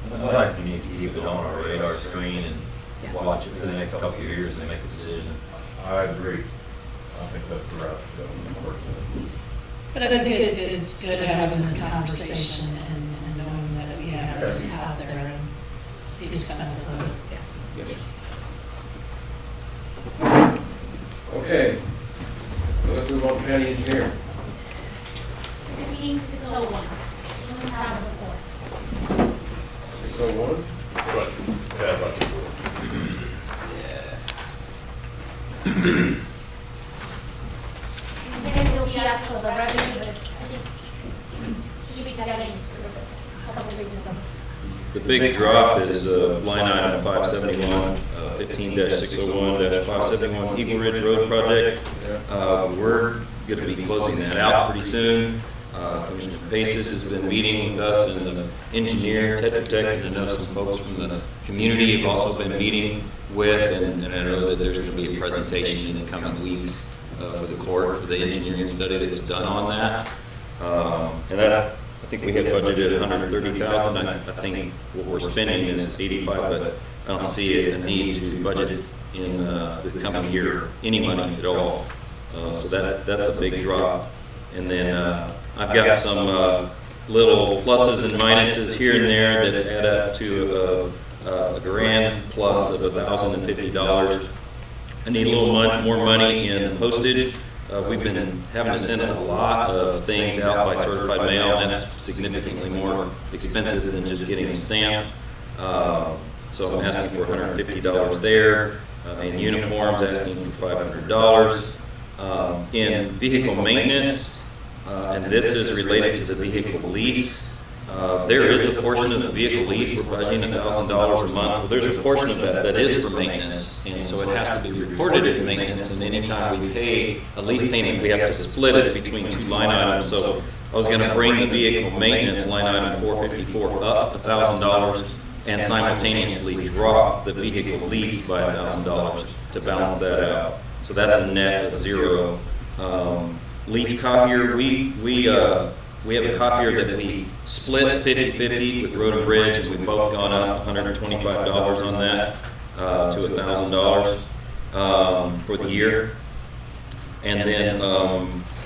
Sounds like we need to keep it on our radar screen and watch it for the next couple of years and make a decision. I agree. I think that's the route to go. But I think it's good having this conversation and knowing that we have this out there and the expense of it. Okay, so let's move on to county engineer. Meeting 601. We have it before. 601. Right. Yeah, right. You guys will see actual the revenue, but I think should be together and just group it. Just a couple pages of. The big drop is line item 571, 15-601-571 Eagle Ridge Road Project. We're going to be closing that out pretty soon. Commissioner Paces has been meeting with us and the engineer, Tetra Tech, and I know some folks from the community have also been meeting with, and I know that there's going to be a presentation in the coming weeks for the court for the engineering study that was done on that. And that, I think we had budgeted $130,000. I think what we're spending is $85,000, but I don't see a need to budget in this coming year any money at all. So that's a big drop. And then I've got some little pluses and minuses here and there that add up to a grand plus of $1,050. I need a little more money in postage. We've been having to send a lot of things out by certified mail, and that's significantly more expensive than just getting a stamp. So I'm asking for $150 there. In uniforms, asking for $500. In vehicle maintenance, and this is related to the vehicle lease. There is a portion of the vehicle lease, we're budgeting $1,000 a month. Well, there's a portion of that is for maintenance, and so it has to be reported as maintenance, and anytime we pay a lease payment, we have to split it between 2 line items. So I was gonna bring the vehicle maintenance line item 454 up $1,000 and simultaneously drop the vehicle lease by $1,000 to balance that out. So that's a net of 0. Lease copier, we have a copier that we split 50-50 with Road and Bridge, and we've both gone up $125 on that to $1,000 for the year. And then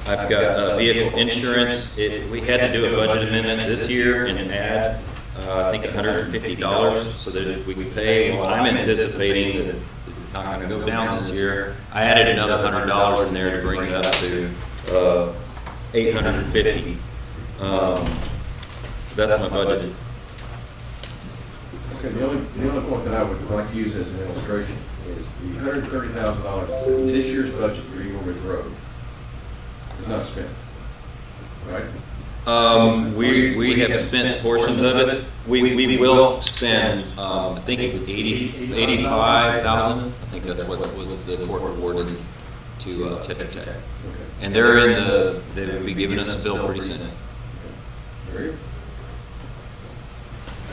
I've got vehicle insurance. We had to do a budget amendment this year and add I think $150 so that we could pay. Well, I'm anticipating that it's not going to go down this year. I added another $100 in there to bring it up to $850. That's my budget. Okay, the only point that I would like to use as an illustration is the $130,000 this year's budget for Eagle Ridge Road is not spent, right? We have spent portions of it. We will spend, I think it's 85,000. I think that's what was the court awarded to Tetra Tech. Okay. And they will be giving us a bill pretty soon. Very good.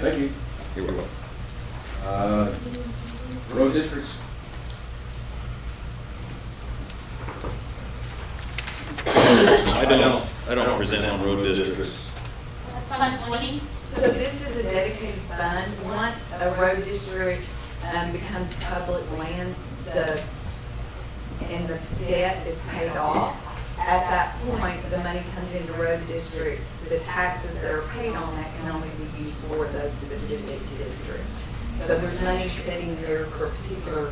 Thank you. You're welcome. Road districts. I don't present on road districts. Fund 20. So this is a dedicated fund. Once a road district becomes public land, and the debt is paid off, at that point, the money comes into road districts. The taxes that are paid on that can only be used for those specific districts. So there's money sitting there for particular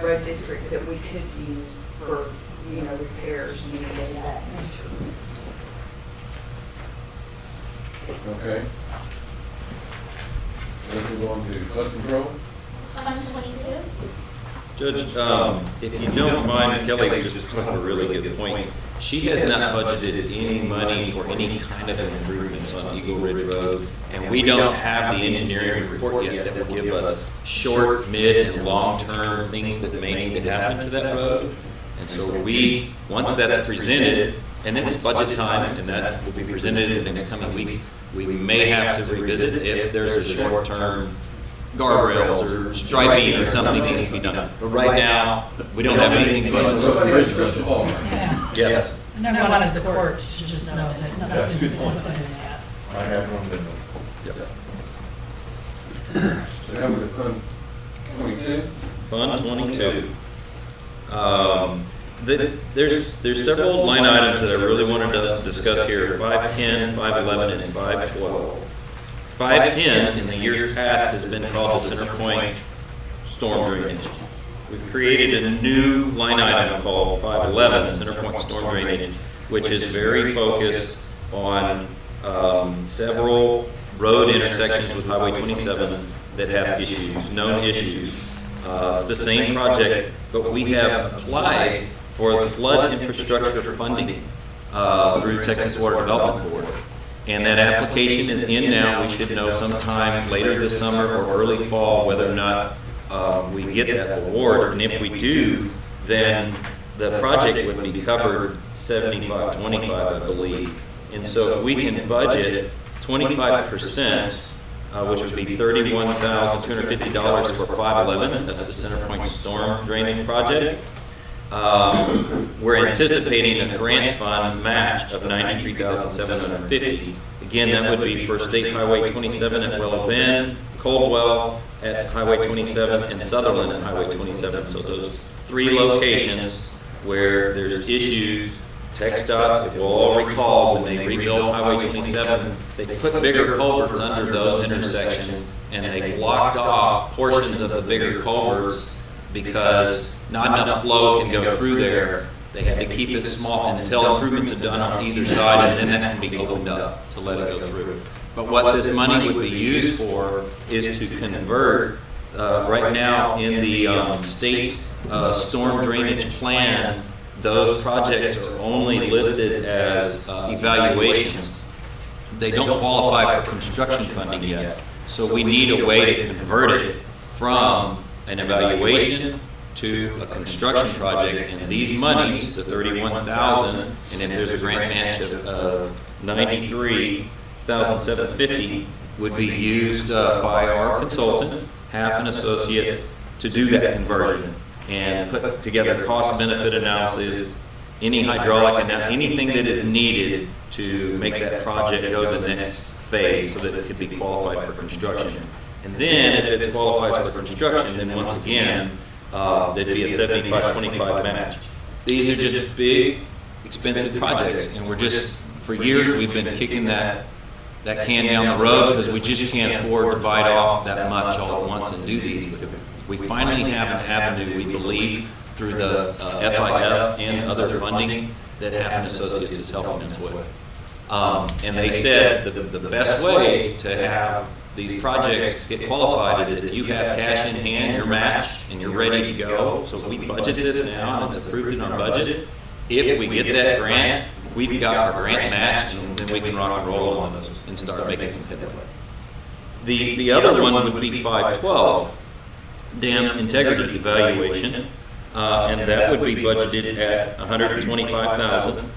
road districts that we could use for, repairs and anything of that nature. Okay. Let's move on to flood control. Fund 22? Judge, if you don't mind, Kelly just brought up a really good point. She has not budgeted any money for any kind of improvements on Eagle Ridge Road, and we don't have the engineering report yet that will give us short, mid, and long-term things that may need to happen to that road. And so once that's presented, and it's budget time, and that will be presented in the next coming weeks, we may have to revisit if there's a short-term guardrails or striping or something needs to be done. But right now, we don't have anything budgeted. Yes. I never wanted the court to just know that nothing's been put in that. I have one that. So now we're to Fund 22. Fund 22. There's several line items that I really wanted us to discuss here, 510, 511, and 512. 510 in the years past has been called the Center Point Storm Drainage. We've created a new line item called 511, Center Point Storm Drainage, which is very focused on several road intersections with Highway 27 that have issues, known issues. It's the same project, but we have applied for the flood infrastructure funding through Texas Water Development Board. And that application is in now. We should know sometime later this summer or early fall whether or not we get that award. And if we do, then the project would be covered 75-25, I believe. And so we can budget 25%, which would be $31,250 for 511. That's the Center Point Storm Drainage Project. We're anticipating a grant fund match of $93,750. Again, that would be for State Highway 27 at Willow Bend, Coldwell at Highway 27, and Sutherland at Highway 27. So those three locations where there's issues. TxDOT, if we'll all recall, when they rebuilt Highway 27, they put bigger culverts under those intersections, and they blocked off portions of the bigger culverts because not enough flow can go through there. They had to keep it small until improvements are done on either side, and then that can be opened up to let it go through. But what this money would be used for is to convert, right now in the state storm drainage plan, those projects are only listed as evaluations. They don't qualify for construction funding yet. So we need a way to convert it from an evaluation to a construction project, and these monies, the $31,000, and if there's a grant match of $93,750, would be used by our consultant, Half & Associates, to do that conversion and put together cost-benefit analysis, any hydraulic, anything that is needed to make that project go to the next phase so that it could be qualified for construction. And then, if it qualifies for construction, then once again, there'd be a 75-25 match. These are just big, expensive projects, and we're just, for years, we've been kicking that can down the road because we just can't afford to bite off that much all at once and do these. But we finally have an avenue, we believe, through the FIF and other funding that Half & Associates is helping us with. And they said the best way to have these projects get qualified is if you have cash in hand, your match, and you're ready to go. So we budget this now, and it's approved in our budget. If we get that grant, we've got our grant match, and then we can rock and roll on those and start making some headway. The other one would be 512, dam integrity evaluation, and that would be budgeted at $125,000.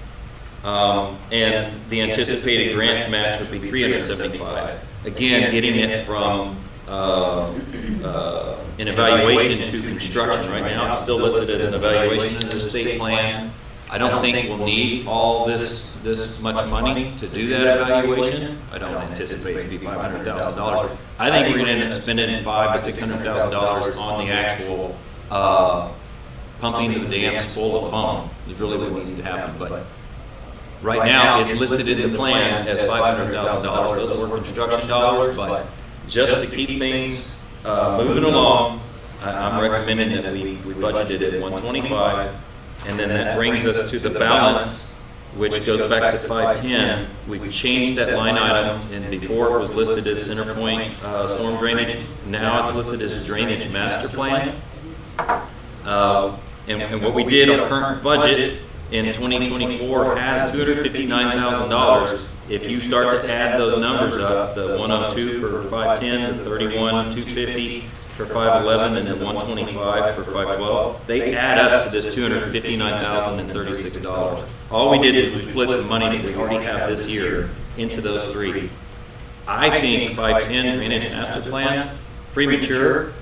And the anticipated grant match would be $375,000. Again, getting it from an evaluation to construction. Right now, it's still listed as an evaluation in the state plan. I don't think we'll need all this much money to do that evaluation. I don't anticipate it to be $500,000. I think we're gonna end up spending $500,000 to $600,000 on the actual, pumping the dams full of foam is really what needs to happen, but right now, it's listed in the plan as $500,000. Those were construction dollars, but just to keep things moving along, I'm recommending that we budgeted at 125, and then that brings us to the balance, which goes back to 510. We've changed that line item, and before it was listed as center point storm drainage. Now it's listed as drainage master plan. And what we did on current budget in 2024 has $259,000. If you start to add those numbers up, the 102 for 510, the 31, 250 for 511, and then 125 for 512, they add up to this $259,036. All we did was we split the money that we already have this year into those three. I think 510 drainage master plan, premature.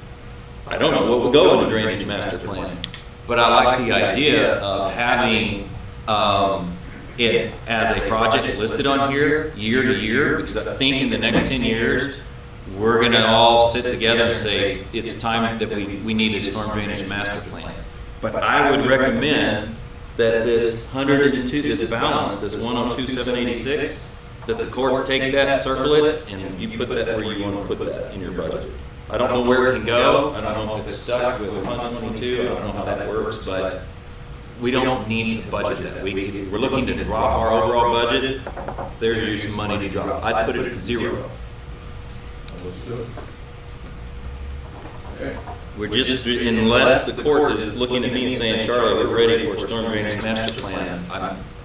I don't know what will go in a drainage master plan, but I like the idea of having it as a project listed on here year to year, because I think in the next 10 years, we're gonna all sit together and say, it's time that we need a storm drainage master plan. But I would recommend that this 102, this balance, this 102,786, that the court take that, circle it, and you put that where you wanna put that in your budget. I don't know where it can go. I don't know if it's stuck with Fund 22. I don't know how that works, but we don't need to budget that. If we're looking to drop our overall budget, there's some money to drop. I'd put it at 0. Let's do it. Okay. We're just, unless the court is looking at me and saying, Charlie, we're ready for a storm drainage master plan.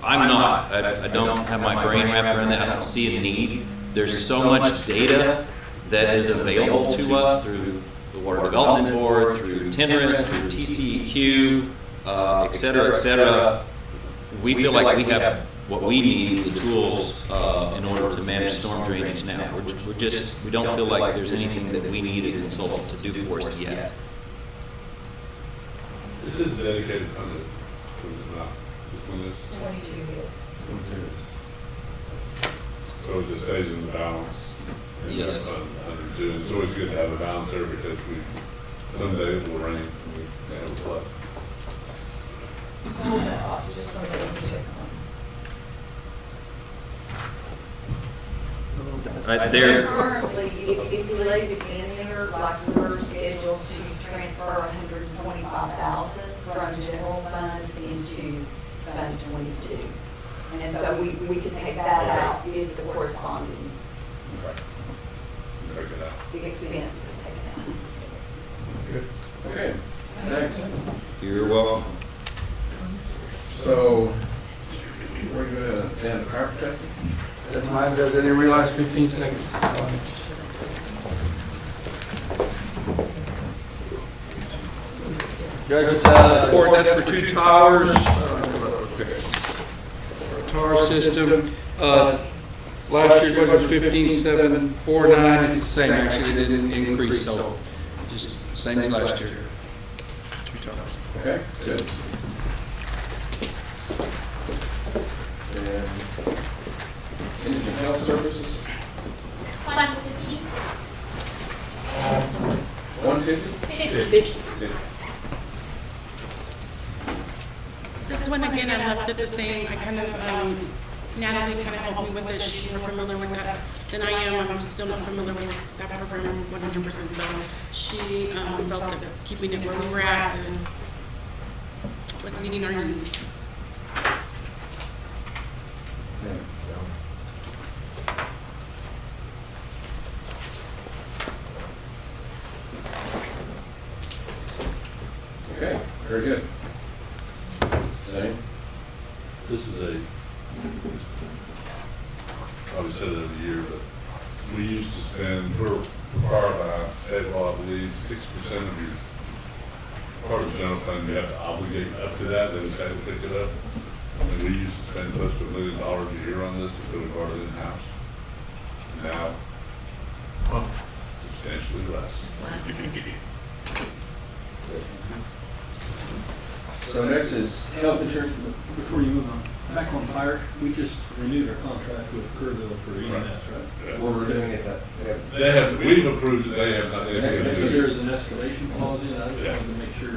I'm not. I don't have my brain wrapped around that. I don't see a need. There's so much data that is available to us through the Water Development Board, through TNRIS, through TCEQ, et cetera, et cetera. We feel like we have what we need, the tools, in order to manage storm drainage now. We don't feel like there's anything that we need a consultant to do for us yet. This is dedicated fund, is it not? This one is? 22 is. So it just stays in the balance. And Yes. that's under 2. It's always good to have a balance there because someday it will rain and we have a flood. Hold that off, just one second, let me check something. There, Currently, if you leave it in there, like we're scheduled to transfer 125,000 from general fund into Fund 22. And so we could take that out if the corresponding Break it out. expense is taken out. Good. Okay, next. you're welcome. So, we're gonna, down to fire protection? That's mine, I didn't realize 15 seconds. Judge, court, that's for 2 towers. Tower system, last year's budget was 15,749, it's the same, actually, it didn't increase, so just same as last year. 2 towers. Okay, good. And indigent health services, 150. 150? This one, again, I left it the same. I kind of, Natalie kind of helped me with it. She's more familiar with that than I am. I'm still not familiar with that program 100%. So she felt that keeping it where we were at was meeting our needs. Okay, very good. Same. This is probably said it every year, but we used to spend, we're required by state law, I believe, 6% of your part of the general fund, you have to obligate up to that, then the state will pick it up. And we used to spend close to $1 million a year on this if we brought it in-house. Now, substantially less. So next is health insurance. Before you move on, back on fire, we just renewed our contract with Kerrville for EMS, right? We're doing it that. They have, we've approved it, they have not. They have So there's an escalation clause in it, I just wanted to make sure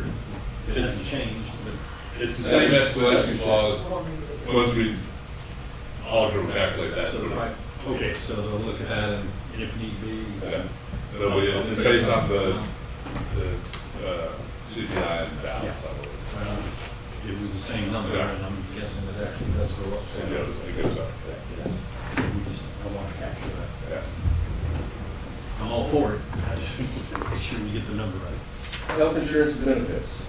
it hasn't changed, but. It's the same escalation clause, once we alter and calculate that. So, right, okay, so they'll look at that and if need be. Yeah. It'll be, it's based on the CPI and balance, I believe. It was the same number, and I'm guessing it actually does go up. It goes up. Yeah. We just, I want to capture that. Yeah. I'm all for it, I just make sure we get the number right. Health insurance and benefits.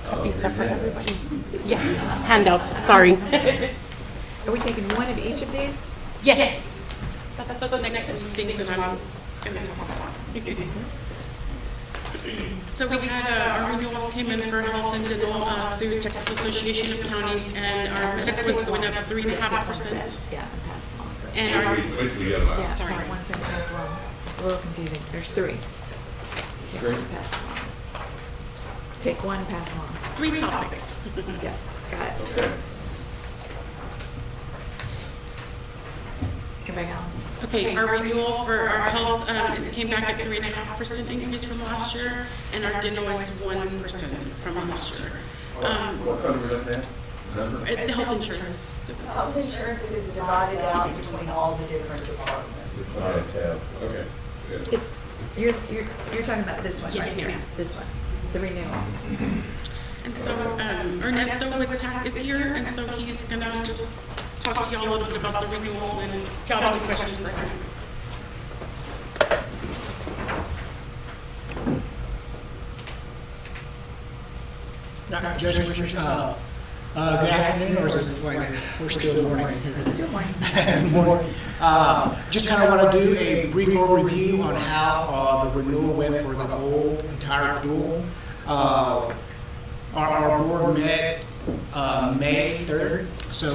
Copy separate, everybody. Yes, handouts, sorry. Are we taking one of each of these? Yes. That's the next thing that I'm going to talk about. So we had, our renewals came in for health and dental through Texas Association of Counties, and our medical was going up 3.5%. Yeah, and pass along. And our, Wait till we get them out. Yeah, Sorry. one second, pass along. It's a little confusing. There's three. Yeah, Three? pass along. Just take one, pass along. 3 topics. Yeah, got it. Okay. Everybody go. Okay, our renewal for our health, it came back at 3.5% increase from last year, and our dental was 1% from last year. What code are we looking at? Number? The health insurance. Health insurance is divided out between all the different departments. Okay. Good. It's, you're talking about this one, Yes, right? ma'am. This one, the renewal. And so Ernesto with TAC is here, and so he's gonna just talk to y'all a little bit about the renewal and if y'all have any questions for him. Judge, good afternoon, or is it, wait, we're still morning. Still morning. Morning. Just kind of want to do a brief overview on how the renewal went for the whole entire pool. Our board met May 3rd, so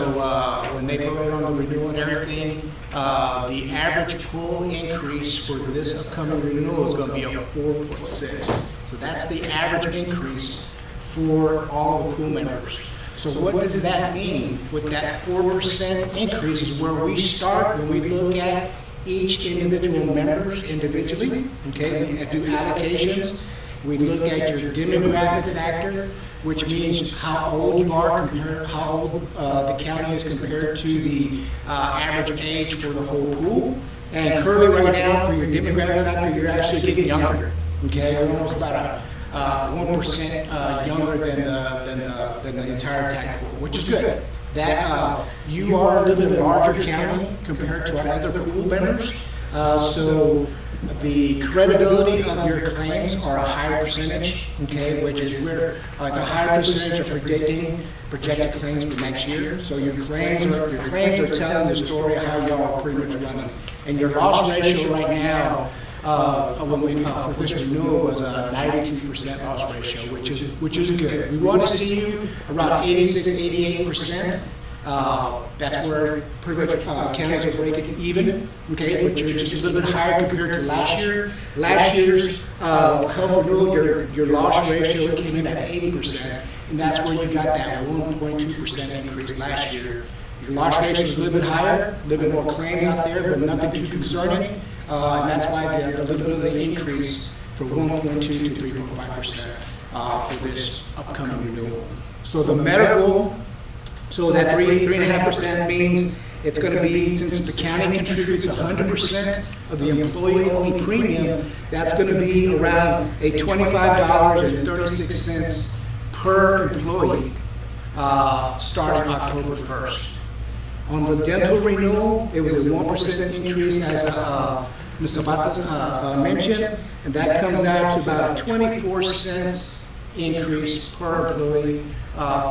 when they voted on the renewal and everything, the average pool increase for this upcoming renewal is going to be a 4.6. So that's the average increase for all the pool members. So what does that mean? With that 4% increase is where we start when we look at each individual members individually. Okay, we do allocations. We look at your demographic factor, which means how old you are, compared how old the county is compared to the average age for the whole pool. And currently right now for your demographic factor, you're actually getting younger. Okay, you're almost about 1% younger than the entire TAC pool, which is good. That you are a little bit larger county compared to our other pool members. So the credibility of your claims are a higher percentage, okay, which is where it's a higher percentage of projected claims for next year. So your claims are telling the story of how y'all are pretty much running. And your loss ratio right now, for this renewal was a 92% loss ratio, which is good. We want to see you around 86, 88%. That's where pretty much counties are breaking even, okay, but you're just a little bit higher compared to last year. Last year's health renewal, your loss ratio came in at 80%, and that's where you got that 1.2% increase last year. Your loss ratio is a little bit higher, a little bit more claim out there, but nothing too concerning, and that's why the little bit of the increase from 1.2 to 3.5% for this upcoming renewal. So the medical. So that 3.5% means it's going to be, since the county contributes 100% of the employee-only premium, that's going to be around a $25.36 per employee starting October 1st. On the dental renewal, it was a 1% increase, as Mr. Batas mentioned, and that comes out to about 24 cents increase per employee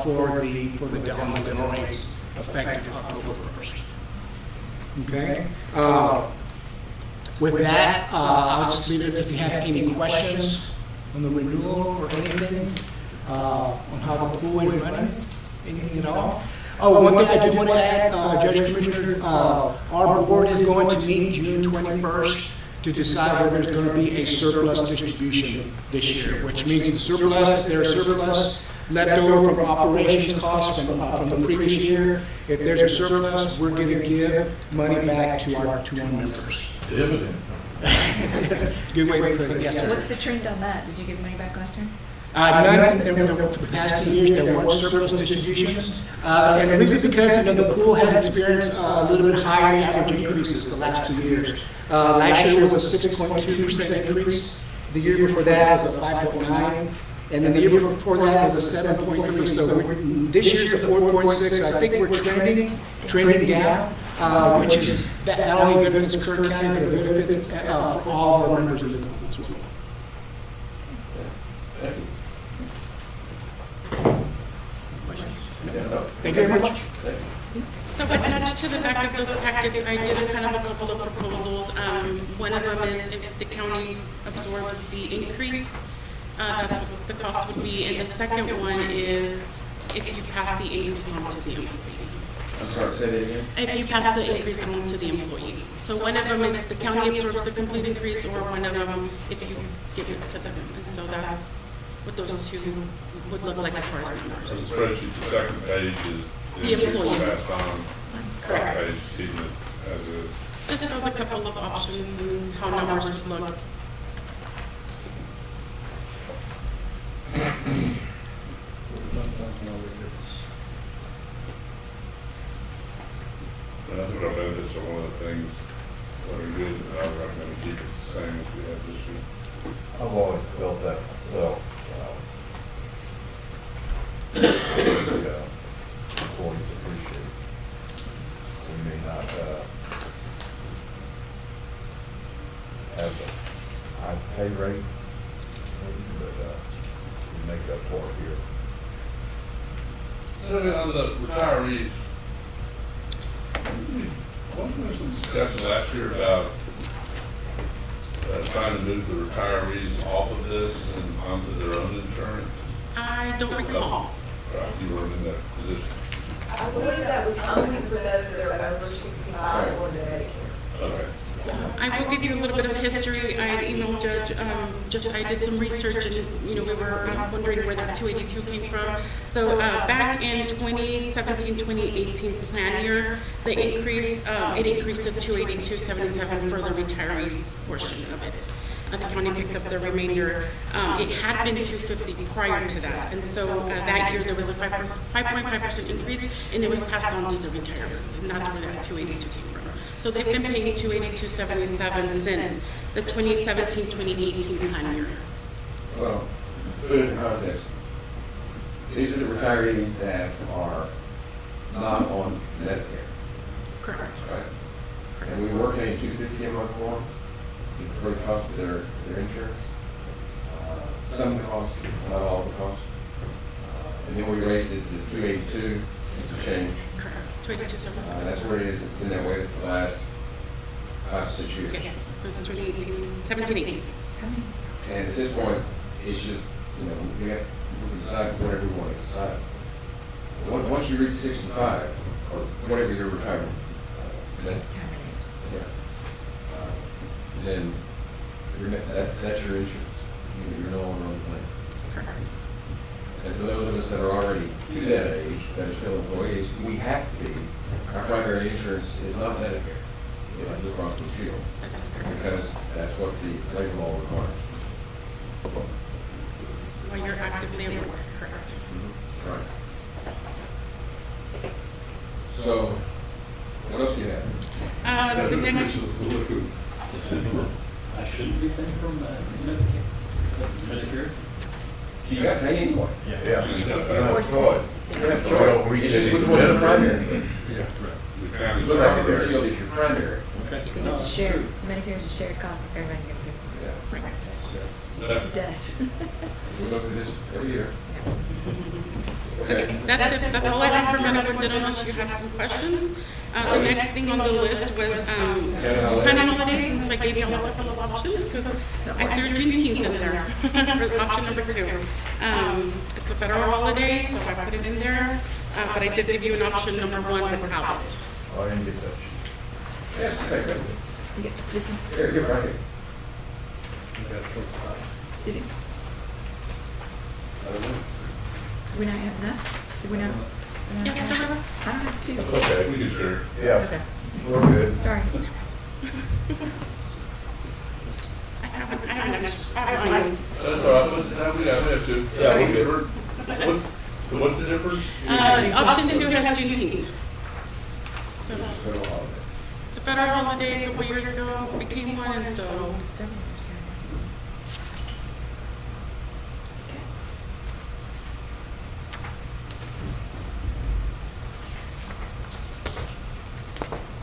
for the dental rates effective October 1st. Okay. With that, I'll just leave it if you have any questions on the renewal or anything on how the pool is running, anything at all. Oh, one thing I do want to add, Judge Commissioner, our board is going to meet June 21st to decide whether there's going to be a surplus distribution this year, which means the surplus, if there's surplus left over from operations costs from the previous year, if there's a surplus, we're going to give money back to our members. Dividend. That's a good way to put it, yes, sir. What's the trend on that? Did you give money back last year? None, for the past 2 years, there weren't surplus distributions. And the reason because, the pool had experienced a little bit higher average increases the last 2 years. Last year was a 6.2% increase. The year before that was a 5.9%. And then the year before that was a 7.3%. So this year's the 4.6%. I think we're trending down, which is that not only benefits Kirk County, but it benefits for all of our members of the company as well. Thank you. Thank you very much. So attached to the back of those packets, I did kind of a couple of proposals. One of them is if the county absorbs the increase, that's what the cost would be. And the second one is if you pass the increase on to the employee. I'm sorry, say that again? If you pass the increase on to the employee. So one of them is the county absorbs the complete increase, or one of them if you give it to them. And so that's what those two would look like as far as numbers. The spreadsheet, the second page is The employee. passed on. Correct. Page, keeping it as is. Just as a couple of options and how numbers would look. And I think our benefits are one of the things that are good, and I would recommend keep it the same as we have this year. I've always felt that myself. Employees appreciate. We may not have a high pay rate, but we make up for it here. So on the retirees, wasn't there some discussion last year about trying to move the retirees off of this and onto their own insurance? I don't recall. Right, you weren't in that position. I believe that was only for those that are over 65 or to Medicare. Okay. I will give you a little bit of history. I had emailed Judge, I did some research and, we were wondering where that 282 came from. So back in 2017, 2018 plan year, the increase, it increased to 282.77 for the retirees portion of it. The county picked up the remainder. It had been 250 prior to that. And so that year there was a 5.5% increase and it was passed on to the retirees. And that's where that 282 came from. So they've been paying 282.77 since the 2017-2018 plan year. Well, put it in context. These are the retirees that are not on Medicare. Correct. Right? And we were paying $250 a month for them, for the cost of their insurance. Some of the costs, not all of the costs. And then we raised it to 282. It's a change. Correct. 282.77. That's where it is. It's been that way for the last 5 to 6 years. Yes, since 2018, 17-18. And at this point, it's just, we can decide whatever we want to decide. Once you reach 65, or whatever your retirement, then that's your insurance. You're no longer on the plan. Correct. And for those of us that are already to that age, that are still employees, we have to be. Our primary insurance is not Medicare. It's like Blue Cross Blue Shield. Because that's what the labor law requires. While you're actively at work, correct. Right. So, what else do you have? The next, I shouldn't be paying from Medicare. You got to pay anyway. Yeah. You don't have choice. You don't have choice. It's just which one is the primary. Yeah. The county's Blue Cross Blue primary. Shield is your primary. Okay. It's a shared, Medicare is a shared cost, everybody's gonna pay Yeah. for it. It does. We look at this every year. okay, that's it. That's all I have for Medical Dental unless you have some questions. The next thing on the list was Canada holidays, and so I gave you all a couple of options because I threw Juneteenth in there for option number 2. It's a federal holiday, so I put it in there, but I did give you an option number 1 without it. I didn't get that. Yes, second. You get this one? Here, right here. Did it, I don't know. do we not have enough? Did we not? we not Yeah, have- I don't have two. Okay, we can share. Yeah, Okay, we're good. sorry. I haven't. That's all right, we have two. Yeah, we good. So what's the difference? Option 2 has Juneteenth. So Federal holiday. it's a federal holiday, a couple years ago became one, and so Several years ago.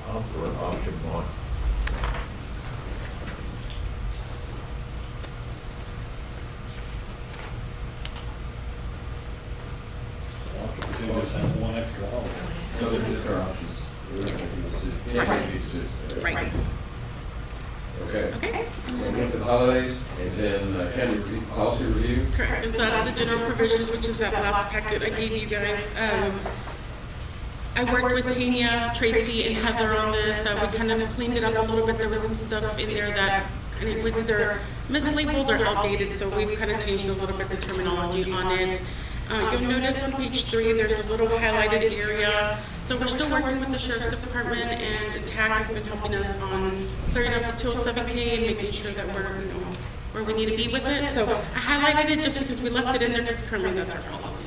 I'm for option one. Option 2 just has one extra holiday. So they're just our options. We're not making a decision. We're not making a decision. right. Okay. Okay. So we went to the holidays, and then county review, policy review. Correct, and so that's the general provisions, which is that last packet I gave you guys. I worked with Tanya, Tracy, and Heather on this. We kind of cleaned it up a little bit. There was some stuff in there that, and it was either mislabeled or outdated, so we've kind of changed a little bit the terminology on it. You'll notice on page 3, there's a little highlighted area. So we're still working with the Sheriff's Department, and TAC has been helping us on clearing up the 207K and making sure that we're, where we need to be with it. So I highlighted it just because we left it in there because currently that's our policy.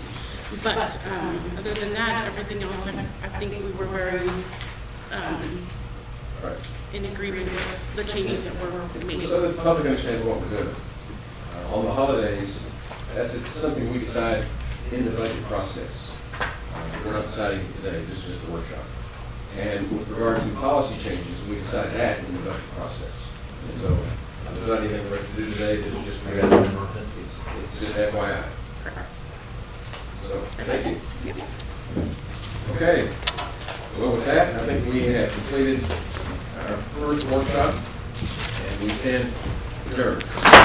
But other than that, everything else, I think we were very in agreement with the changes that were made. So the public understands what we're doing. On the holidays, that's something we decide in the budget process. We're not deciding today, this is just a workshop. And with regard to policy changes, we decide that in the budget process. And so there's not anything for us to do today, this is just, it's just FYI. So, thank you. Okay, well with that, I think we have completed our first workshop, and we stand adjourned.